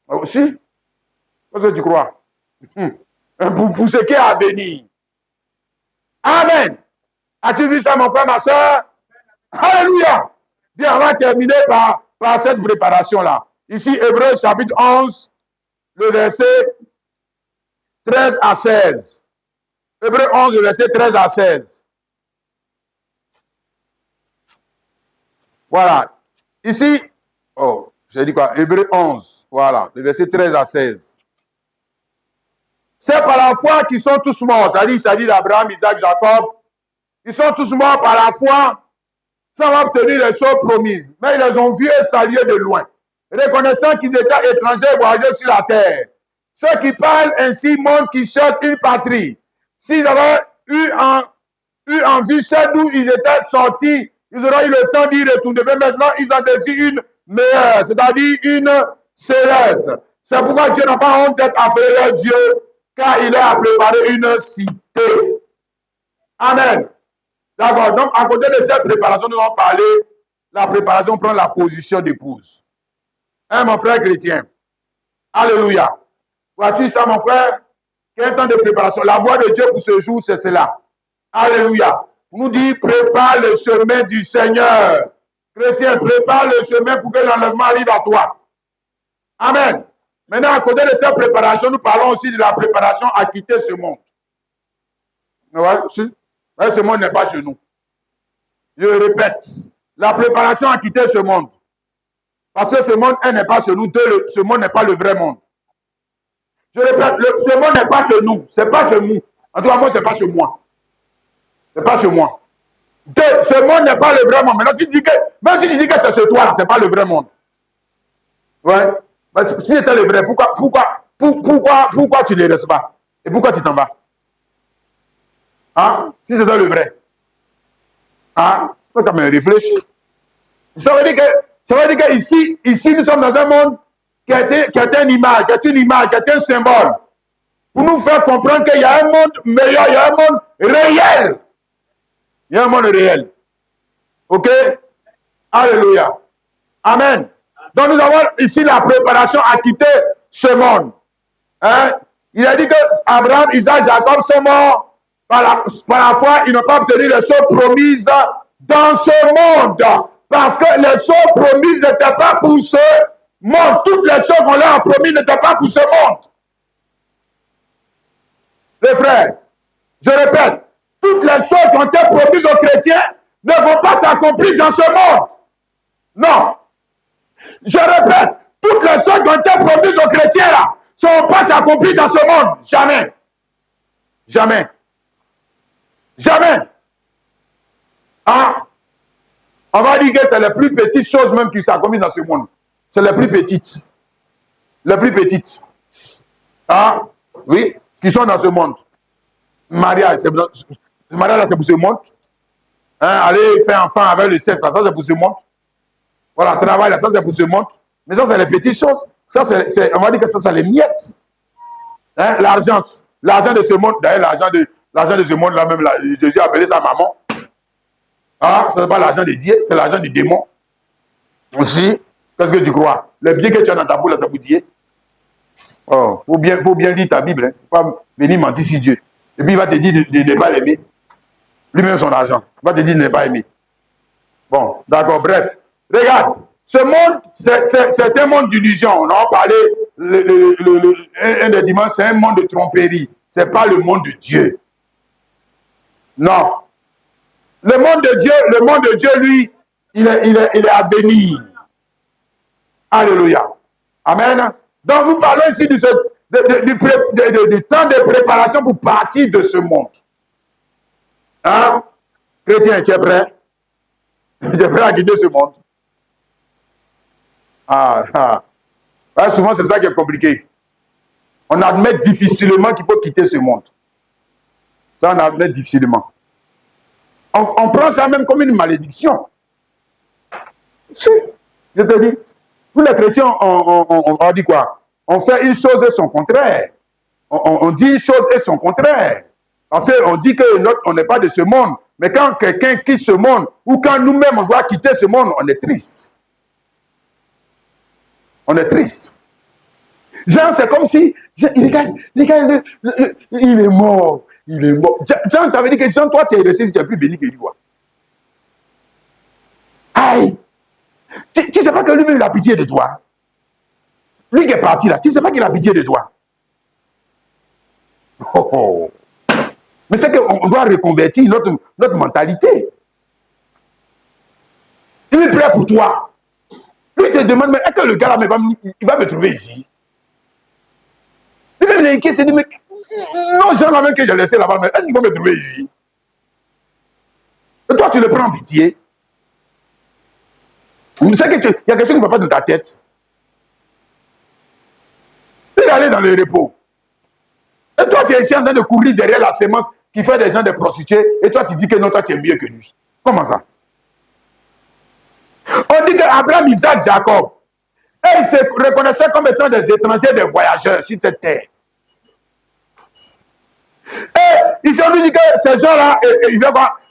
Aussi, qu'est-ce que tu crois? Pour ce qui est à venir. Amen. As-tu vu ça, mon frère, ma soeur? Alléluia. Bien, va terminer par cette préparation-là. Ici, Hébreux chapitre 11, le verset 13 à 16. Hébreux 11, le verset 13 à 16. Voilà. Ici, oh, j'ai dit quoi? Hébreux 11, voilà, le verset 13 à 16. C'est par la foi qu'ils sont tous morts. C'est-à-dire, il s'agit d'Abraham, Isaac, Jacob. Ils sont tous morts par la foi sans obtenir les choses promises. Mais ils les ont vus et salués de loin, reconnaissant qu'ils étaient étrangers et voyageurs sur la terre. Ceux qui parlent ainsi montrent qu'ils cherchent une patrie. S'ils avaient eu en vue celle d'où ils étaient sortis, ils auraient eu le temps d'y retourner. Mais maintenant, ils en désirent une meilleure, c'est-à-dire une céleste. C'est pourquoi Dieu n'a pas honte d'être appelé leur Dieu, car il a préparé une cité. Amen. D'accord. Donc, à côté de cette préparation, nous allons parler. La préparation prend la position d'épouse. Hein, mon frère chrétien? Alléluia. Vois-tu ça, mon frère? Quel temps de préparation? La voix de Dieu pour ce jour, c'est cela. Alléluia. On nous dit, prépare le chemin du Seigneur. Chrétien, prépare le chemin pour que l'enlèvement arrive à toi. Amen. Maintenant, à côté de cette préparation, nous parlons aussi de la préparation à quitter ce monde. Ouais, ce monde n'est pas chez nous. Je le répète, la préparation à quitter ce monde. Parce que ce monde, un, n'est pas chez nous. Deux, ce monde n'est pas le vrai monde. Je répète, ce monde n'est pas chez nous. C'est pas chez nous. En tout cas, moi, c'est pas chez moi. C'est pas chez moi. Deux, ce monde n'est pas le vrai monde. Maintenant, si tu dis que, même si tu dis que c'est chez toi, c'est pas le vrai monde. Ouais. Mais si c'était le vrai, pourquoi tu ne les restes pas? Et pourquoi tu t'en vas? Hein? Si c'était le vrai. Hein? Il faut quand même réfléchir. Ça veut dire que ici, nous sommes dans un monde qui est une image, qui est un symbole. Pour nous faire comprendre qu'il y a un monde meilleur, il y a un monde réel. Il y a un monde réel. Ok? Alléluia. Amen. Donc nous avons ici la préparation à quitter ce monde. Hein? Il a dit que Abraham, Isaac, Jacob sont morts par la foi. Ils n'ont pas obtenu les choses promises dans ce monde. Parce que les choses promises n'étaient pas pour ce monde. Toutes les choses qu'on leur a promises n'étaient pas pour ce monde. Les frères, je répète, toutes les choses qui ont été promises aux chrétiens ne vont pas s'accomplir dans ce monde. Non. Je répète, toutes les choses qui ont été promises aux chrétiens là ne vont pas s'accomplir dans ce monde. Jamais. Jamais. Jamais. Ah. On va dire que c'est les plus petites choses même qui s'accomplissent dans ce monde. C'est les plus petites. Les plus petites. Ah. Oui. Qui sont dans ce monde. Mariage, c'est pour ce monde. Hein, aller faire enfant avec le sexe, ça c'est pour ce monde. Voilà, travail, là, ça c'est pour ce monde. Mais ça, c'est les petites choses. Ça, on va dire que ça, c'est les miettes. Hein, l'argent de ce monde, d'ailleurs, l'argent de ce monde, là même, là, Jésus a appelé ça maman. Ah, ce n'est pas l'argent de Dieu, c'est l'argent du démon. Aussi, qu'est-ce que tu crois? Le bien que tu as dans ta boule, là, ça vous dit. Oh, faut bien lire ta Bible. Hein. Faut pas venir mentir sur Dieu. Et puis il va te dire de ne pas l'aimer. Lui-même son argent. Il va te dire de ne pas aimer. Bon, d'accord, bref. Regarde, ce monde, c'est un monde d'illusion. On en parlait un des dimanches, c'est un monde de tromperie. Ce n'est pas le monde de Dieu. Non. Le monde de Dieu, lui, il est à venir. Alléluia. Amen. Donc nous parlons ici du temps de préparation pour partir de ce monde. Hein? Chrétien, tu es prêt? Tu es prêt à quitter ce monde? Ouais, souvent, c'est ça qui est compliqué. On admet difficilement qu'il faut quitter ce monde. Ça, on admet difficilement. On prend ça même comme une malédiction. Si, je te dis. Nous, les chrétiens, on dit quoi? On fait une chose et son contraire. On dit une chose et son contraire. Parce qu'on dit qu'on n'est pas de ce monde. Mais quand quelqu'un quitte ce monde, ou quand nous-mêmes on doit quitter ce monde, on est triste. On est triste. Genre, c'est comme si, regarde, il est mort. Il est mort. Jean, tu avais dit que Jean, toi, tu es resté, tu es plus béni que lui. Aïe! pas que lui-même il a pitié de toi? Lui qui est parti là, tu ne sais pas qu'il a pitié de toi? Oh, oh. Mais c'est qu'on doit reconvertir notre mentalité. Il me plaît pour toi. Lui te demande, mais est-ce que le gars là il va me trouver ici? Lui-même il est inquiet, s'est dit, mais non, gens là-même que j'ai laissé là-bas, mais est-ce qu'il va me trouver ici? Et toi, tu le prends en pitié. Tu sais qu'il y a quelque chose qui ne va pas dans ta tête. Il est allé dans le repos. Et toi, tu es ici en train de courir derrière la sémence qui fait des gens des prostituées, et toi, tu dis que non, toi, tu es mieux que lui. Comment ça? On dit qu'Abraham, Isaac, Jacob, et ils se reconnaissaient comme étant des étrangers, des voyageurs sur cette terre. Et ils se sont dit que ces gens-là,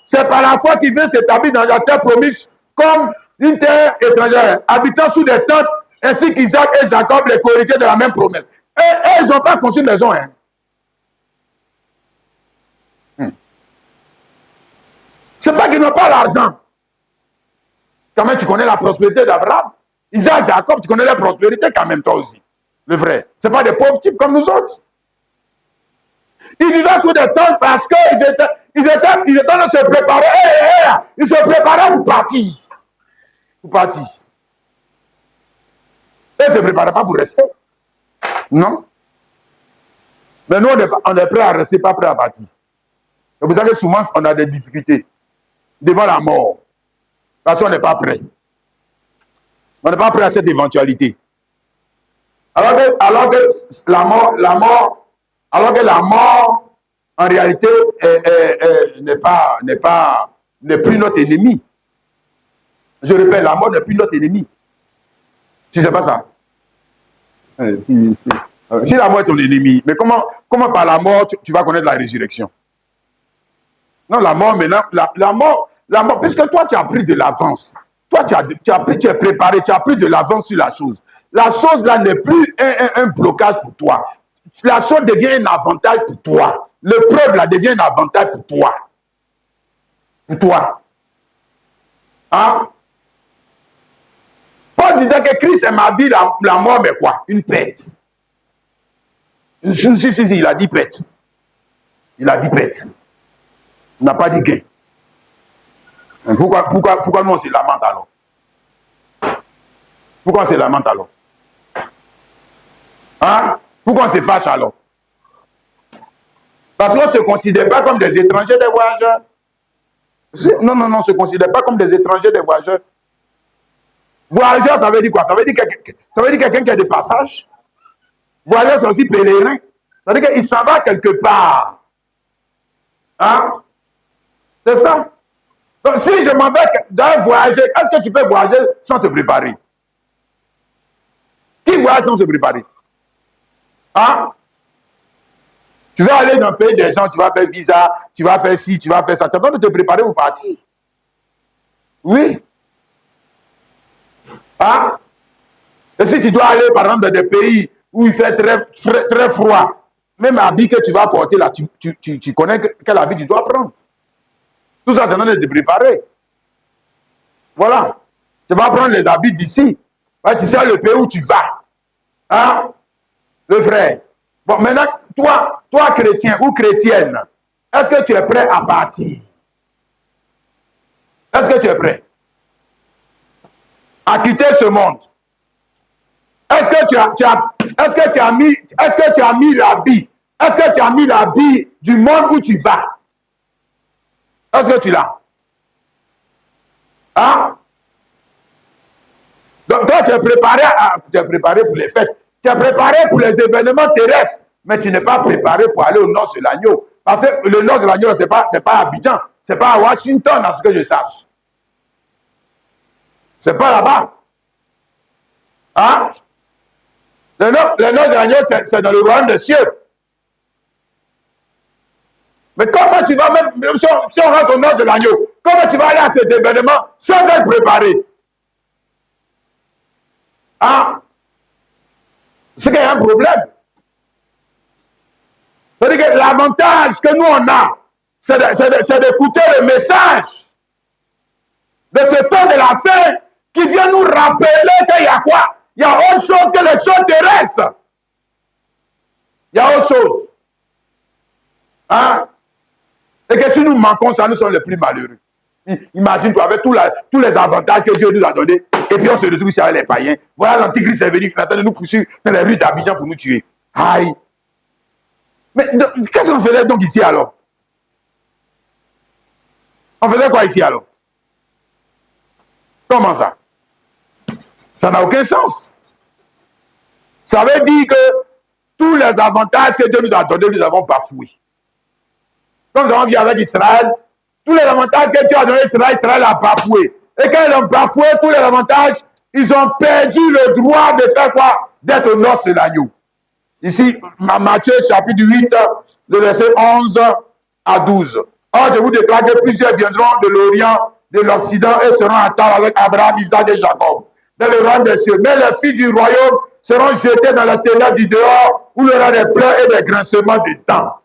c'est par la foi qu'ils viennent s'établir dans la terre promise comme une terre étrangère, habitant sous des tentes, ainsi qu'Isaac et Jacob, les co-héritiers de la même promesse. Et ils n'ont pas construit une maison. Hein. C'est pas qu'ils n'ont pas l'argent. Quand même, tu connais la prospérité d'Abraham. Isaac, Jacob, tu connais la prospérité quand même, toi aussi. Le vrai. Ce n'est pas des pauvres types comme nous autres. Ils vivaient sous des tentes parce qu'ils étaient en train de se préparer. Ils se préparaient pour partir. Pour partir. Ils ne se préparaient pas pour rester. Non. Mais nous, on est prêt à rester, pas prêt à partir. C'est pour ça que souvent, on a des difficultés devant la mort. Parce qu'on n'est pas prêt. On n'est pas prêt à cette éventualité. Alors que la mort, en réalité, n'est plus notre ennemi. Je répète, la mort n'est plus notre ennemi. Tu ne sais pas ça? Si la mort est ton ennemi, mais comment par la mort tu vas connaître la résurrection? Non, la mort maintenant, la mort, puisque toi tu as pris de l'avance. Toi tu es préparé, tu as pris de l'avance sur la chose. La chose là n'est plus un blocage pour toi. La chose devient un avantage pour toi. L'épreuve là devient un avantage pour toi. Pour toi. Hein? Paul disait que Christ est ma vie, la mort, mais quoi? Une pète. Si, il a dit pète. Il a dit pète. Il n'a pas dit gain. Pourquoi nous on se lamente alors? Pourquoi on se lamente alors? Hein? Pourquoi on se fâche alors? Parce qu'on ne se considère pas comme des étrangers, des voyageurs. Non, on ne se considère pas comme des étrangers, des voyageurs. Voyageur, ça veut dire quoi? Ça veut dire quelqu'un qui a des passages. Voyageur, c'est aussi pèlerin. Ça veut dire qu'il s'en va quelque part. Hein? C'est ça. Donc, si je m'en vais d'un voyager, est-ce que tu peux voyager sans te préparer? Qui voyage sans se préparer? Hein? Tu vas aller dans le pays des gens, tu vas faire visa, tu vas faire ci, tu vas faire ça. Tu as besoin de te préparer pour partir. Oui. Hein? Et si tu dois aller, par exemple, dans des pays où il fait très froid, même l'habit que tu vas porter là, tu connais quel habit tu dois prendre. Tout ça, tu as besoin de te préparer. Voilà. Tu vas prendre les habits d'ici. Tu sais le pays où tu vas. Hein? Le frère. Bon, maintenant, toi, chrétien ou chrétienne, est-ce que tu es prêt à partir? Est-ce que tu es prêt à quitter ce monde? Est-ce que tu as mis l'habit? Est-ce que tu as mis l'habit du monde où tu vas? Est-ce que tu l'as? Hein? Donc toi, tu es préparé pour les fêtes. Tu es préparé pour les événements terrestres, mais tu n'es pas préparé pour aller au nord de l'agneau. Parce que le nord de l'agneau, ce n'est pas à Abidjan, ce n'est pas à Washington, à ce que je sache. Ce n'est pas là-bas. Hein? Le nord de l'agneau, c'est dans le royaume des cieux. Mais comment tu vas même, si on rentre au nord de l'agneau, comment tu vas aller à cet événement sans être préparé? Hein? C'est qu'il y a un problème. C'est-à-dire que l'avantage que nous on a, c'est d'écouter le message de ce temps de la fin qui vient nous rappeler qu'il y a quoi? Il y a autre chose que les choses terrestres. Il y a autre chose. Hein? Et que si nous manquons ça, nous sommes les plus malheureux. Imagine-toi, avec tous les avantages que Dieu nous a donnés, et puis on se retrouve ici avec les païens. Voilà, l'Antichrist est venu, qui attend de nous poursuivre dans les rues d'Abidjan pour nous tuer. Aïe! Mais qu'est-ce qu'on faisait donc ici alors? On faisait quoi ici alors? Comment ça? Ça n'a aucun sens. Ça veut dire que tous les avantages que Dieu nous a donnés, nous avons bafoués. Comme nous avons vu avec Israël, tous les avantages que Dieu a donnés à Israël, Israël a bafoué. Et quand ils ont bafoué tous les avantages, ils ont perdu le droit de faire quoi? D'être au nord de l'agneau. Ici, Matthieu chapitre 8, le verset 11 à 12. Or, je vous déclare que plusieurs viendront de l'Orient, de l'Occident et seront à table avec Abraham, Isaac et Jacob dans le royaume des cieux. Mais les filles du royaume seront jetées dans la ténèbres du dehors où il y aura des pleurs et des grincements de dents.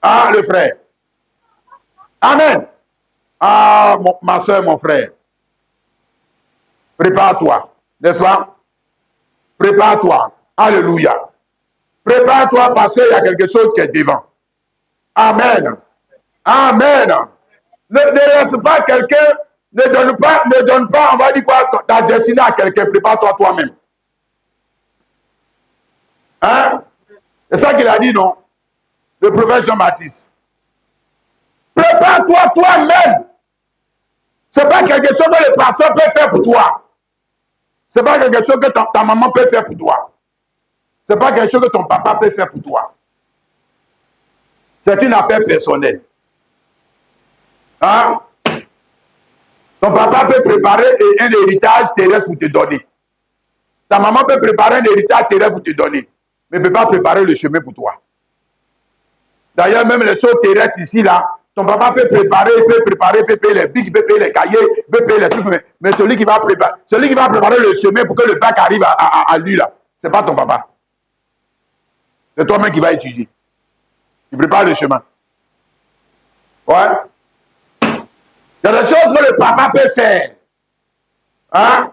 Ah, le frère. Amen. Ah, ma soeur, mon frère. Prépare-toi, n'est-ce pas? Prépare-toi. Alléluia. Prépare-toi parce qu'il y a quelque chose qui est devant. Amen. Amen. Ne laisse pas quelqu'un, ne donne pas, on va dire quoi, ta destinée à quelqu'un. Prépare-toi toi-même. Hein? C'est ça qu'il a dit, non? Le prophète Jean-Baptiste. Prépare-toi toi-même. Ce n'est pas quelque chose que le pasteur peut faire pour toi. Ce n'est pas quelque chose que ta maman peut faire pour toi. Ce n'est pas quelque chose que ton papa peut faire pour toi. C'est une affaire personnelle. Hein? Ton papa peut préparer un héritage terrestre pour te donner. Ta maman peut préparer un héritage terrestre pour te donner. Mais ne peut pas préparer le chemin pour toi. D'ailleurs, même les choses terrestres ici, là, ton papa peut préparer, peut payer les bics, peut payer les cahiers, peut payer les trucs. Mais celui qui va préparer le chemin pour que le bac arrive à lui, là, ce n'est pas ton papa. C'est toi-même qui vas étudier. Tu prépares le chemin. Ouais. Il y a des choses que le papa peut faire. Hein?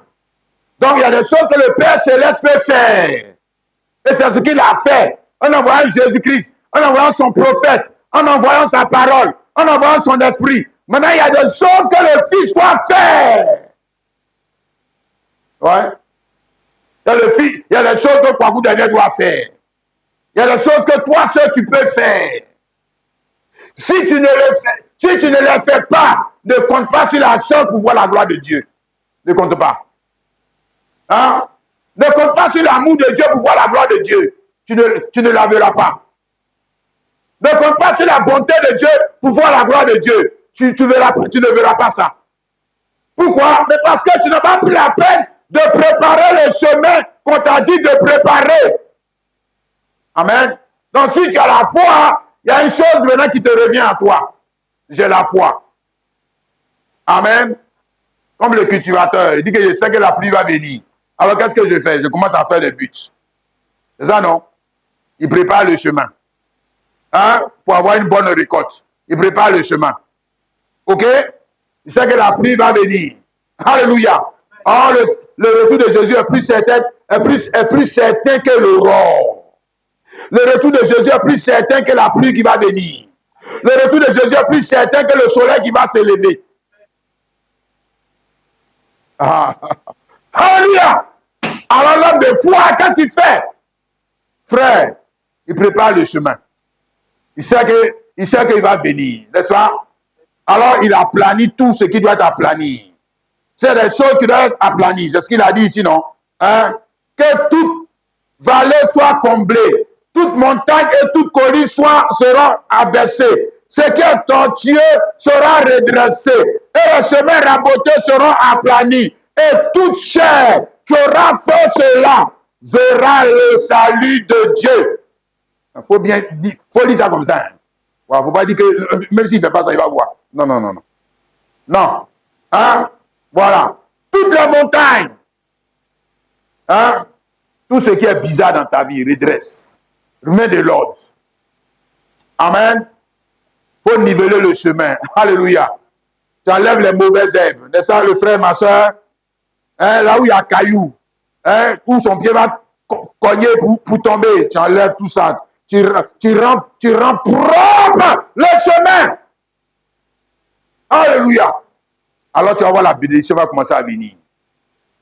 Donc, il y a des choses que le Père Céleste peut faire. Et c'est ce qu'il a fait en envoyant Jésus-Christ, en envoyant son prophète, en envoyant sa parole, en envoyant son esprit. Maintenant, il y a des choses que le Fils doit faire. Ouais. Il y a des choses que Kwaku Daniel doit faire. Il y a des choses que toi seul tu peux faire. Si tu ne les fais pas, ne compte pas sur la chance pour voir la gloire de Dieu. Ne compte pas. Hein? Ne compte pas sur l'amour de Dieu pour voir la gloire de Dieu. Tu ne la verras pas. Ne compte pas sur la bonté de Dieu pour voir la gloire de Dieu. Tu ne verras pas ça. Pourquoi? Mais parce que tu n'as pas pris la peine de préparer le chemin qu'on t'a dit de préparer. Amen. Donc si tu as la foi, il y a une chose maintenant qui te revient à toi. J'ai la foi. Amen. Comme le cultivateur, il dit que je sais que la pluie va venir. Alors qu'est-ce que je fais? Je commence à faire des buts. C'est ça, non? Il prépare le chemin. Hein? Pour avoir une bonne récolte. Il prépare le chemin. Ok? Il sait que la pluie va venir. Alléluia. Or, le retour de Jésus est plus certain que l'aurore. Le retour de Jésus est plus certain que la pluie qui va venir. Le retour de Jésus est plus certain que le soleil qui va se lever. Ah. Alléluia. Alors l'homme de foi, qu'est-ce qu'il fait? Frère, il prépare le chemin. Il sait qu'il va venir, n'est-ce pas? Alors il aplanit tout ce qui doit être aplani. C'est des choses qui doivent être aplanies. C'est ce qu'il a dit ici, non? Hein? Que toute vallée soit comblée, toute montagne et toute colline seront abaissées. Ce qui est tortueux sera redressé. Et les chemins rabotés seront aplanis. Et toute chair qui aura fait cela verra le salut de Dieu. Il faut bien dire, faut lire ça comme ça. Il ne faut pas dire que même s'il ne fait pas ça, il va voir. Non, non, non, non. Non. Hein? Voilà. Toutes les montagnes. Hein? Tout ce qui est bizarre dans ta vie, redresse. Remets de l'ordre. Amen. Il faut niveler le chemin. Alléluia. Tu enlèves les mauvaises herbes. N'est-ce pas, le frère, ma soeur? Hein, là où il y a caillou, hein, où son pied va cogner pour tomber, tu enlèves tout ça. Tu rends propre le chemin. Alléluia. Alors tu vas voir la bénédiction va commencer à venir.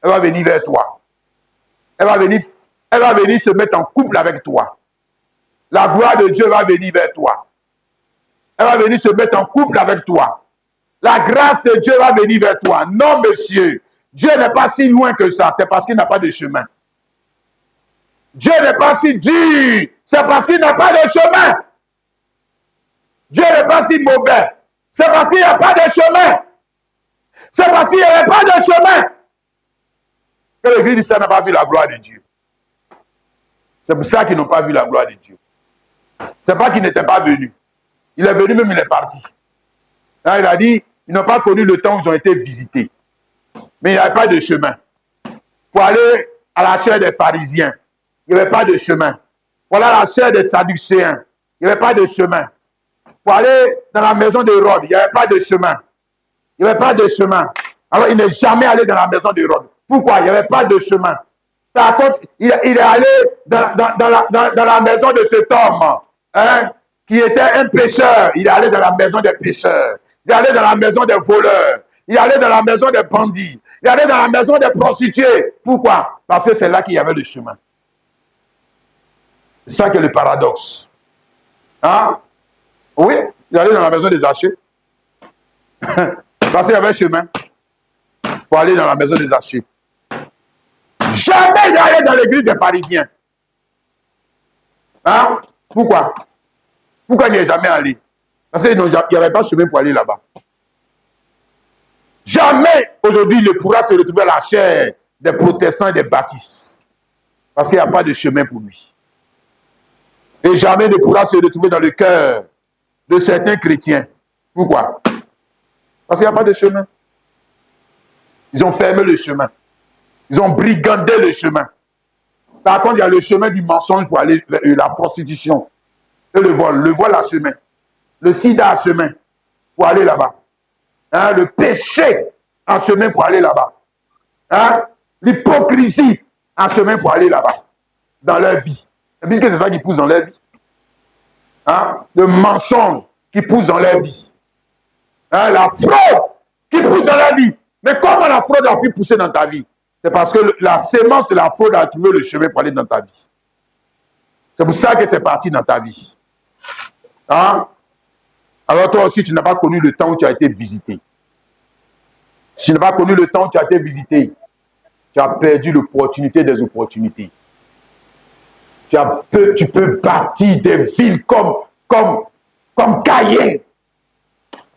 Elle va venir vers toi. Elle va venir se mettre en couple avec toi. La gloire de Dieu va venir vers toi. Elle va venir se mettre en couple avec toi. La grâce de Dieu va venir vers toi. Non, monsieur. Dieu n'est pas si loin que ça. C'est parce qu'il n'a pas de chemin. Dieu n'est pas si dur. C'est parce qu'il n'a pas de chemin. Dieu n'est pas si mauvais. C'est parce qu'il n'y a pas de chemin. C'est parce qu'il n'y avait pas de chemin que l'église dit ça n'a pas vu la gloire de Dieu. C'est pour ça qu'ils n'ont pas vu la gloire de Dieu. C'est pas qu'il n'était pas venu. Il est venu, même il est parti. Là, il a dit, ils n'ont pas connu le temps où ils ont été visités. Mais il n'y avait pas de chemin. Pour aller à la chaire des pharisiens, il n'y avait pas de chemin. Pour aller à la chaire des sadducéens, il n'y avait pas de chemin. Pour aller dans la maison d'Hérode, il n'y avait pas de chemin. Il n'y avait pas de chemin. Alors, il n'est jamais allé dans la maison d'Hérode. Pourquoi? Il n'y avait pas de chemin. Par contre, il est allé dans la maison de cet homme, hein, qui était un pécheur. Il est allé dans la maison des pécheurs. Il est allé dans la maison des voleurs. Il est allé dans la maison des bandits. Il est allé dans la maison des prostituées. Pourquoi? Parce que c'est là qu'il y avait le chemin. C'est ça qui est le paradoxe. Hein? Oui, il est allé dans la maison des archers. Parce qu'il y avait un chemin pour aller dans la maison des archers. Jamais il n'est allé dans l'église des pharisiens. Hein? Pourquoi? Pourquoi il n'y est jamais allé? Parce qu'il n'y avait pas de chemin pour aller là-bas. Jamais aujourd'hui il ne pourra se retrouver à la chair des protestants et des baptistes. Parce qu'il n'y a pas de chemin pour lui. Et jamais il ne pourra se retrouver dans le cœur de certains chrétiens. Pourquoi? Parce qu'il n'y a pas de chemin. Ils ont fermé le chemin. Ils ont brigandé le chemin. Par contre, il y a le chemin du mensonge pour aller vers la prostitution. Et le vol. Le vol a chemin. Le sida a chemin pour aller là-bas. Hein? Le péché a chemin pour aller là-bas. Hein? L'hypocrisie a chemin pour aller là-bas. Dans leur vie. Et puisque c'est ça qui pousse dans leur vie. Hein? Le mensonge qui pousse dans leur vie. Hein? La fraude qui pousse dans leur vie. Mais comment la fraude a pu pousser dans ta vie? C'est parce que la sémence de la fraude a trouvé le chemin pour aller dans ta vie. C'est pour ça que c'est parti dans ta vie. Hein? Alors toi aussi, tu n'as pas connu le temps où tu as été visité. Si tu n'as pas connu le temps où tu as été visité, tu as perdu l'opportunité des opportunités. Tu peux bâtir des villes comme Cayenne.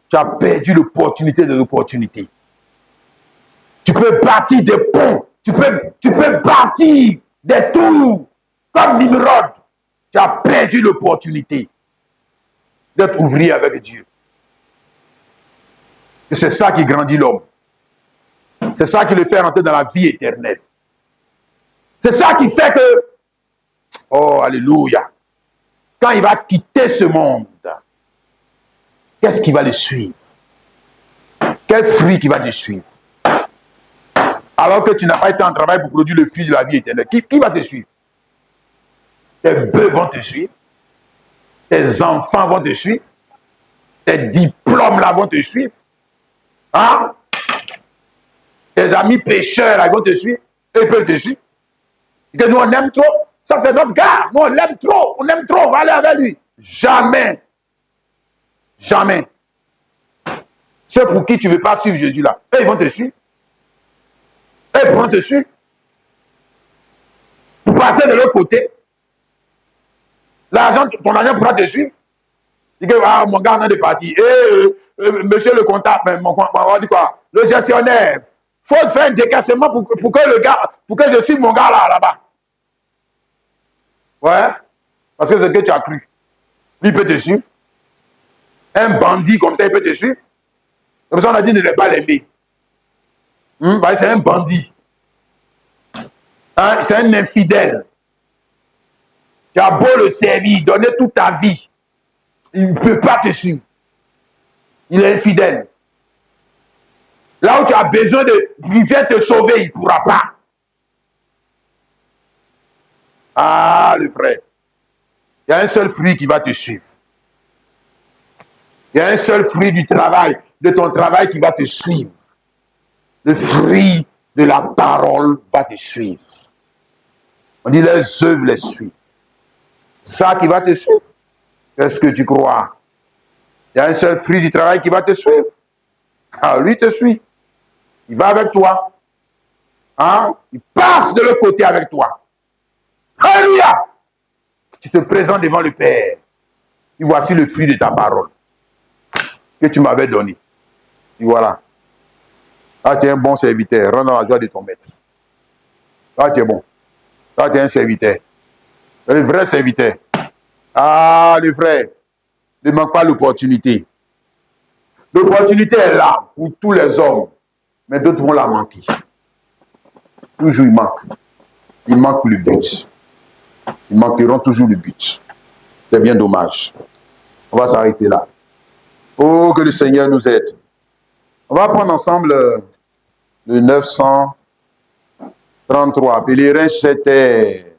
Tu as perdu l'opportunité des opportunités. Tu peux bâtir des ponts. Tu peux bâtir des tours comme Nimrod. Tu as perdu l'opportunité d'être ouvrier avec Dieu. Et c'est ça qui grandit l'homme. C'est ça qui le fait rentrer dans la vie éternelle. C'est ça qui fait que, oh, alléluia, quand il va quitter ce monde, qu'est-ce qui va le suivre? Quel fruit qui va le suivre? Alors que tu n'as pas été en travail pour produire le fruit de la vie éternelle. Qui va te suivre? Tes bœufs vont te suivre. Tes enfants vont te suivre. Tes diplômes là vont te suivre. Hein? Tes amis pécheurs là vont te suivre. Ils peuvent te suivre. Et que nous on aime trop. Ça c'est notre gars. Nous on l'aime trop. On aime trop. On va aller avec lui. Jamais. Jamais. Ceux pour qui tu ne veux pas suivre Jésus là, eux ils vont te suivre. Eux ils vont te suivre. Pour passer de l'autre côté. Ton argent pourra te suivre. Il dit que ah, mon gars, on est parti. Monsieur le comptable, on dit quoi? Le gestionnaire. Il faut faire un décaissement pour que je suive mon gars là-bas. Ouais. Parce que c'est ce que tu as cru. Lui, il peut te suivre. Un bandit comme ça, il peut te suivre. Comme ça, on a dit de ne pas l'aimer. C'est un bandit. Hein? C'est un infidèle. Tu as beau le servir, donner toute ta vie. Il ne peut pas te suivre. Il est infidèle. Là où tu as besoin de... Il vient te sauver, il ne pourra pas. Ah, le frère. Il y a un seul fruit qui va te suivre. Il y a un seul fruit du travail, de ton travail qui va te suivre. Le fruit de la parole va te suivre. On dit les œuvres les suivent. Ça qui va te suivre. Qu'est-ce que tu crois? Il y a un seul fruit du travail qui va te suivre. Ah, lui te suit. Il va avec toi. Hein? Il passe de l'autre côté avec toi. Alléluia! Tu te présentes devant le Père. Et voici le fruit de ta parole que tu m'avais donné. Et voilà. Ah, tu es un bon serviteur. Rentre dans la joie de ton maître. Ah, tu es bon. Ah, tu es un serviteur. Le vrai serviteur. Ah, le frère. Ne manque pas l'opportunité. L'opportunité est là pour tous les hommes. Mais d'autres vont la manquer. Toujours il manque. Il manque le but. Ils manqueront toujours le but. C'est bien dommage. On va s'arrêter là. Oh, que le Seigneur nous aide. On va prendre ensemble le 933. Pèlerin, c'était